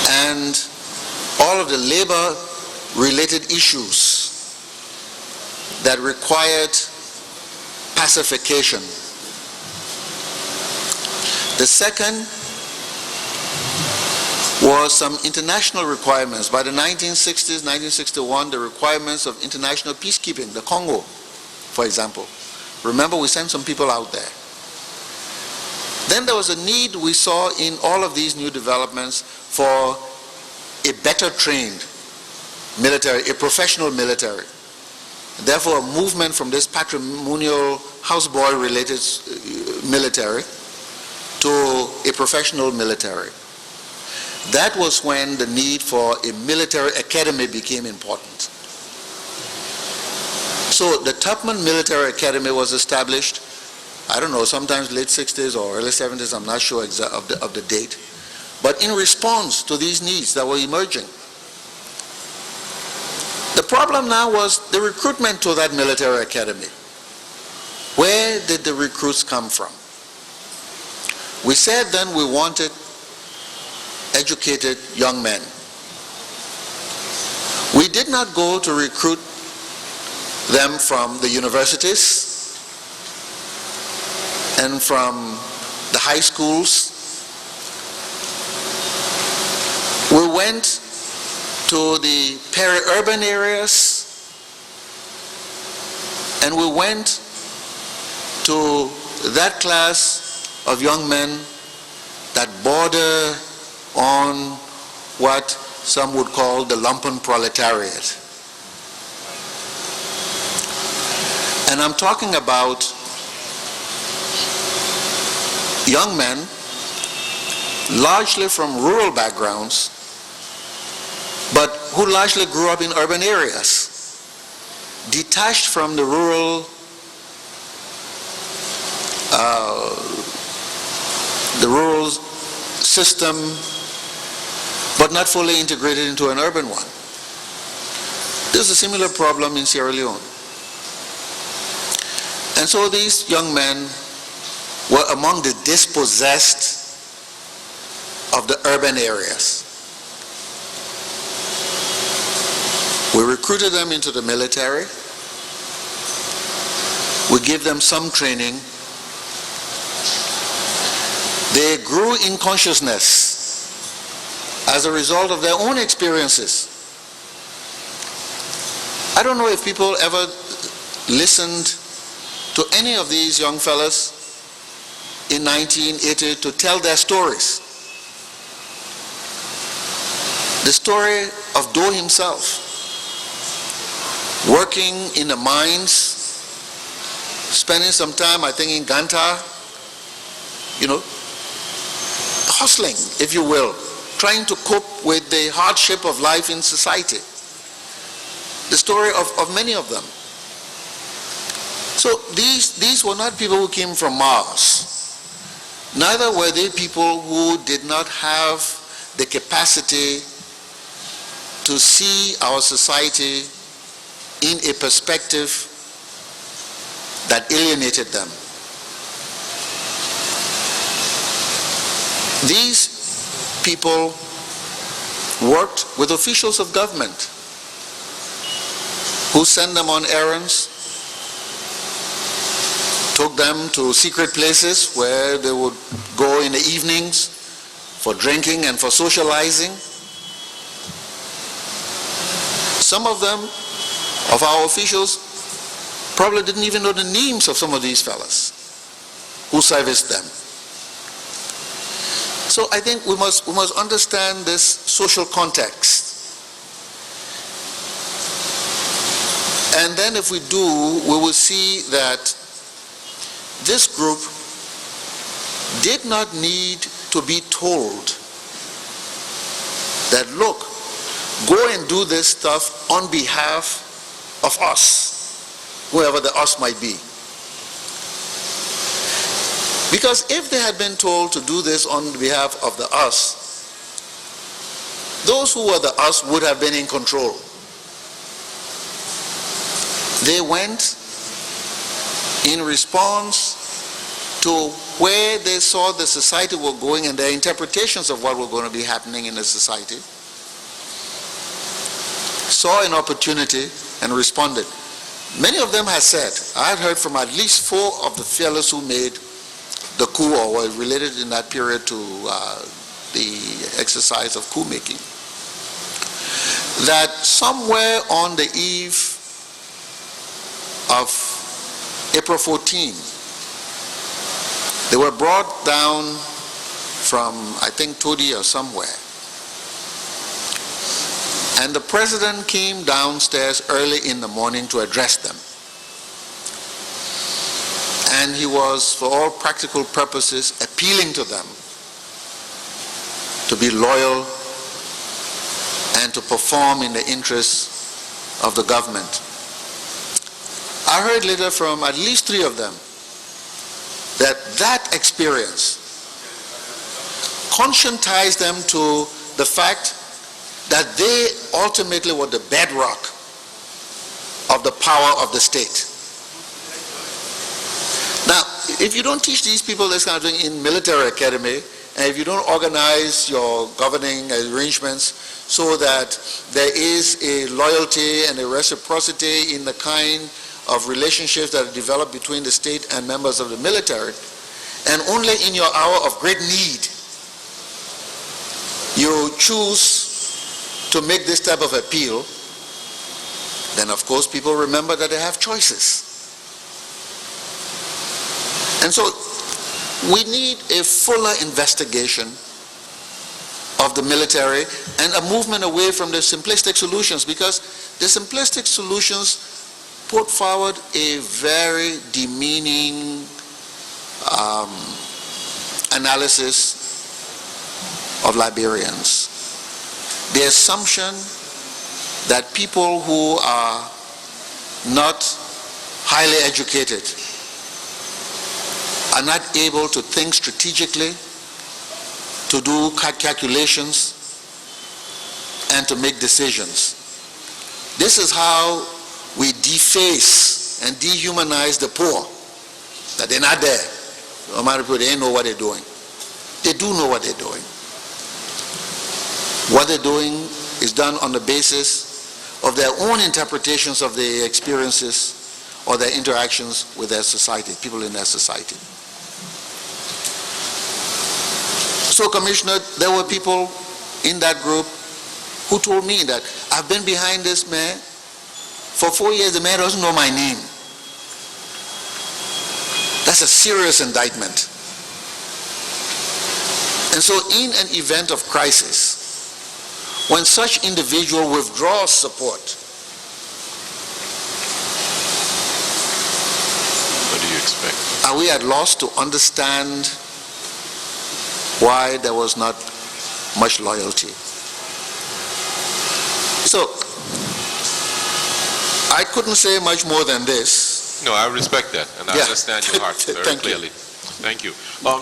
and all of the labor-related issues that required pacification. The second was some international requirements. By the 1960s, 1961, the requirements of international peacekeeping, the Congo, for example. Remember, we sent some people out there. Then there was a need we saw in all of these new developments for a better trained military, a professional military. Therefore, a movement from this patrimonial houseboy-related military to a professional military. That was when the need for a military academy became important. So the Tupman Military Academy was established, I don't know, sometimes late 60s or early 70s, I'm not sure of the date, but in response to these needs that were emerging. The problem now was the recruitment to that military academy. Where did the recruits come from? We said then we wanted educated young men. We did not go to recruit them from the universities and from the high schools. We went to the peri-urban areas and we went to that class of young men that border on what some would call the lumpen proletariat. And I'm talking about young men, largely from rural backgrounds, but who largely grew up in urban areas, detached from the rural system, but not fully integrated into an urban one. There's a similar problem in Sierra Leone. And so these young men were among the dispossessed of the urban areas. We recruited them into the military. We gave them some training. They grew in consciousness as a result of their own experiences. I don't know if people ever listened to any of these young fellas in 1980 to tell their stories. The story of Doe himself, working in the mines, spending some time, I think, in Ganta, hustling, if you will, trying to cope with the hardship of life in society. The story of many of them. So these were not people who came from Mars. Neither were they people who did not have the capacity to see our society in a perspective that alienated them. These people worked with officials of government who sent them on errands, took them to secret places where they would go in the evenings for drinking and for socializing. Some of them, of our officials, probably didn't even know the names of some of these fellas who serviced them. So I think we must understand this social context. And then if we do, we will see that this group did not need to be told that, look, go and do this stuff on behalf of us, whoever the us might be. Because if they had been told to do this on behalf of the us, those who were the us would have been in control. They went in response to where they saw the society were going and their interpretations of what were going to be happening in the society, saw an opportunity and responded. Many of them have said, I had heard from at least 4 of the fellows who made the coup or were related in that period to the exercise of coup making, that somewhere on the eve of April 14, they were brought down from, I think, Todi or somewhere. And the president came downstairs early in the morning to address them. And he was, for all practical purposes, appealing to them to be loyal and to perform in the interests of the government. I heard later from at least 3 of them that experience conscientized them to the fact that they ultimately were the bedrock of the power of the state. Now, if you don't teach these people this kind of thing in military academy, and if you don't organize your governing arrangements so that there is a loyalty and a reciprocity in the kind of relationships that are developed between the state and members of the military, and only in your hour of great need you choose to make this type of appeal, then of course people remember that they have choices. And so we need a fuller investigation of the military and a movement away from the simplistic solutions, because the simplistic solutions put forward a very demeaning analysis of Liberians. The assumption that people who are not highly educated are not able to think strategically, to do calculations, and to make decisions. This is how we deface and dehumanize the poor, that they're not there. a lot of people, they know what they're doing. They do know what they're doing. What they're doing is done on the basis of their own interpretations of their experiences or their interactions with their society, people in their society. So, Commissioner, there were people in that group who told me that I've been behind this man for 4 years. The man doesn't know my name. That's a serious indictment. And so in an event of crisis, when such individual withdraws support, what do you expect? Are we at loss to understand why there was not much loyalty? So, I couldn't say much more than this. No, I respect that, and I understand your heart very Thank clearly. you. Thank you.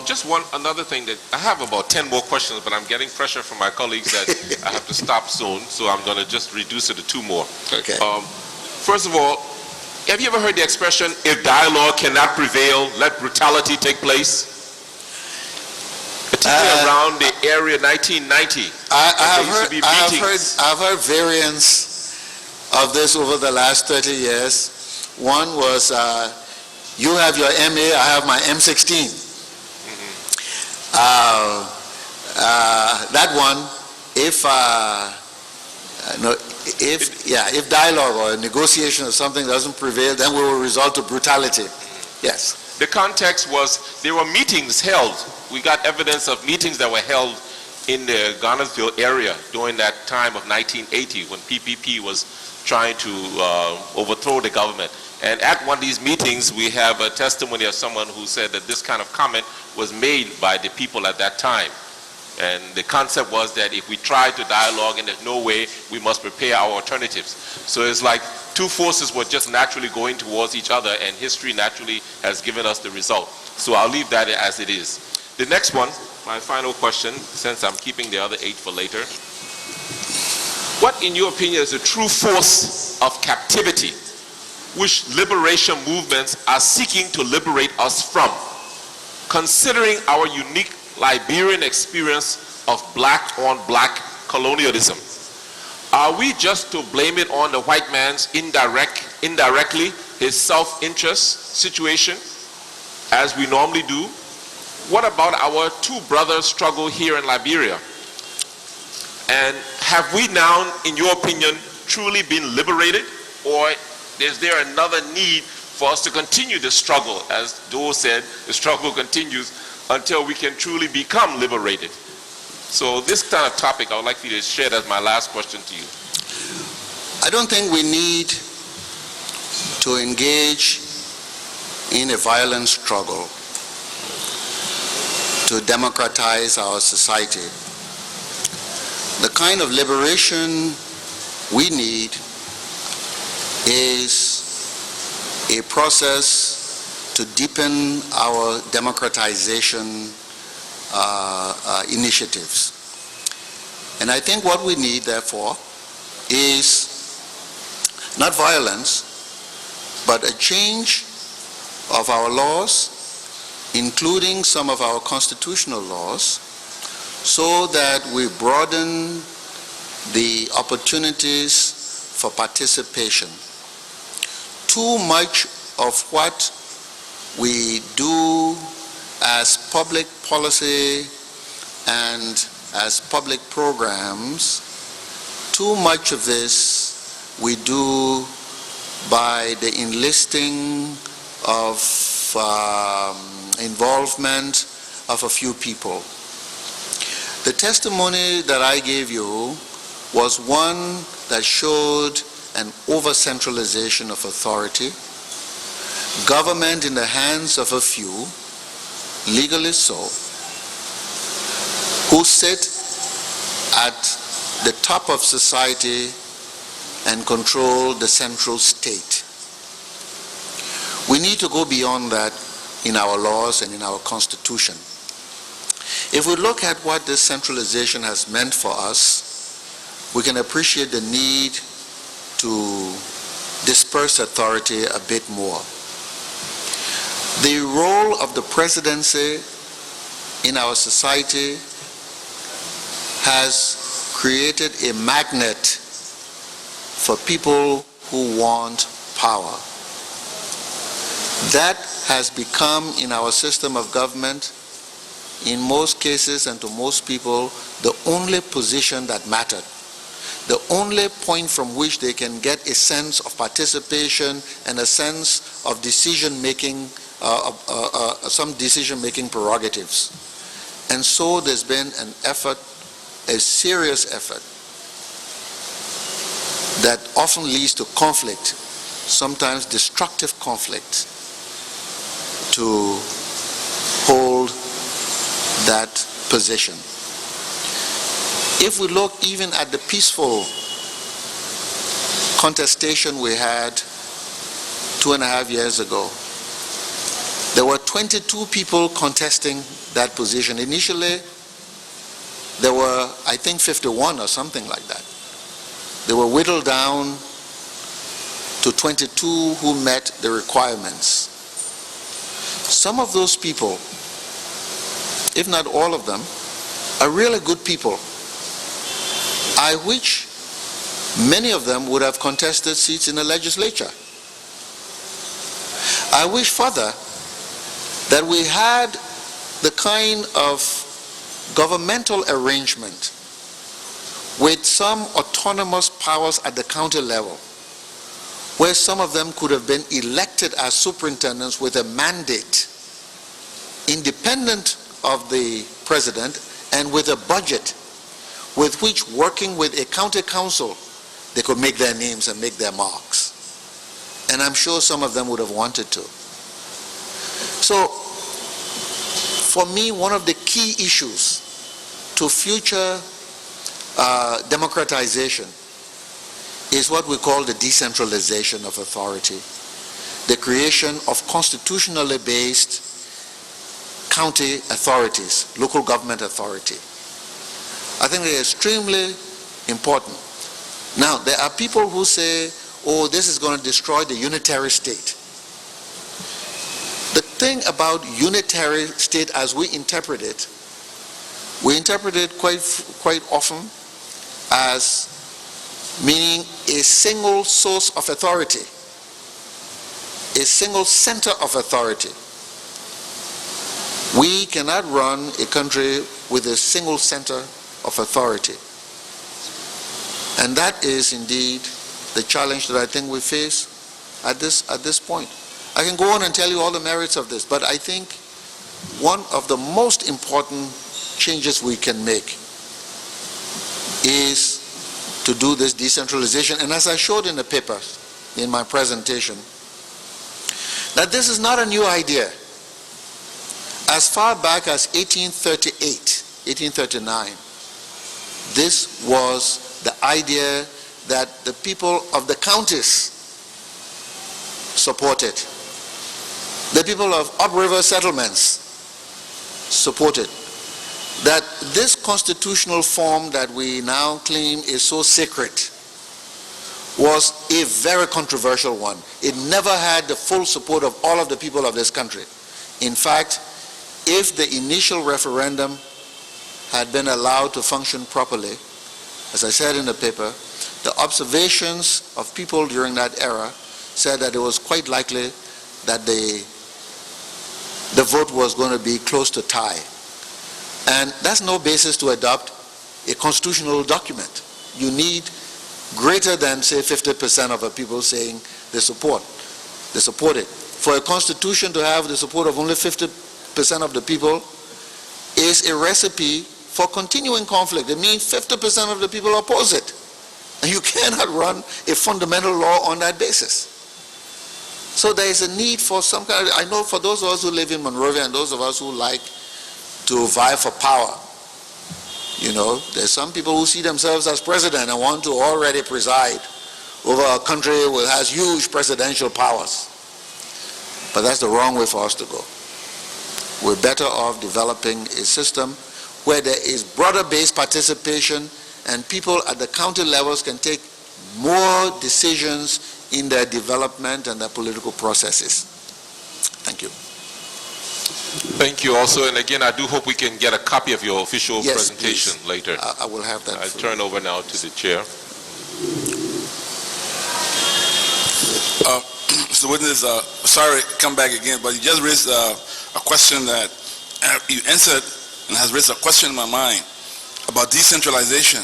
Just another thing that I have about 10 more questions, but I'm getting pressure from my colleagues that I have to stop soon, so I'm going to just reduce it to 2 more. Okay. First of all, have you ever heard the expression, if dialogue cannot prevail, let brutality take place? Particularly around the area 1990. I've heard variants of this over the last 30 years. One was, you have your MA, I have my M16. That one, if dialogue or negotiation or something doesn't prevail, then we will resort to brutality. Yes. The context was there were meetings held. We got evidence of meetings that were held in the Garnersville area during that time of 1980 when PPP was trying to overthrow the government. And at one of these meetings, we have a testimony of someone who said that this kind of comment was made by the people at that time. And the concept was that if we try to dialogue and there's no way, we must prepare our alternatives. So it's like two forces were just naturally going towards each other, and history naturally has given us the result. So I'll leave that as it is. The next one, my final question, since I'm keeping the other 8 for later. What, in your opinion, is the true force of captivity which liberation movements are seeking to liberate us from, considering our unique Liberian experience of black-on-black colonialism? Are we just to blame it on the white man's indirectly, his self-interest situation, as we normally do? What about our 2 brothers' struggle here in Liberia? And have we now, in your opinion, truly been liberated? Or is there another need for us to continue the struggle? As Joe said, the struggle continues until we can truly become liberated. So this kind of topic, I would like for you to share as my last question to you. I don't think we need to engage in a violent struggle to democratize our society. The kind of liberation we need is a process to deepen our democratization initiatives. And I think what we need, therefore, is not violence, but a change of our laws, including some of our constitutional laws, so that we broaden the opportunities for participation. Too much of what we do as public policy and as public programs, too much of this we do by the enlisting of involvement of a few people. The testimony that I gave you was one that showed an over-centralization of authority, government in the hands of a few, legally so, who sit at the top of society and control the central state. We need to go beyond that in our laws and in our constitution. If we look at what this centralization has meant for us, we can appreciate the need to disperse authority a bit more. The role of the presidency in our society has created a magnet for people who want power. That has become, in our system of government, in most cases and to most people, the only position that mattered. The only point from which they can get a sense of participation and a sense of decision-making, some decision-making prerogatives. And so there's been an effort, a serious effort, that often leads to conflict, sometimes destructive conflict, to hold that position. If we look even at the peaceful contestation we had 2.5 years ago, there were 22 people contesting that position. Initially, there were, I think, 51 or something like that. They were whittled down to 22 who met the requirements. Some of those people, if not all of them, are really good people. I wish many of them would have contested seats in the legislature. I wish further that we had the kind of governmental arrangement with some autonomous powers at the county level, where some of them could have been elected as superintendents with a mandate independent of the president and with a budget with which, working with a county council, they could make their names and make their marks. And I'm sure some of them would have wanted to. So, for me, one of the key issues to future democratization is what we call the decentralization of authority, the creation of constitutionally based county authorities, local government authority. I think they're extremely important. Now, there are people who say, oh, this is going to destroy the unitary state. The thing about unitary state as we interpret it quite often as meaning a single source of authority, a single center of authority. We cannot run a country with a single center of authority. And that is indeed the challenge that I think we face at this point. I can go on and tell you all the merits of this, but I think one of the most important changes we can make is to do this decentralization. And as I showed in the paper, in my presentation, that this is not a new idea. As far back as 1838, 1839, this was the idea that the people of the counties supported. The people of upriver settlements supported. That this constitutional form that we now claim is so sacred was a very controversial one. It never had the full support of all of the people of this country. In fact, if the initial referendum had been allowed to function properly, as I said in the paper, the observations of people during that era said that it was quite likely that the vote was going to be close to tie. And that's no basis to adopt a constitutional document. You need greater than, say, 50% of the people saying they support it. For a constitution to have the support of only 50% of the people is a recipe for continuing conflict. It means 50% of the people oppose it. And you cannot run a fundamental law on that basis. So there is a need for some kind of, I know for those of us who live in Monrovia and those of us who like to vie for power, you know, there's some people who see themselves as president and want to already preside over a country that has huge presidential powers. But that's the wrong way for us to go. We're better off developing a system where there is broader-based participation and people at the county levels can take more decisions in their development and their political processes. Thank you. Thank you also, and again, I do hope we can get a copy of your official Yes, presentation please. later. I will have that. I turn over now to the chair. Mr. Witness, sorry to come back again, but you just raised a question that you answered and has raised a question in my mind about decentralization.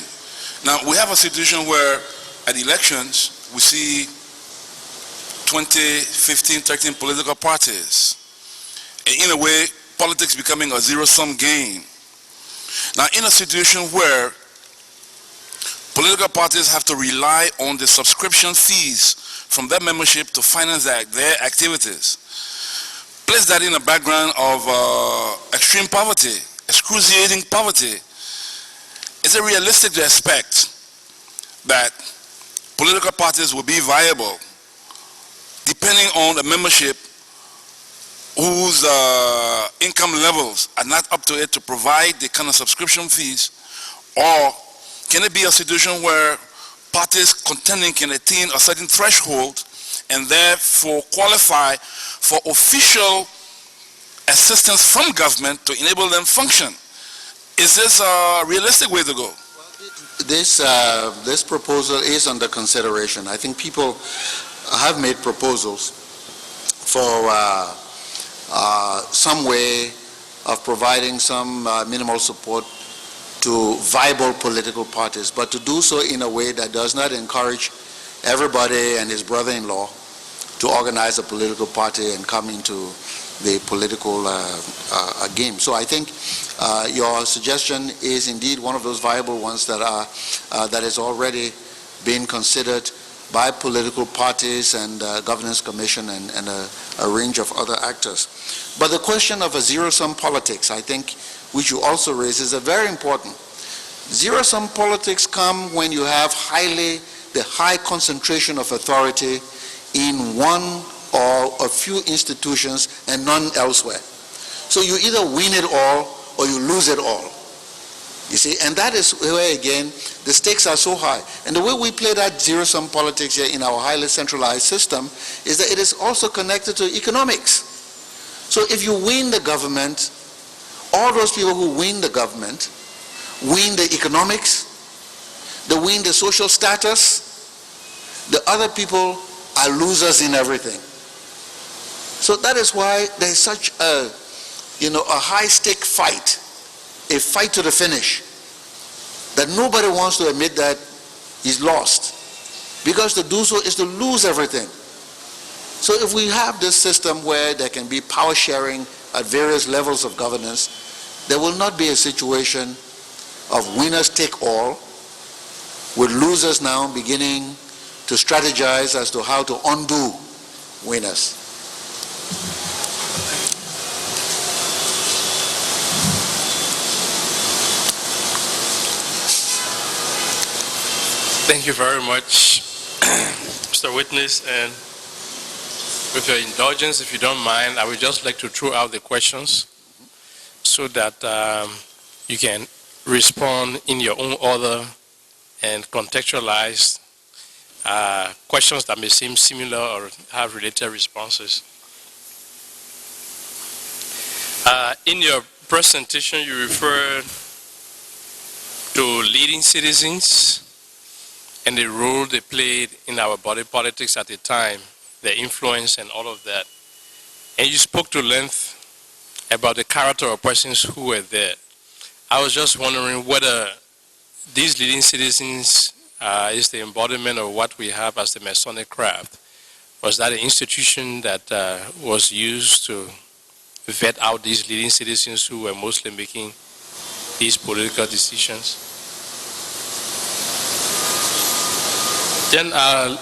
Now, we have a situation where at elections, we see 20, 15, 13 political parties. And in a way, politics becoming a zero-sum game. Now, in a situation where political parties have to rely on the subscription fees from their membership to finance their activities, place that in a background of extreme poverty, excruciating poverty, is it realistic to expect that political parties will be viable depending on the membership whose income levels are not up to it to provide the kind of subscription fees? Or can it be a situation where parties contending can attain a certain threshold and therefore qualify for official assistance from government to enable them function? Is this a realistic way to go? This proposal is under consideration. I think people have made proposals for some way of providing some minimal support to viable political parties, but to do so in a way that does not encourage everybody and his brother-in-law to organize a political party and come into the political game. So I think your suggestion is indeed one of those viable ones that has already been considered by political parties and governance commission and a range of other actors. But the question of a zero-sum politics, I think, which you also raise, is a very important. Zero-sum politics come when you have the high concentration of authority in one or a few institutions and none elsewhere. So you either win it all or you lose it all. You see, and that is where, again, the stakes are so high. And the way we play that zero-sum politics here in our highly centralized system is that it is also connected to economics. So if you win the government, all those people who win the government win the economics, they win the social status, the other people are losers in everything. So that is why there's such a high-stake fight, a fight to the finish, that nobody wants to admit that he's lost. Because to do so is to lose everything. So if we have this system where there can be power sharing at various levels of governance, there will not be a situation of winners take all, with losers now beginning to strategize as to how to undo winners. Thank you very much, Mr. Witness, and with your indulgence, if you don't mind, I would just like to throw out the questions so that you can respond in your own order and contextualize questions that may seem similar or have related responses. In your presentation, you referred to leading citizens and the role they played in our body politics at the time, their influence and all of that. And you spoke to length about the character of persons who were there. I was just wondering whether these leading citizens is the embodiment of what we have as the Masonic craft. Was that an institution that was used to vet out these leading citizens who were mostly making these political decisions? Then I'll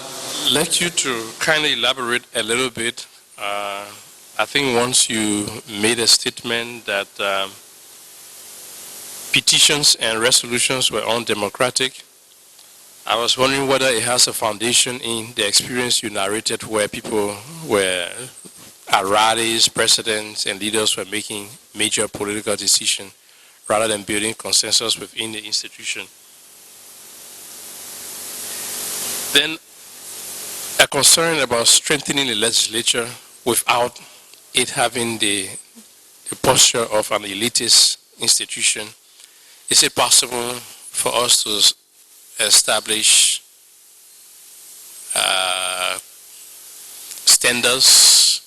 let you to kind of elaborate a little bit. I think once you made a statement that petitions and resolutions were undemocratic, I was wondering whether it has a foundation in the experience you narrated where people were, rallies, presidents, and leaders were making major political decisions rather than building consensus within the institution. Then a concern about strengthening the legislature without it having the the posture of an elitist institution, is it possible for us to establish standards?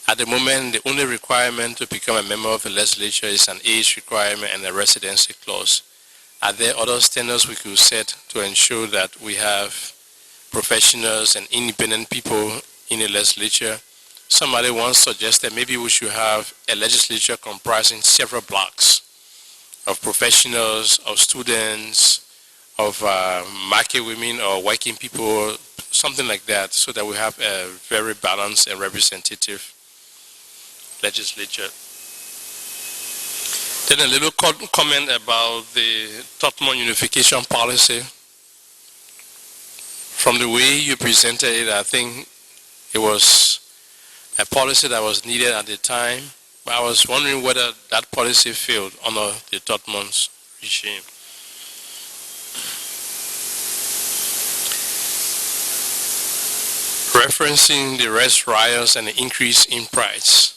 At the moment, the only requirement to become a member of the legislature is an age requirement and a residency clause. Are there other standards we could set to ensure that we have professionals and independent people in the legislature? Somebody once suggested maybe we should have a legislature comprising several blocks of professionals, of students, of market women or working people, something like that, so that we have a very balanced and representative legislature. Then a little comment about the Tottenham unification policy. From the way you presented it, I think it was a policy that was needed at the time. But I was wondering whether that policy failed under the Tottenham's regime. Referencing the rice riots and the increase in price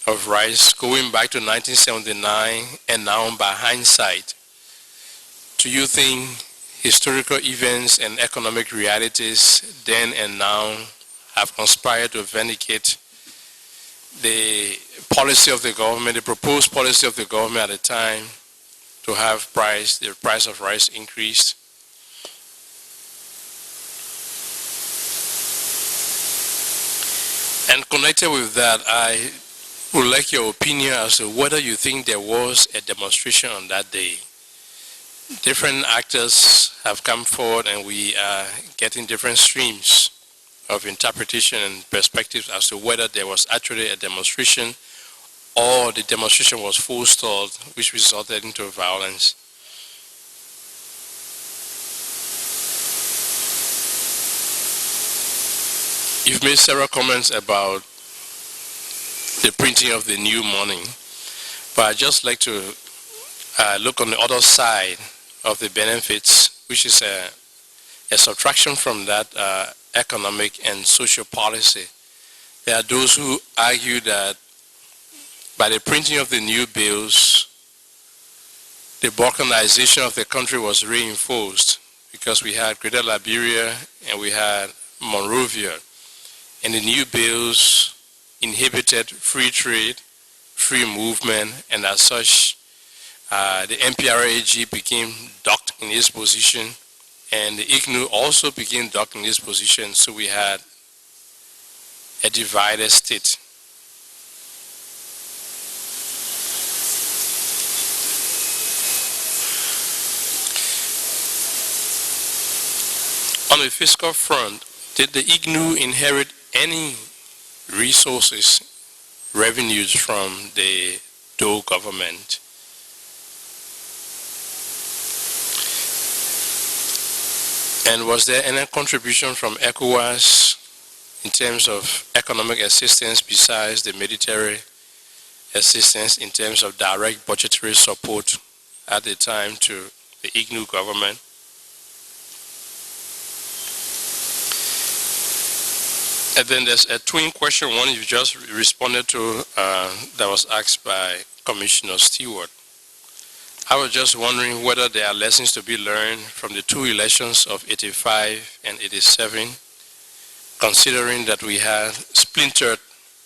of rice going back to 1979 and now by hindsight, do you think historical events and economic realities then and now have conspired to vindicate the policy of the government, the proposed policy of the government at the time to have the price of rice increased? And connected with that, I would like your opinion as to whether you think there was a demonstration on that day. Different actors have come forward and we are getting different streams of interpretation and perspectives as to whether there was actually a demonstration or the demonstration was forestalled, which resulted into violence. You've made several comments about the printing of the new money, but I'd just like to look on the other side of the benefits, which is a subtraction from that economic and social policy. There are those who argue that by the printing of the new bills, the balkanization of the country was reinforced because we had Greater Liberia and we had Monrovia. And the new bills inhibited free trade, free movement, and as such, the MPRAG became docked in its position, and the IGNU also became docked in its position, so we had a divided state. On the fiscal front, did the IGNU inherit any resources, revenues from the Doe government? And was there any contribution from ECOWAS in terms of economic assistance besides the military assistance in terms of direct budgetary support at the time to the IGNU government? And then there's a twin question, one you just responded to that was asked by Commissioner Stewart. I was just wondering whether there are lessons to be learned from the two elections of 85 and 87, considering that we had splintered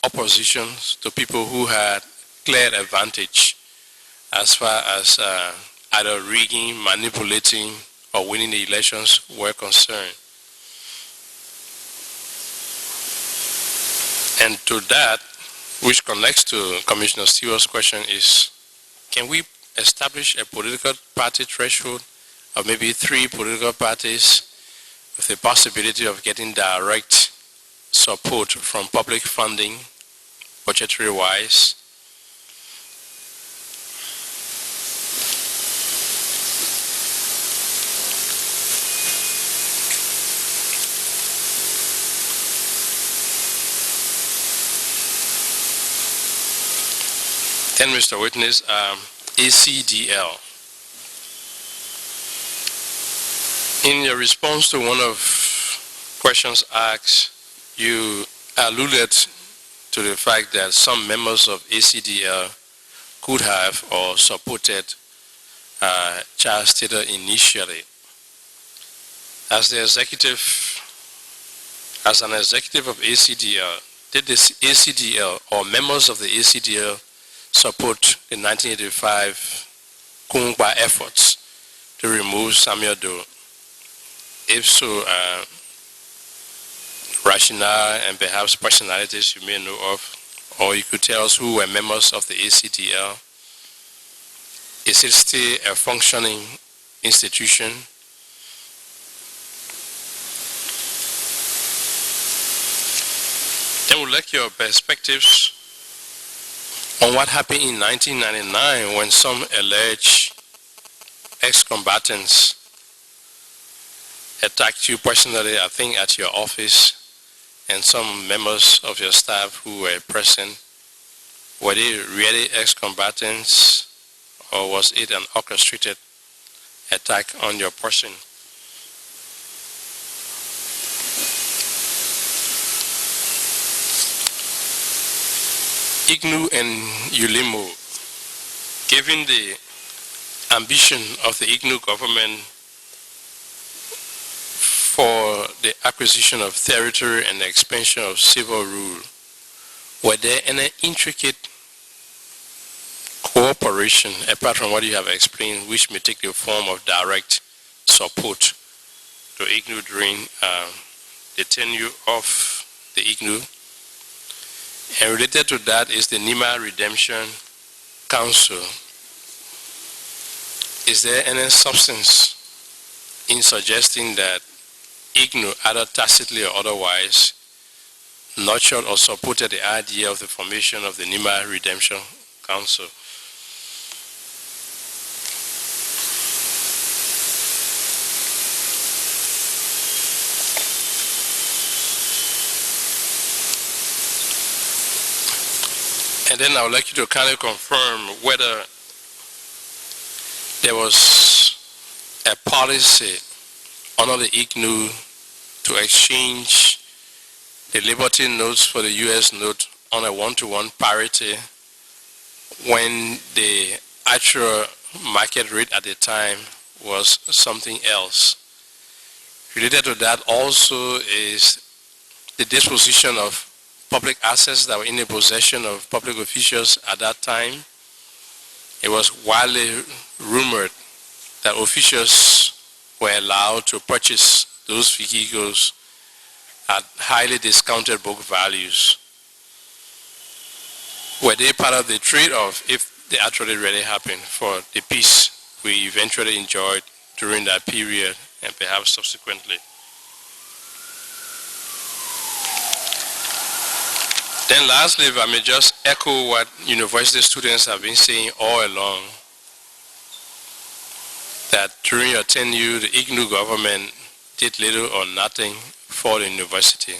oppositions to people who had clear advantage as far as either rigging, manipulating, or winning the elections were concerned. And to that, which connects to Commissioner Stewart's question, is can we establish a political party threshold of maybe 3 political parties with the possibility of getting direct support from public funding, budgetary-wise? Then, Mr. Witness, ACDL. In your response to one of questions asked, you alluded to the fact that some members of ACDL could have or supported child status initially. As an executive of ACDL, did this ACDL or members of the ACDL support the 1985 Kungba efforts to remove Samuel Doe? If so, rationale and perhaps personalities you may know of, or you could tell us who were members of the ACDL. Is it still a functioning institution? Then we'd like your perspectives on what happened in 1999 when some alleged ex-combatants attacked you personally, I think at your office, and some members of your staff who were present. Were they really ex-combatants, or was it an orchestrated attack on your person? Ignu and Ulimo, given the ambition of the Ignu government for the acquisition of territory and the expansion of civil rule, were there any intricate cooperation, apart from what you have explained, which may take the form of direct support to Ignu during the tenure of the Ignu? And related to that is the Nima Redemption Council. Is there any substance in suggesting that Ignu, either tacitly or otherwise, nurtured or supported the idea of the formation of the Nima Redemption Council? And then I would like you to kindly confirm whether there was a policy under the Ignu to exchange the Liberty notes for the US note on a one-to-one parity when the actual market rate at the time was something else. Related to that also is the disposition of public assets that were in the possession of public officials at that time. It was widely rumored that officials were allowed to purchase those vehicles at highly discounted book values. Were they part of the trade-off, if they actually really happened, for the peace we eventually enjoyed during that period and perhaps subsequently? Then lastly, if I may just echo what university students have been saying all along, that during your tenure, the Ignu government did little or nothing for the university.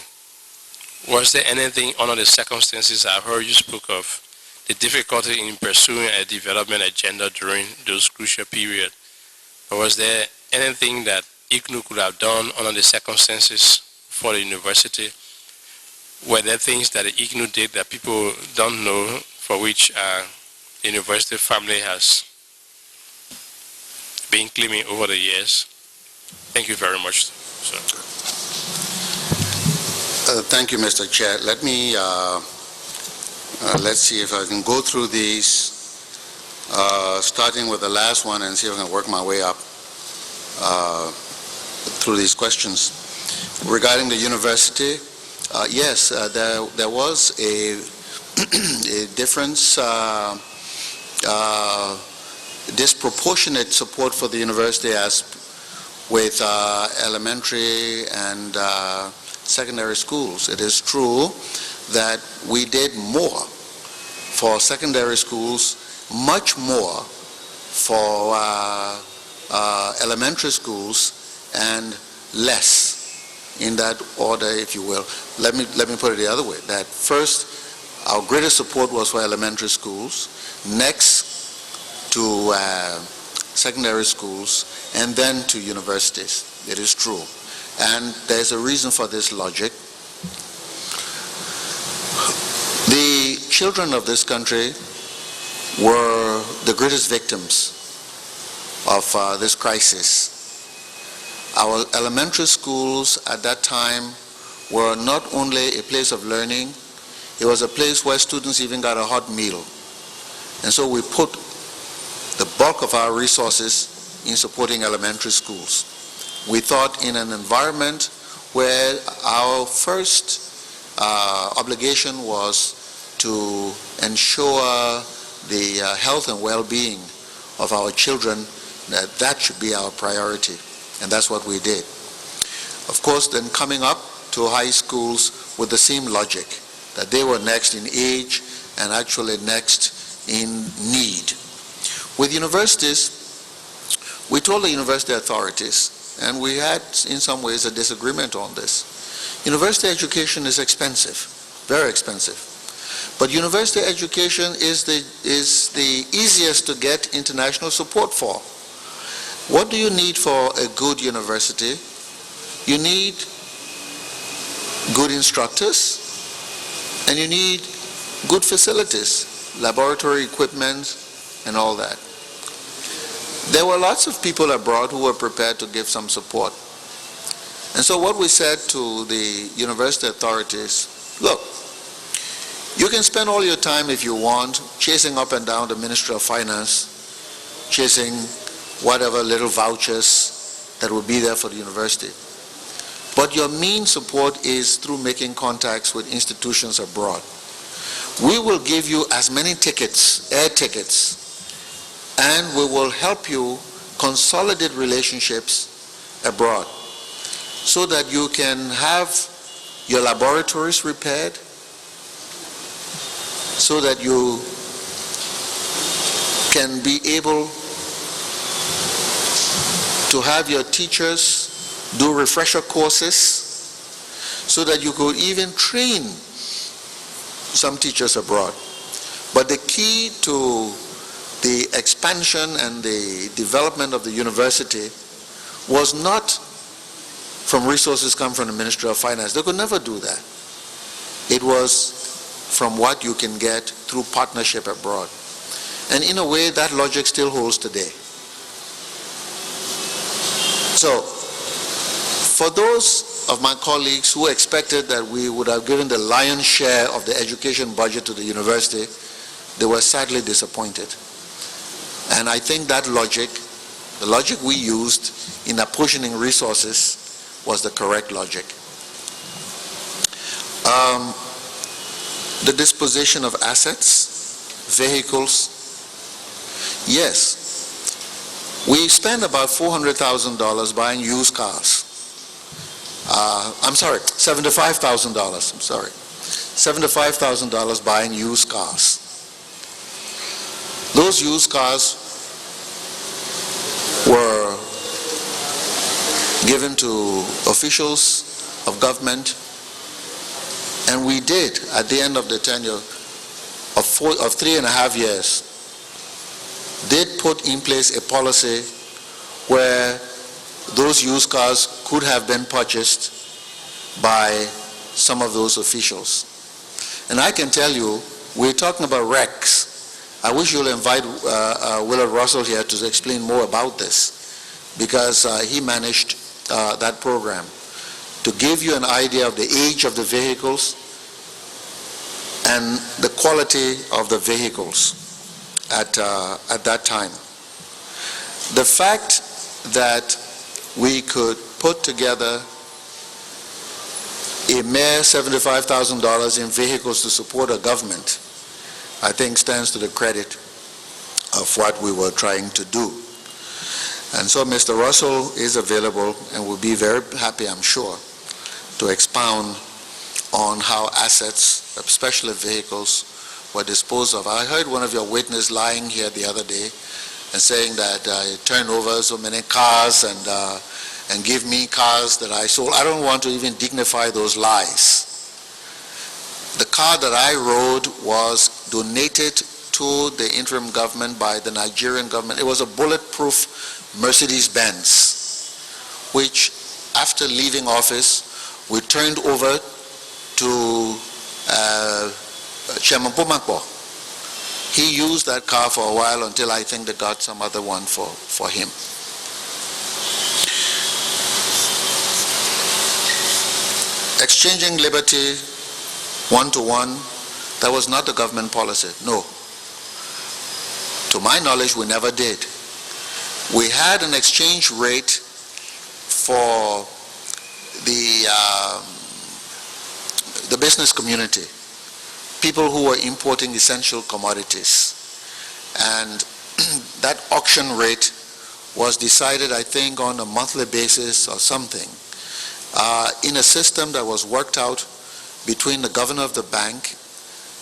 Was there anything under the circumstances I heard you spoke of, the difficulty in pursuing a development agenda during those crucial periods? Or was there anything that Ignu could have done under the circumstances for the university? Were there things that the Ignu did that people don't know, for which the university family has been claiming over the years? Thank you very much, sir. Thank you, Mr. Chair. Let me, let's see if I can go through these, starting with the last one and see if I can work my way up through these questions. Regarding the university, yes, there was a difference, disproportionate support for the university as with elementary and secondary schools. It is true that we did more for secondary schools, much more for elementary schools, and less in that order, if you will. Let me put it the other way, that first, our greatest support was for elementary schools, next to secondary schools, and then to universities. It is true. And there's a reason for this logic. The children of this country were the greatest victims of this crisis. Our elementary schools at that time were not only a place of learning, it was a place where students even got a hot meal. And so we put the bulk of our resources in supporting elementary schools. We thought in an environment where our first obligation was to ensure the health and well-being of our children, that should be our priority. And that's what we did. Of course, then coming up to high schools with the same logic, that they were next in age and actually next in need. With universities, we told the university authorities, and we had in some ways a disagreement on this. University education is expensive, very expensive. But university education is the easiest to get international support for. What do you need for a good university? You need good instructors, and you need good facilities, laboratory equipment, and all that. There were lots of people abroad who were prepared to give some support. And so what we said to the university authorities, look, you can spend all your time if you want chasing up and down the Ministry of Finance, chasing whatever little vouchers that will be there for the university. But your main support is through making contacts with institutions abroad. We will give you as many tickets, air tickets, and we will help you consolidate relationships abroad so that you can have your laboratories repaired, so that you can be able to have your teachers do refresher courses, so that you could even train some teachers abroad. But the key to the expansion and the development of the university was not from resources come from the Ministry of Finance. They could never do that. It was from what you can get through partnership abroad. And in a way, that logic still holds today. So, for those of my colleagues who expected that we would have given the lion's share of the education budget to the university, they were sadly disappointed. And I think that logic, the logic we used in apportioning resources, was the correct logic. The disposition of assets, vehicles, yes. We spent about $400,000 buying used cars. $75,000, $75,000 buying used cars. Those used cars were given to officials of government, and we did, at the end of the tenure of 3.5 years, did put in place a policy where those used cars could have been purchased by some of those officials. And I can tell you, we're talking about wrecks. I wish you'll invite Willard Russell here to explain more about this, because he managed that program to give you an idea of the age of the vehicles and the quality of the vehicles at that time. The fact that we could put together a mere $75,000 in vehicles to support a government, I think stands to the credit of what we were trying to do. And so Mr. Russell is available and will be very happy, I'm sure, to expound on how assets, especially vehicles, were disposed of. I heard one of your witnesses lying here the other day and saying that I turned over so many cars and give me cars that I sold. I don't want to even dignify those lies. The car that I rode was donated to the interim government by the Nigerian government. It was a bulletproof Mercedes-Benz, which after leaving office, we turned over to Chairman Pomakpo He used that car for a while until I think they got some other one for him. Exchanging liberty one-to-one, that was not the government policy, no. To my knowledge, we never did. We had an exchange rate for the business community, people who were importing essential commodities. And that auction rate was decided, I think, on a monthly basis or something, in a system that was worked out between the governor of the bank,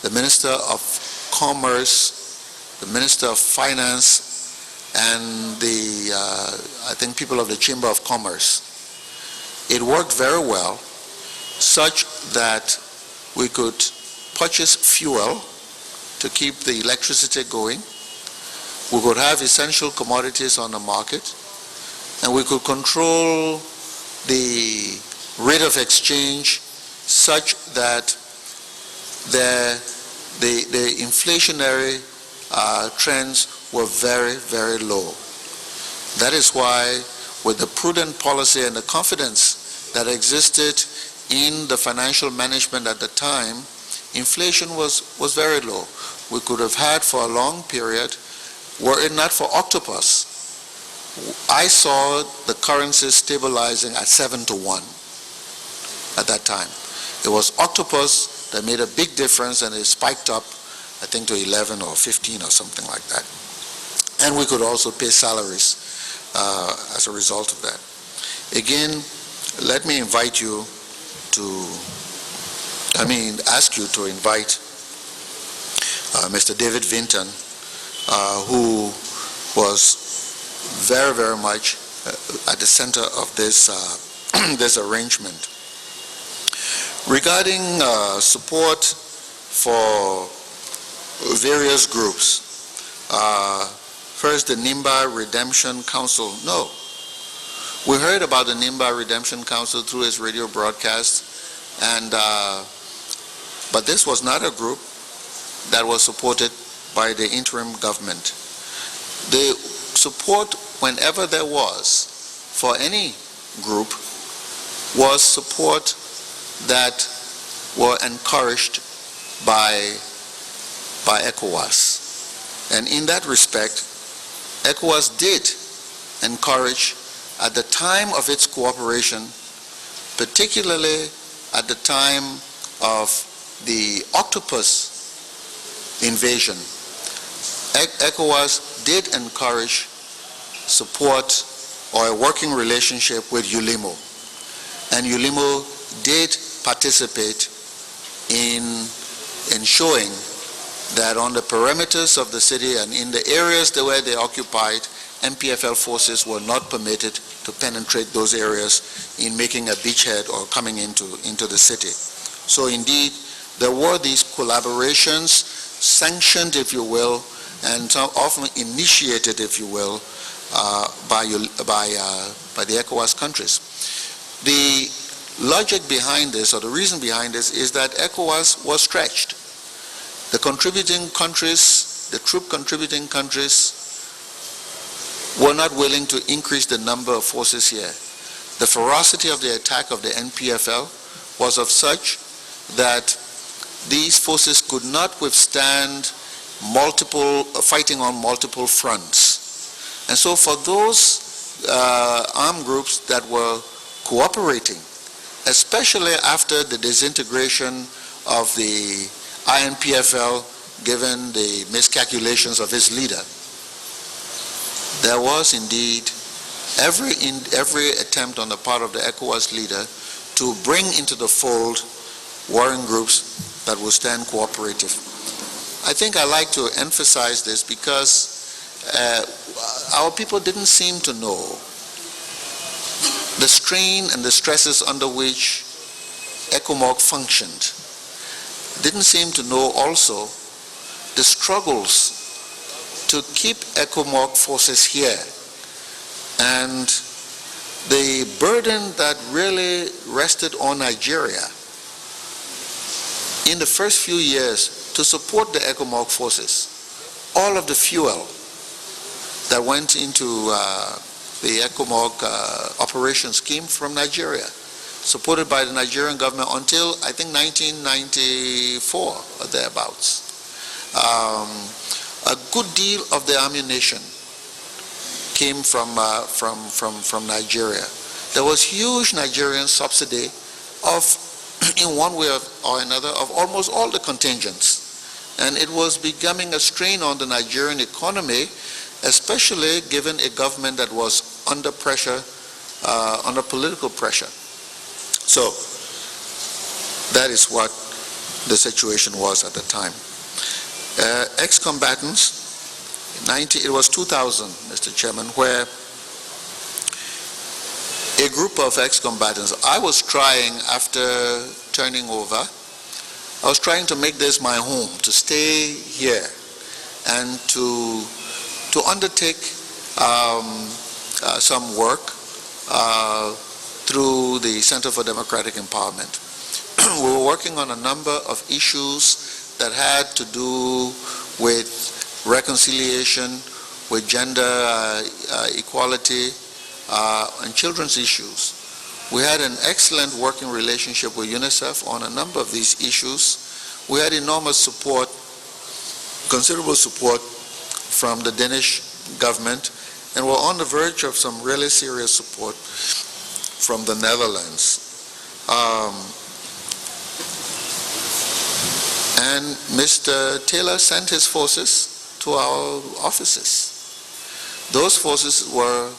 the Minister of Commerce, the Minister of Finance, and the, I think, people of the Chamber of Commerce. It worked very well, such that we could purchase fuel to keep the electricity going. We could have essential commodities on the market, and we could control the rate of exchange such that the inflationary trends were very, very low. That is why, with the prudent policy and the confidence that existed in the financial management at the time, inflation was very low. We could have had for a long period, were it not for Octopus, I saw the currency stabilizing at 7-to-1 at that time. It was Octopus that made a big difference, and it spiked up, I think, to 11 or 15 or something like that. And we could also pay salaries as a result of that. Again, let me invite you ask you to invite Mr. David Vinton, who was very, very much at the center of this this arrangement. Regarding support for various groups, first the Nimba Redemption Council. No, we heard about the Nimba Redemption Council through his radio broadcast, and but this was not a group that was supported by the interim government. The support, whenever there was, for any group, was support that were encouraged by ECOWAS. And in that respect, ECOWAS did encourage, at the time of its cooperation, particularly at the time of the Octopus invasion, ECOWAS did encourage support or a working relationship with Ulimo. And Ulimo did participate in ensuring that on the perimeters of the city and in the areas where they occupied, MPFL forces were not permitted to penetrate those areas in making a beachhead or coming into the city. So indeed, there were these collaborations, sanctioned, if you will, and often initiated, if you will, by the ECOWAS countries. The logic behind this, or the reason behind this, is that ECOWAS was stretched. The contributing countries, the troop contributing countries, were not willing to increase the number of forces here. The ferocity of the attack of the NPFL was of such that these forces could not withstand fighting on multiple fronts. And so for those armed groups that were cooperating, especially after the disintegration of the INPFL, given the miscalculations of its leader, there was indeed every attempt on the part of the ECOWAS leader to bring into the fold warring groups that will stand cooperative. I think I like to emphasize this because our people didn't seem to know the strain and the stresses under which Ecomog functioned. Didn't seem to know also the struggles to keep Ecomog forces here, and the burden that really rested on Nigeria in the first few years to support the Ecomog forces. all of the fuel that went into the Ecomog operations came from Nigeria, supported by the Nigerian government until, I think, 1994 or thereabouts. A good deal of the ammunition came from Nigeria. There was huge Nigerian subsidy of, in one way or another, of almost all the contingents. And it was becoming a strain on the Nigerian economy, especially given a government that was under pressure, under political pressure. So that is what the situation was at the time. Ex-combatants, it was 2000, Mr. Chairman, where a group of ex-combatants, I was trying, after turning over, I was trying to make this my home, to stay here and to undertake some work through the Center for Democratic Empowerment. We were working on a number of issues that had to do with reconciliation, with gender equality, and children's issues. We had an excellent working relationship with UNICEF on a number of these issues. We had enormous support, considerable support from the Danish government, and we're on the verge of some really serious support from the Netherlands. And Mr. Taylor sent his forces to our offices. Those forces were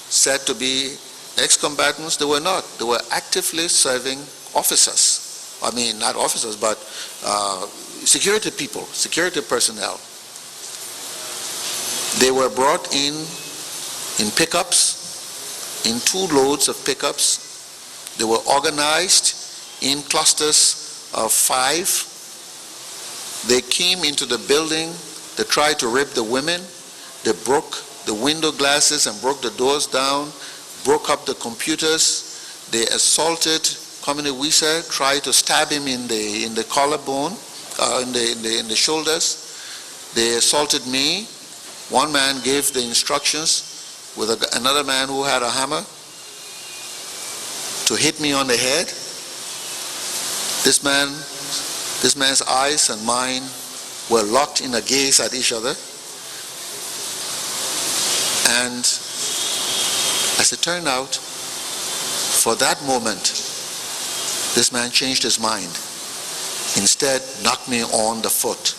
said to be ex-combatants. They were not. They were actively serving officers. I mean, not officers, but security people, security personnel. They were brought in pickups, in 2 loads of pickups. They were organized in clusters of 5. They came into the building. They tried to rape the women. They broke the window glasses and broke the doors down, broke up the computers. They assaulted Communist Wisa, tried to stab him in the collarbone, in the shoulders. They assaulted me. One man gave the instructions with another man who had a hammer to hit me on the head. This man's eyes and mine were locked in a gaze at each other. And as it turned out, for that moment, this man changed his mind. Instead, knocked me on the foot.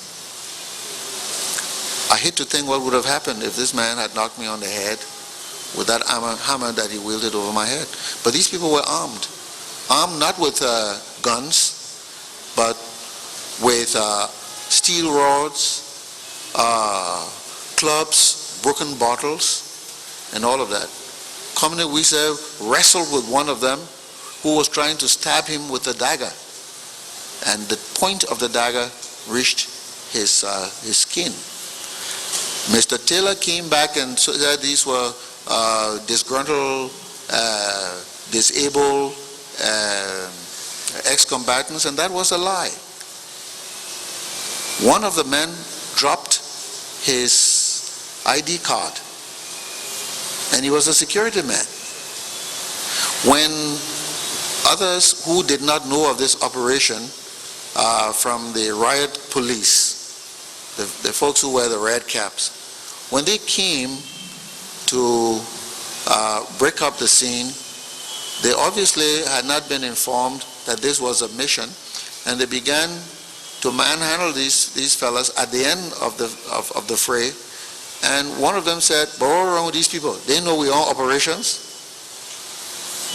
I hate to think what would have happened if this man had knocked me on the head with that hammer that he wielded over my head. But these people were armed. Armed not with guns, but with steel rods, clubs, broken bottles, and all of that. Communist Wisa wrestled with one of them who was trying to stab him with a dagger. And the point of the dagger reached his skin. Mr. Taylor came back and said these were disgruntled, disabled ex-combatants, and that was a lie. One of the men dropped his ID card, and he was a security man. When others who did not know of this operation from the riot police, the folks who wear the red caps, when they came to break up the scene, they obviously had not been informed that this was a mission, and they began to manhandle these fellas at the end of the fray. And one of them said, "But what's wrong with these people? They know we own operations."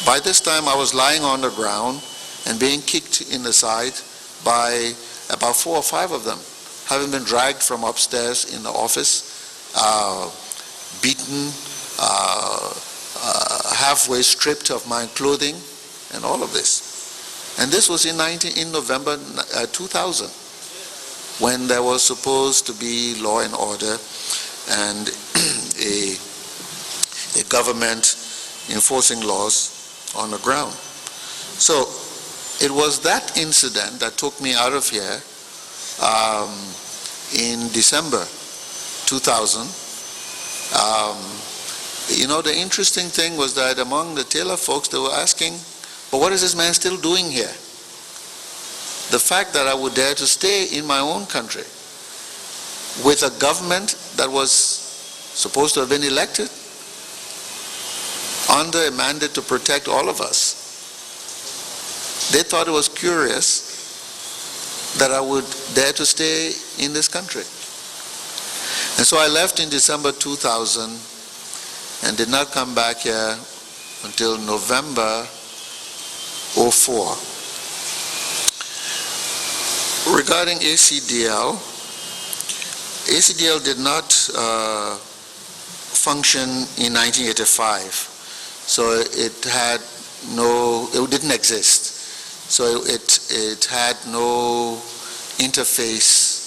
By this time, I was lying on the ground and being kicked in the side by about 4 or 5 of them, having been dragged from upstairs in the office, beaten, halfway stripped of my clothing, and all of this. And this was in November 2000, when there was supposed to be law and order and a government enforcing laws on the ground. So it was that incident that took me out of here in December 2000. The interesting thing was that among the Taylor folks, they were asking, but what is this man still doing here? The fact that I would dare to stay in my own country with a government that was supposed to have been elected under a mandate to protect all of us. They thought it was curious that I would dare to stay in this country. And so I left in December 2000 and did not come back here until November 2004. Regarding ACDL, ACDL did not function in 1985, so it didn't exist. So it had no interface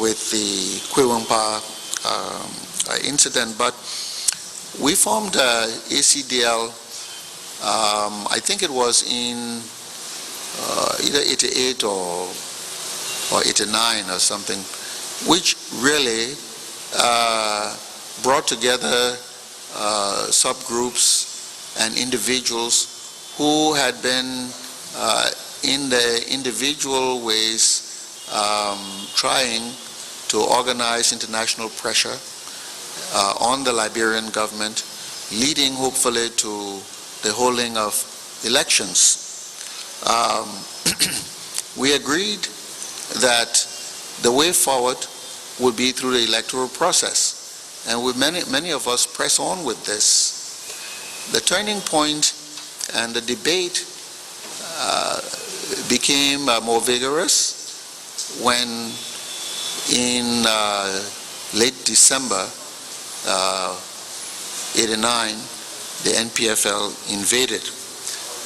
with the Kwewampa incident, but we formed ACDL, I think it was in either 88 or 89 or something, which really brought together subgroups and individuals who had been in their individual ways trying to organize international pressure on the Liberian government, leading hopefully to the holding of elections. We agreed that the way forward would be through the electoral process, and with many of us press on with this. The turning point and the debate became more vigorous when in late December 89 the NPFL invaded.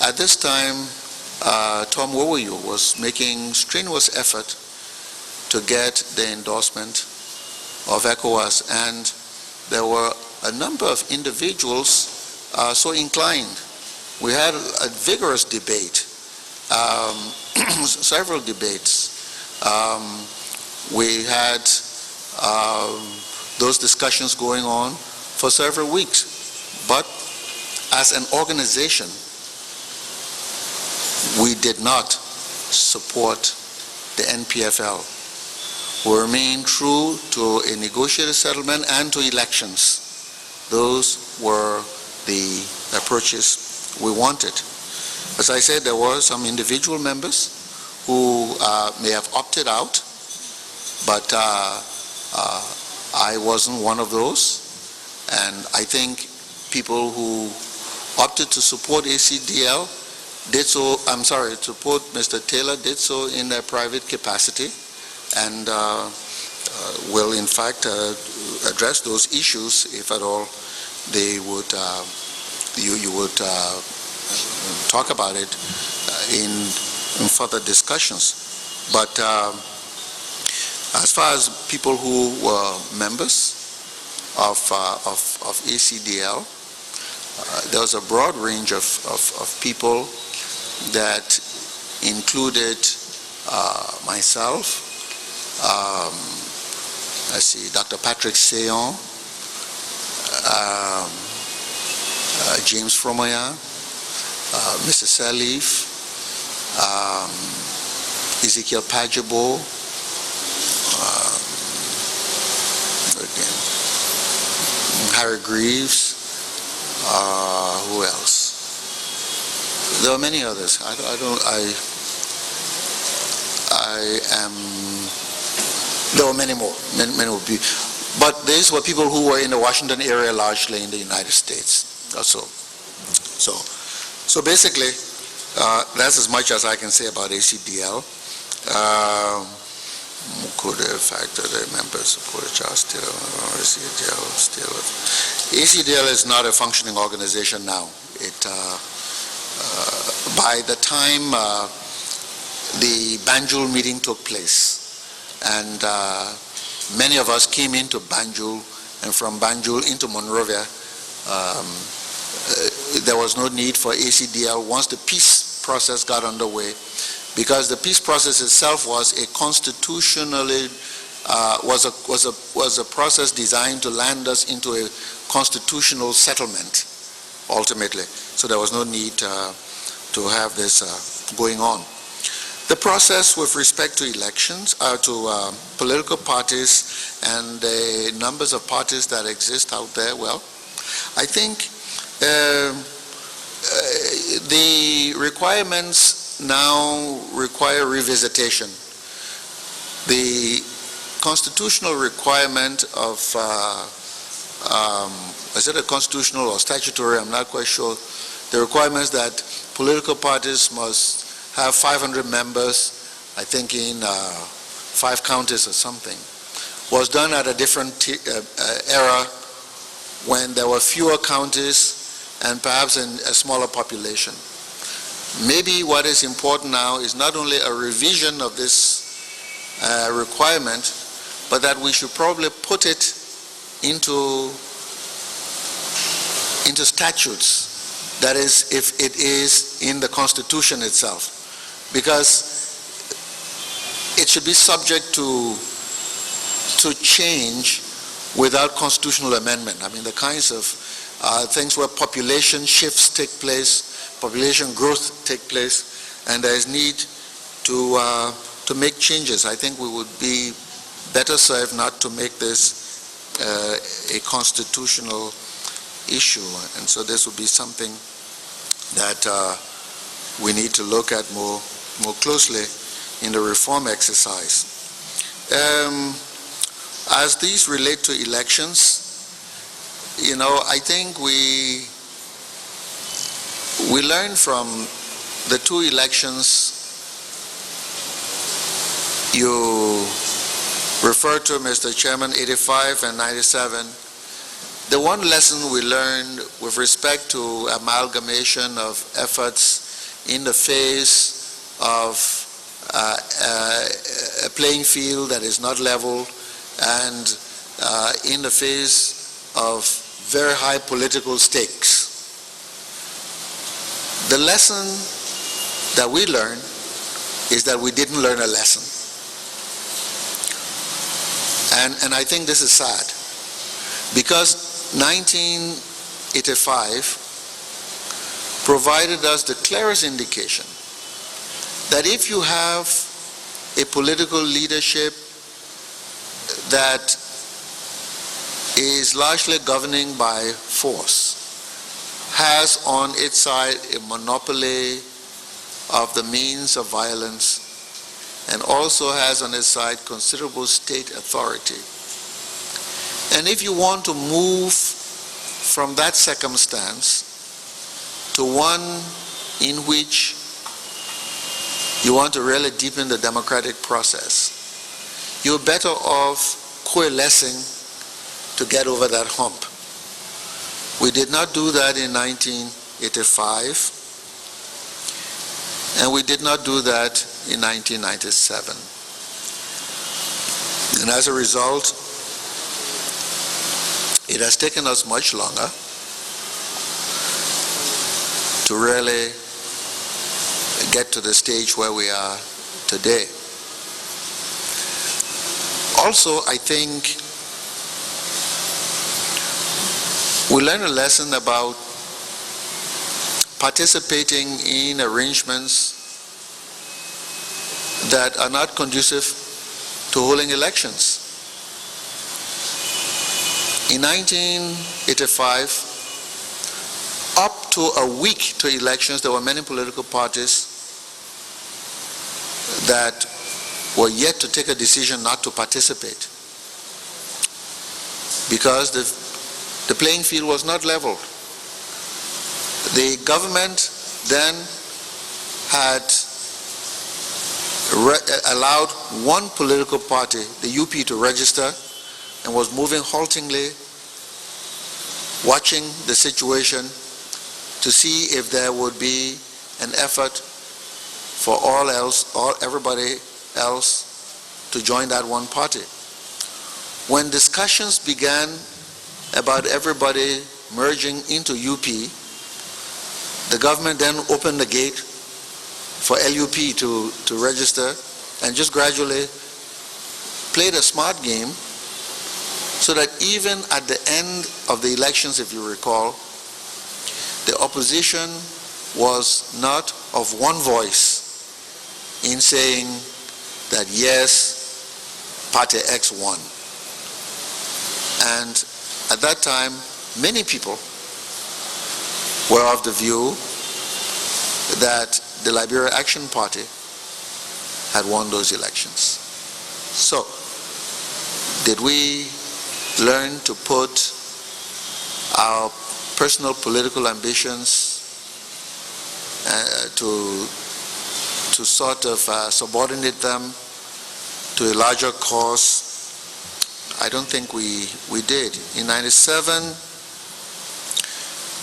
At this time, Tom Wowoyo was making strenuous effort to get the endorsement of ECOWAS, and there were a number of individuals so inclined. We had a vigorous debate, several debates. We had those discussions going on for several weeks, but as an organization, we did not support the NPFL. We remained true to a negotiated settlement and to elections. Those were the approaches we wanted. As I said, there were some individual members who may have opted out, but I wasn't one of those. And I think people who opted to support ACDL did so, support Mr. Taylor did so in their private capacity, and will in fact address those issues if at all they would, you would talk about it in further discussions. But as far as people who were members of ACDL, there was a broad range of people that included myself, Dr. Patrick Seyon, James Fromoya, Mrs. Salif, Ezekiel Pajabo, Harry Greaves, who else? There were many others. There were many more. Many would be. But these were people who were in the Washington area, largely in the United States. So basically, that's as much as I can say about ACDL. Could have factor the members supported Charles Taylor, ACDL is not a functioning organization now. It by the time the Banjul meeting took place, and many of us came into Banjul, and from Banjul into Monrovia, there was no need for ACDL once the peace process got underway, because the peace process itself was a constitutionally was a process designed to land us into a constitutional settlement, ultimately. So there was no need to have this going on. The process with respect to elections, to political parties and the numbers of parties that exist out there, well, I think the requirements now require revisitation. The constitutional requirement of, is it a constitutional or statutory, I'm not quite sure, the requirements that political parties must have 500 members, I think in 5 counties or something, was done at a different era when there were fewer counties and perhaps in a smaller population. Maybe what is important now is not only a revision of this requirement, but that we should probably put it into statutes. That is, if it is in the Constitution itself, because it should be subject to change without constitutional amendment. I mean, the kinds of things where population shifts take place, population growth take place, and there is need to make changes. I think we would be better served not to make this a constitutional issue, and so this would be something that we need to look at more closely in the reform exercise. As these relate to elections, you know, I think we learned from the 2 elections you referred to, Mr. Chairman, 85 and 97. The one lesson we learned with respect to amalgamation of efforts in the face of a playing field that is not level and in the face of very high political stakes. The lesson that we learned is that we didn't learn a lesson. And I think this is sad, because 1985 provided us the clearest indication that if you have a political leadership that is largely governing by force, has on its side a monopoly of the means of violence, and also has on its side considerable state authority. And if you want to move from that circumstance to one in which you want to really deepen the democratic process, you're better off coalescing to get over that hump. We did not do that in 1985, and we did not do that in 1997. And as a result, it has taken us much longer to really get to the stage where we are today. Also, I think we learned a lesson about participating in arrangements that are not conducive to holding elections. In 1985, up to a week to elections, there were many political parties that were yet to take a decision not to participate because the playing field was not leveled. The government then had allowed one political party, the UP, to register and was moving haltingly, watching the situation to see if there would be an effort for everybody else to join that one party. When discussions began about everybody merging into UP, the government then opened the gate for LUP to register and just gradually played a smart game so that even at the end of the elections, if you recall, the opposition was not of one voice in saying that yes, Party X won. And at that time, many people were of the view that the Liberia Action Party had won those elections. So, did we learn to put our personal political ambitions to sort of subordinate them to a larger cause? I don't think we did. In '97,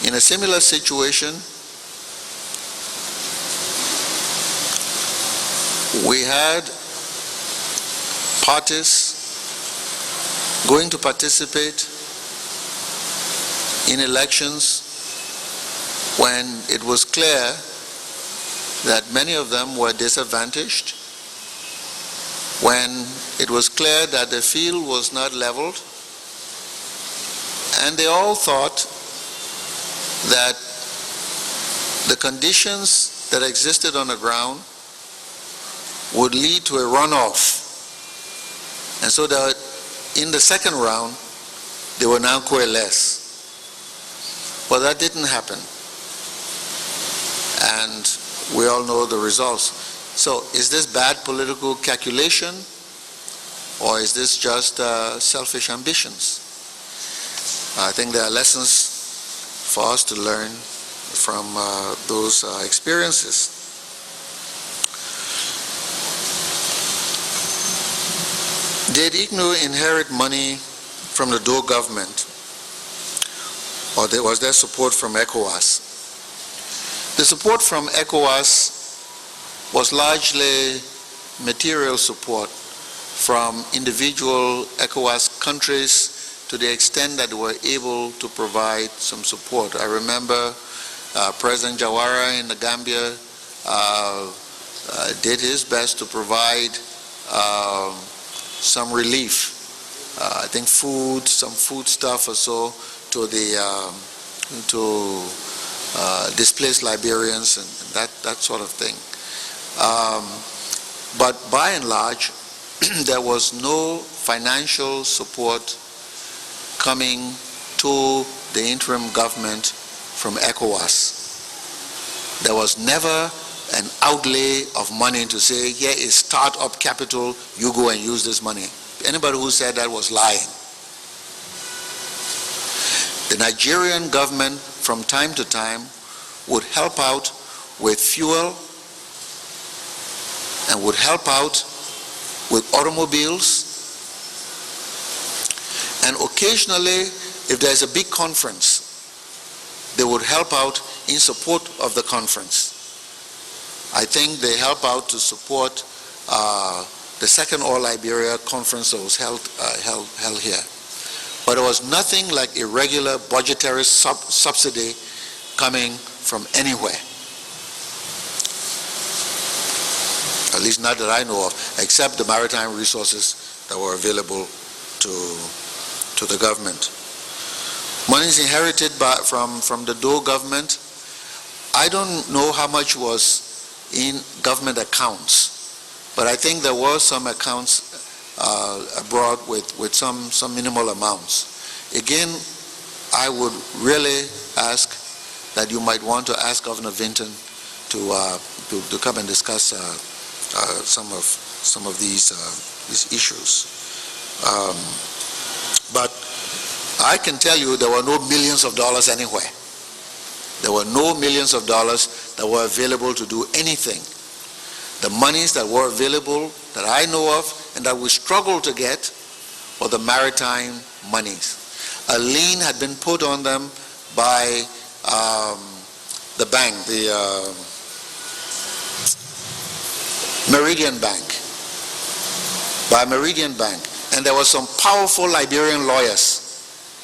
in a similar situation, we had parties going to participate in elections when it was clear that many of them were disadvantaged, when it was clear that the field was not leveled, and they all thought that the conditions that existed on the ground would lead to a runoff. And so that in the second round, they were now coalesce. But that didn't happen. And we all know the results. So is this bad political calculation, or is this just selfish ambitions? I think there are lessons for us to learn from those experiences. Did ICNU inherit money from the Doe government, or was there support from ECOWAS? The support from ECOWAS was largely material support from individual ECOWAS countries to the extent that they were able to provide some support. I remember President Jawara in the Gambia did his best to provide some relief, I think food, some food stuff or so, to the displaced Liberians and that sort of thing. But by and large, there was no financial support coming to the interim government from ECOWAS. There was never an outlay of money to say, here is start-up capital, you go and use this money. Anybody who said that was lying. The Nigerian government from time to time would help out with fuel and would help out with automobiles, and occasionally, if there's a big conference, they would help out in support of the conference. I think they help out to support the second All Liberia conference that was held here. But there was nothing like irregular budgetary subsidy coming from anywhere. At least not that I know of, except the maritime resources that were available to the government. Monies inherited from the Doe government, I don't know how much was in government accounts, but I think there were some accounts abroad with some minimal amounts. Again, I would really ask that you might want to ask Governor Vinton to come and discuss some of these issues. But I can tell you there were no millions of dollars anywhere. There were no millions of dollars that were available to do anything. The monies that were available that I know of and that we struggled to get were the maritime monies. A lien had been put on them by the bank, the Meridian Bank, and there were some powerful Liberian lawyers.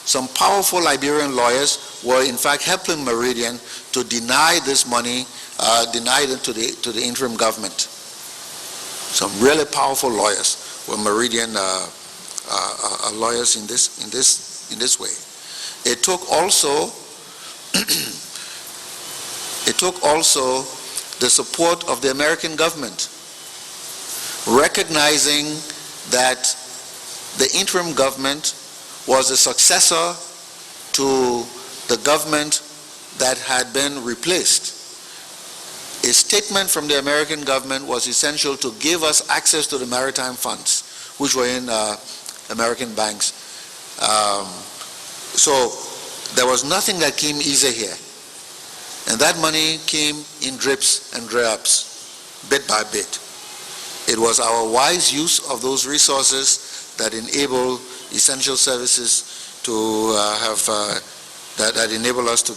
Some powerful Liberian lawyers were in fact helping Meridian to deny this money, denied it to the interim government. Some really powerful lawyers Meridian lawyers in this way. It took also the support of the American government, recognizing that the interim government was a successor to the government that had been replaced. A statement from the American government was essential to give us access to the maritime funds, which were in American banks. So there was nothing that came easy here. And that money came in drips and drabs, bit by bit. It was our wise use of those resources that enabled essential services to that enable us to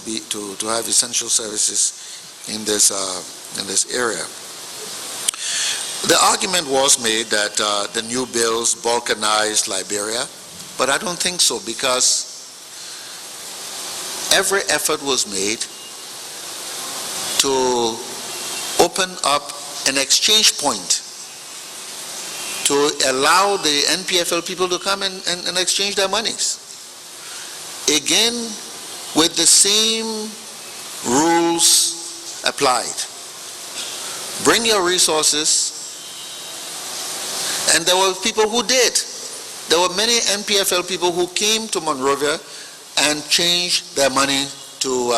have essential services in this area. The argument was made that the new bills balkanized Liberia, but I don't think so, because every effort was made to open up an exchange point to allow the NPFL people to come and exchange their monies. Again, with the same rules applied. Bring your resources, and there were people who did. There were many NPFL people who came to Monrovia and changed their money to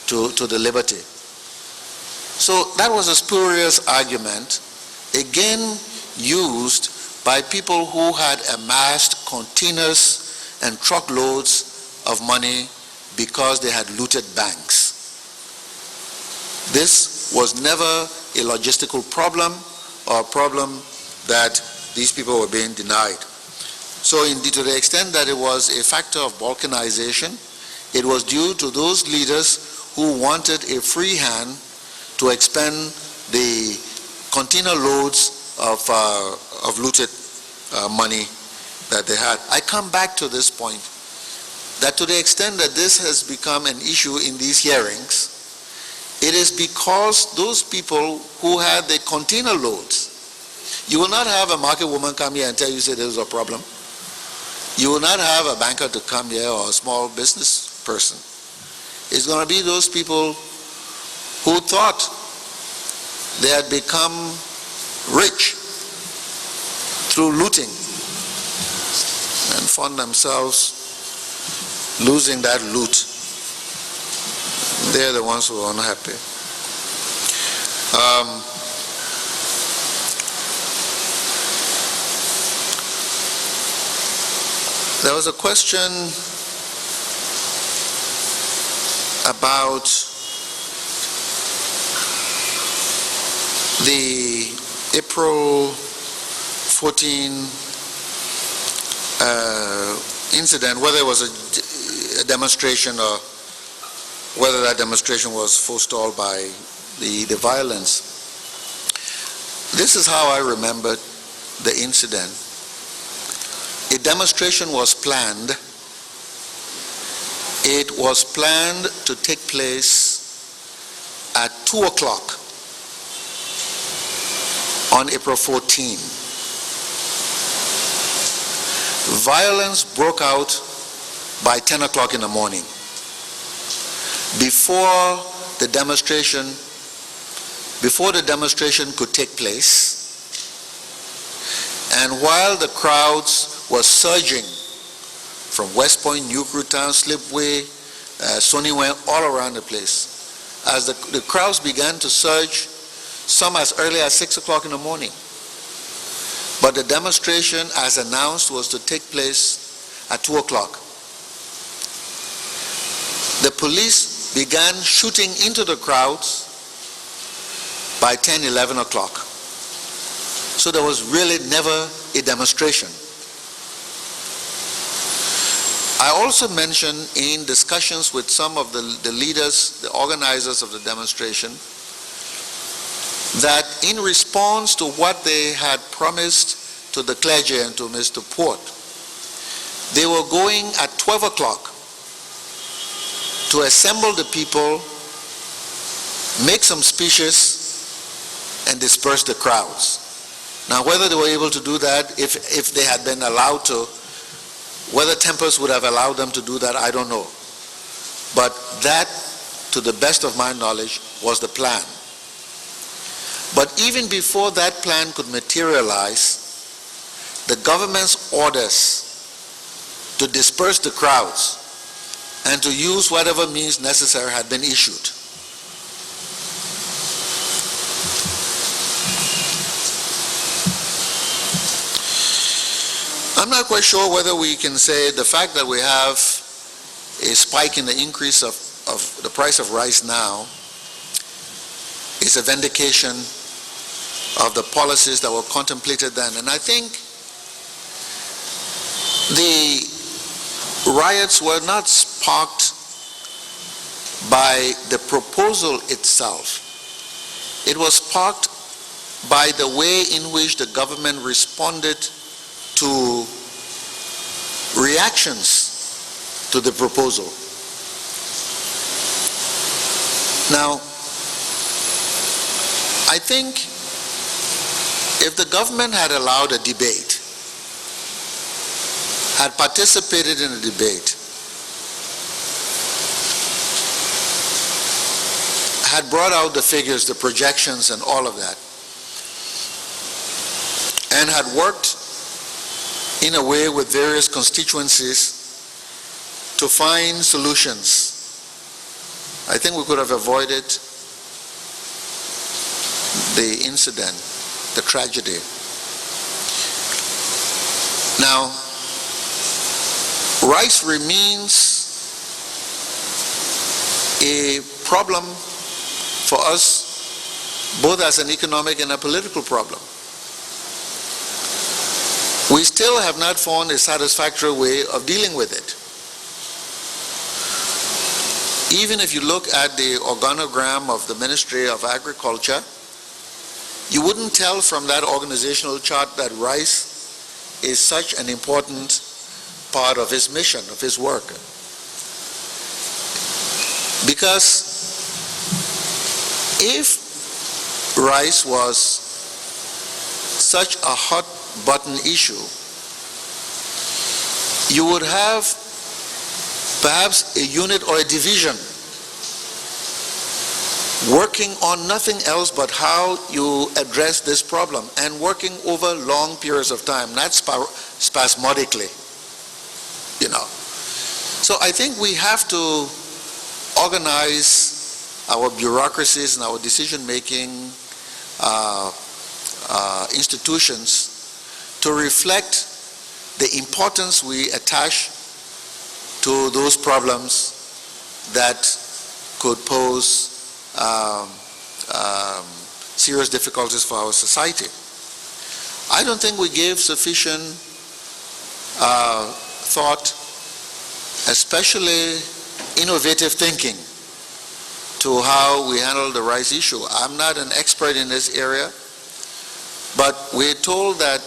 the Liberty. So that was a spurious argument, again used by people who had amassed containers and truckloads of money because they had looted banks. This was never a logistical problem or a problem that these people were being denied. So indeed, to the extent that it was a factor of balkanization, it was due to those leaders who wanted a free hand to expend the container loads of looted money that they had. I come back to this point, that to the extent that this has become an issue in these hearings, it is because those people who had the container loads, you will not have a market woman come here and tell you, say there's a problem. You will not have a banker to come here or a small business person. It's going to be those people who thought they had become rich through looting and found themselves losing that loot. They're the ones who are unhappy. There was a question about the April 14 incident, whether it was a demonstration or whether that demonstration was forestalled by the violence. This is how I remembered the incident. A demonstration was planned. It was planned to take place at 2 o'clock on April 14. Violence broke out by 10 o'clock in the morning. Before the demonstration could take place, and while the crowds were surging from West Point, New Town, Slipway, Soniwe, all around the place, as the crowds began to surge, some as early as 6 o'clock in the morning. But the demonstration, as announced, was to take place at 2 o'clock. The police began shooting into the crowds by 10, 11 o'clock. So there was really never a demonstration. I also mentioned in discussions with some of the leaders, the organizers of the demonstration, that in response to what they had promised to the clergy and to Mr. Port, they were going at 12 o'clock to assemble the people, make some speeches, and disperse the crowds. Now, whether they were able to do that, if they had been allowed to, whether tempers would have allowed them to do that, I don't know. But that, to the best of my knowledge, was the plan. But even before that plan could materialize, the government's orders to disperse the crowds and to use whatever means necessary had been issued. I'm not quite sure whether we can say the fact that we have a spike in the increase of the price of rice now is a vindication of the policies that were contemplated then. And I think the riots were not sparked by the proposal itself. It was sparked by the way in which the government responded to reactions to the proposal. Now, I think if the government had allowed a debate, had participated in a debate, had brought out the figures, the projections and all of that, and had worked in a way with various constituencies to find solutions, I think we could have avoided the incident, the tragedy. Now, rice remains a problem for us, both as an economic and a political problem. We still have not found a satisfactory way of dealing with it. Even if you look at the organogram of the Ministry of Agriculture, you wouldn't tell from that organizational chart that rice is such an important part of his mission, of his work. Because if rice was such a hot button issue, you would have perhaps a unit or a division working on nothing else but how you address this problem, and working over long periods of time, not spasmodically, you know. So I think we have to organize our bureaucracies and our decision-making institutions to reflect the importance we attach to those problems that could pose serious difficulties for our society. I don't think we gave sufficient thought, especially innovative thinking, to how we handle the rice issue. I'm not an expert in this area, but we're told that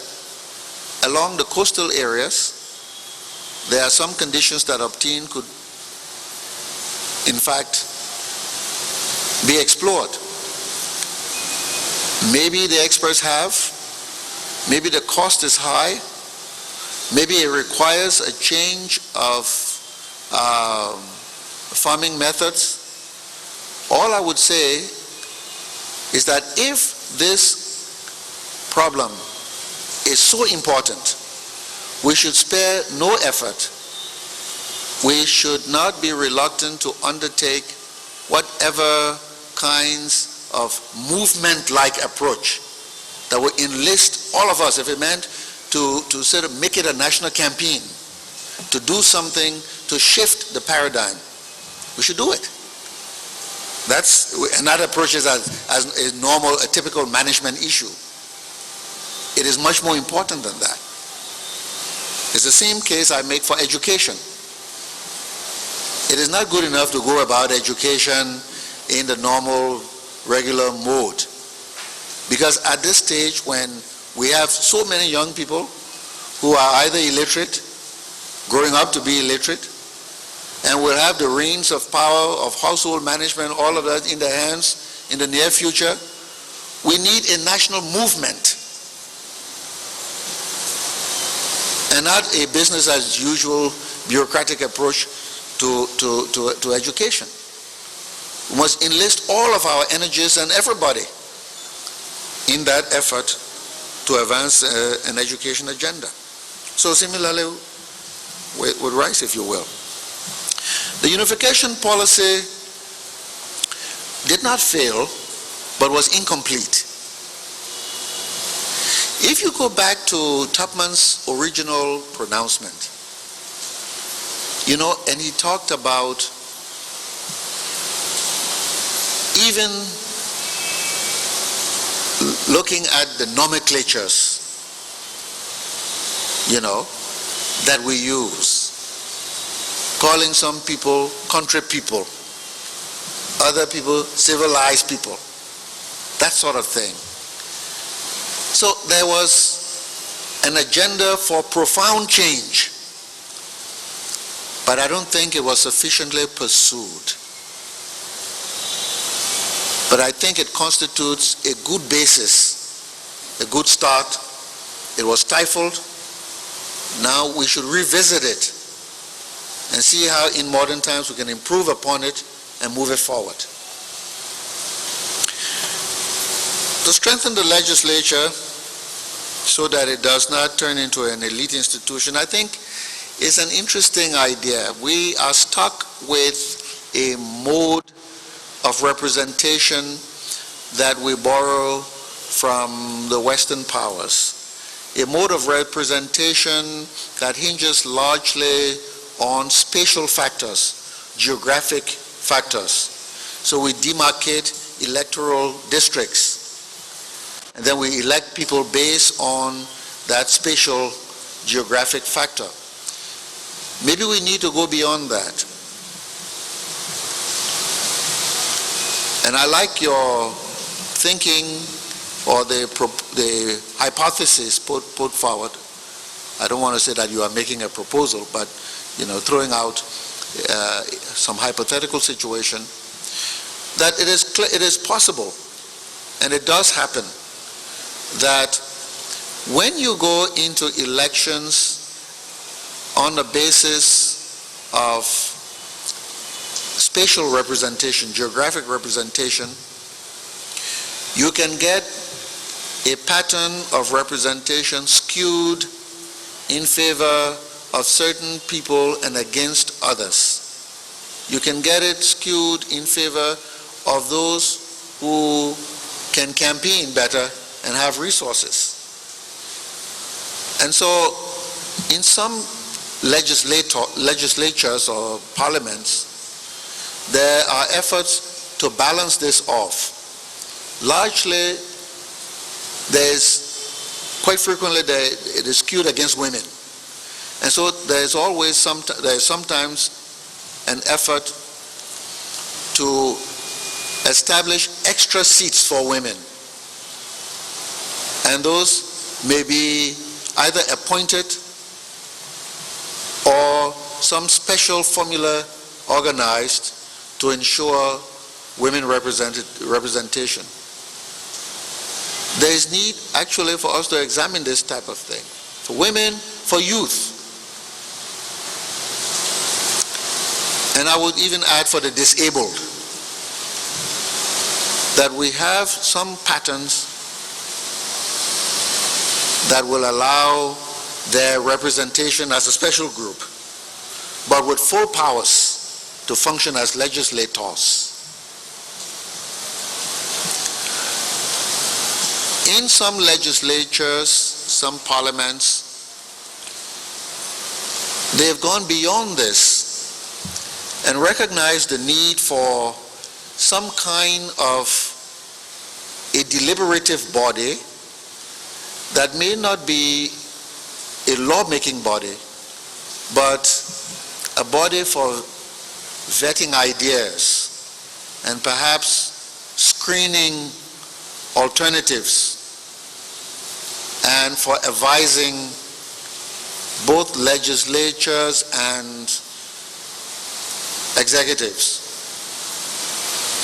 along the coastal areas, there are some conditions that obtained could, in fact, be explored. Maybe the experts have, maybe the cost is high, maybe it requires a change of farming methods. All I would say is that if this problem is so important, we should spare no effort. We should not be reluctant to undertake whatever kinds of movement-like approach that will enlist all of us. If it meant to sort of make it a national campaign, to do something to shift the paradigm, we should do it. And that approach is as a normal, a typical management issue. It is much more important than that. It's the same case I make for education. It is not good enough to go about education in the normal, regular mode. Because at this stage, when we have so many young people who are either illiterate, growing up to be illiterate, and will have the reins of power of household management, all of that in their hands in the near future, we need a national movement and not a business as usual bureaucratic approach to education. We must enlist all of our energies and everybody in that effort to advance an education agenda. So similarly with rice, if you will. The unification policy did not fail, but was incomplete. If you go back to Tubman's original pronouncement, and he talked about even looking at the nomenclatures, that we use, calling some people country people, other people civilized people, that sort of thing. So there was an agenda for profound change, but I don't think it was sufficiently pursued. But I think it constitutes a good basis, a good start. It was stifled. Now we should revisit it and see how in modern times we can improve upon it and move it forward. To strengthen the legislature so that it does not turn into an elite institution, I think is an interesting idea. We are stuck with a mode of representation that we borrow from the Western powers. A mode of representation that hinges largely on spatial factors, geographic factors. So we demarcate electoral districts, and then we elect people based on that spatial geographic factor. Maybe we need to go beyond that. And I like your thinking or the hypothesis put forward. I don't want to say that you are making a proposal, but throwing out some hypothetical situation, that it is possible, and it does happen, that when you go into elections on the basis of spatial representation, geographic representation, you can get a pattern of representation skewed in favor of certain people and against others. You can get it skewed in favor of those who can campaign better and have resources. And so in some legislatures or parliaments, there are efforts to balance this off. Largely, quite frequently it is skewed against women. And so there's sometimes an effort to establish extra seats for women. And those may be either appointed or some special formula organized to ensure women representation. There is need actually for us to examine this type of thing. For women, for youth. And I would even add for the disabled, that we have some patterns that will allow their representation as a special group, but with full powers to function as legislators. In some legislatures, some parliaments, they have gone beyond this and recognized the need for some kind of a deliberative body that may not be a lawmaking body, but a body for vetting ideas and perhaps screening alternatives and for advising both legislatures and executives.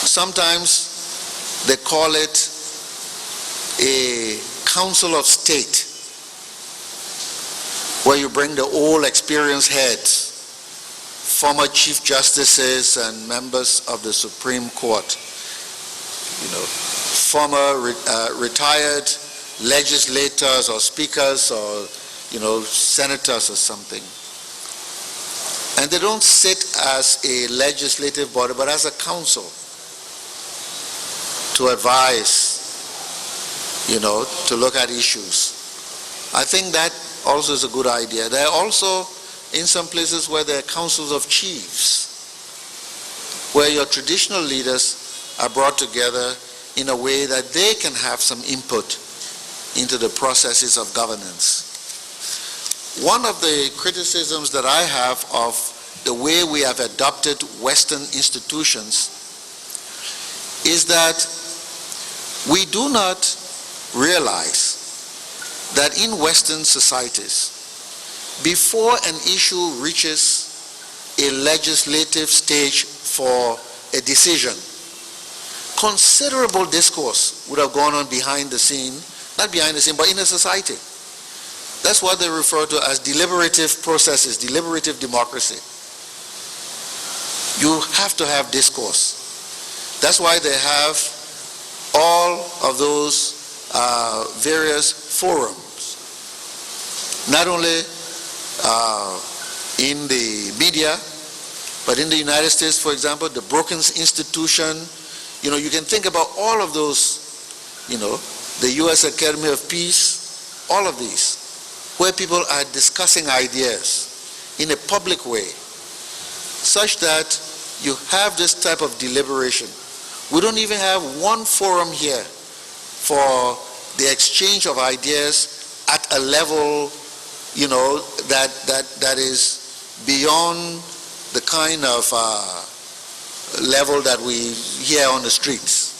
Sometimes they call it a council of state. where you bring the old experienced heads, former chief justices and members of the Supreme Court, former retired legislators or speakers or senators or something. And they don't sit as a legislative body, but as a council to advise, to look at issues. I think that also is a good idea. There are also, in some places where there are councils of chiefs, where your traditional leaders are brought together in a way that they can have some input into the processes of governance. One of the criticisms that I have of the way we have adopted Western institutions is that we do not realize that in Western societies, before an issue reaches a legislative stage for a decision, considerable discourse would have gone on behind the scene, not behind the scene, but in a society. That's what they refer to as deliberative processes, deliberative democracy. You have to have discourse. That's why they have all of those various forums, not only in the media, but in the United States, for example, the Brookings Institution. You can think about all of those, the U.S. Academy of Peace, all of these, where people are discussing ideas in a public way, such that you have this type of deliberation. We don't even have one forum here for the exchange of ideas at a level, that is beyond the kind of level that we hear on the streets,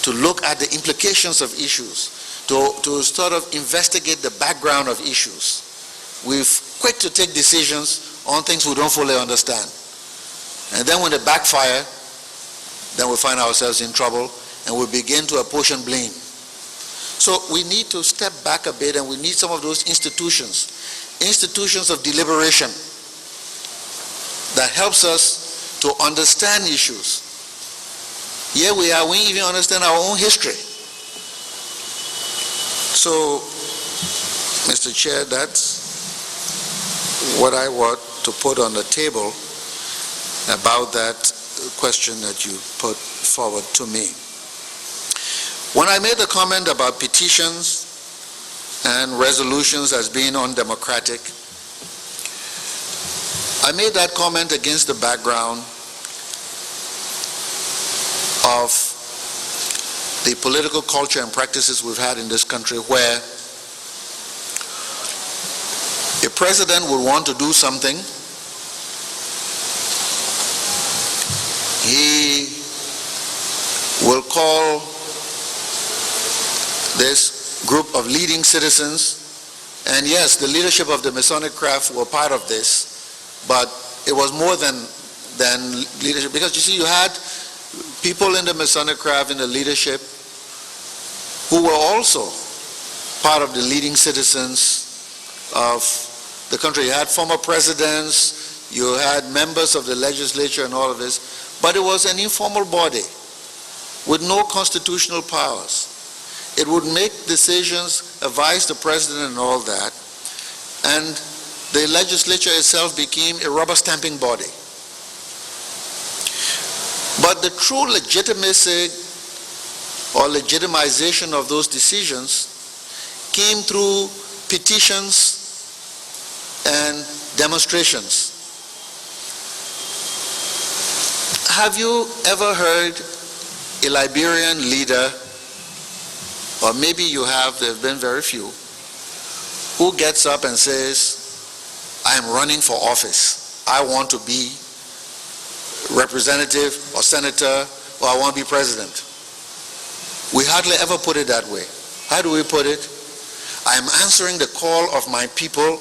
to look at the implications of issues, to sort of investigate the background of issues. We're quick to take decisions on things we don't fully understand. And then when they backfire, then we find ourselves in trouble and we begin to apportion blame. So we need to step back a bit, and we need some of those institutions of deliberation that helps us to understand issues. Here we are, we even understand our own history. So, Mr. Chair, that's what I want to put on the table about that question that you put forward to me. When I made the comment about petitions and resolutions as being undemocratic, I made that comment against the background of the political culture and practices we've had in this country, where a president would want to do something, he will call this group of leading citizens, and yes, the leadership of the Masonic craft were part of this, but it was more than leadership, because you see, you had people in the Masonic craft, in the leadership, who were also part of the leading citizens of the country. You had former presidents, you had members of the legislature and all of this, but it was an informal body with no constitutional powers. It would make decisions, advise the president and all that, and the legislature itself became a rubber stamping body. But the true legitimacy or legitimization of those decisions came through petitions and demonstrations. Have you ever heard a Liberian leader, or maybe you have, there have been very few, who gets up and says, I am running for office. I want to be representative or senator, or I want to be president? We hardly ever put it that way. How do we put it? I am answering the call of my people,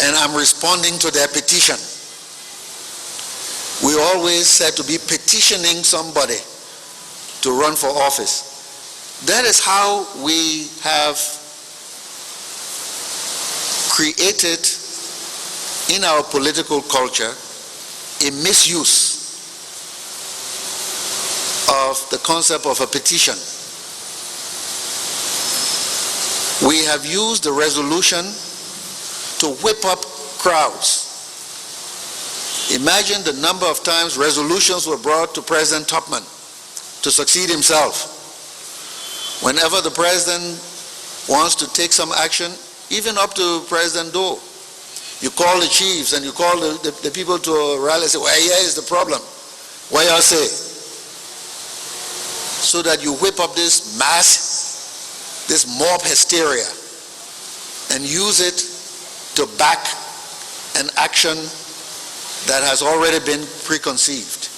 and I'm responding to their petition. We always said to be petitioning somebody to run for office. That is how we have created in our political culture a misuse of the concept of a petition. We have used the resolution to whip up crowds. Imagine the number of times resolutions were brought to President Topman to succeed himself. Whenever the president wants to take some action, even up to President Doe, you call the chiefs and you call the people to a rally and say, well, here is the problem. What y'all say? So that you whip up this mass, this mob hysteria, and use it to back an action that has already been preconceived.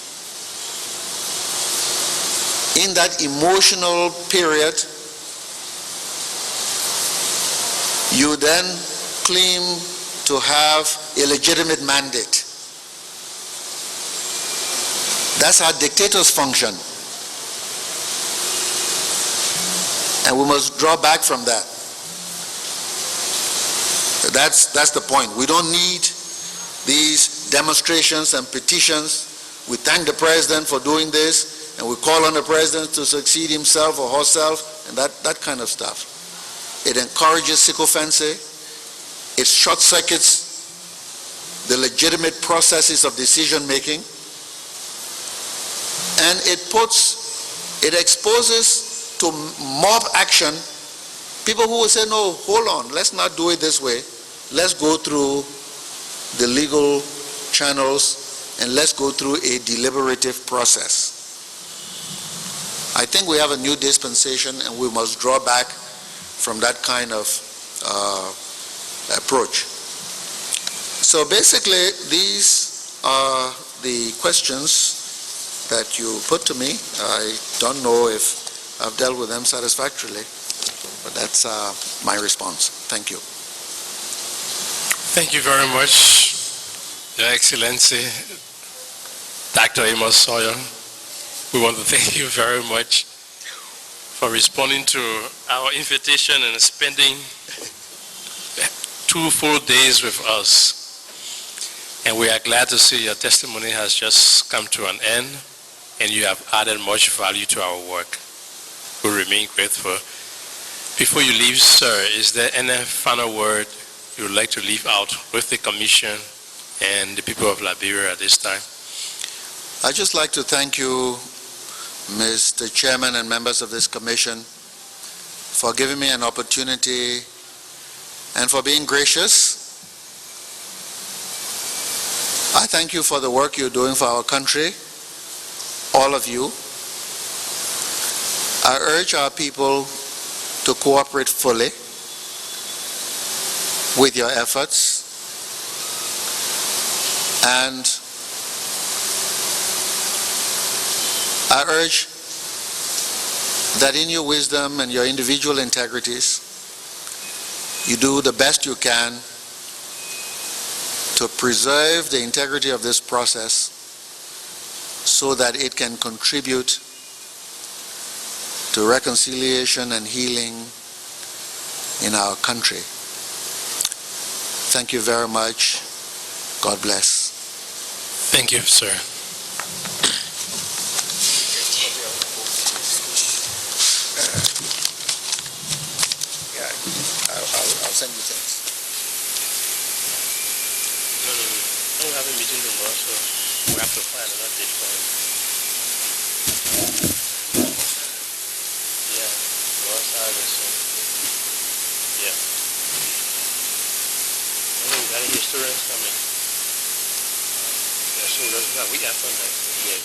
In that emotional period, you then claim to have a legitimate mandate. That's how dictators function. And we must draw back from that. That's the point. We don't need these demonstrations and petitions. We thank the president for doing this, and we call on the president to succeed himself or herself, and that kind of stuff. It encourages sycophancy. It short-circuits the legitimate processes of decision-making, and it exposes to mob action people who will say, no, hold on, let's not do it this way. Let's go through the legal channels and let's go through a deliberative process. I think we have a new dispensation and we must draw back from that kind of approach. So basically, these are the questions that you put to me. I don't know if I've dealt with them satisfactorily, but that's my response. Thank you. Thank you very much, Your Excellency, Dr. Amos Sawyer. We want to thank you very much for responding to our invitation and spending 2 full days with us. And we are glad to see your testimony has just come to an end and you have added much value to our work. We remain grateful. Before you leave, sir, is there any final word you would like to leave out with the Commission and the people of Liberia at this time? I'd just like to thank you, Mr. Chairman and members of this Commission, for giving me an opportunity and for being gracious. I thank you for the work you're doing for our country, all of you. I urge our people to cooperate fully with your efforts, and I urge that in your wisdom and your individual integrities, you do the best you can to preserve the integrity of this process so that it can contribute to reconciliation and healing in our country. Thank you very much. God bless. Thank you, sir. I'll send you things. No. We have a meeting tomorrow, so we have to find another date for him. Yeah, tomorrow's Saturday, so yeah. We got any historians coming. Yeah, so that's a week after next. Yeah.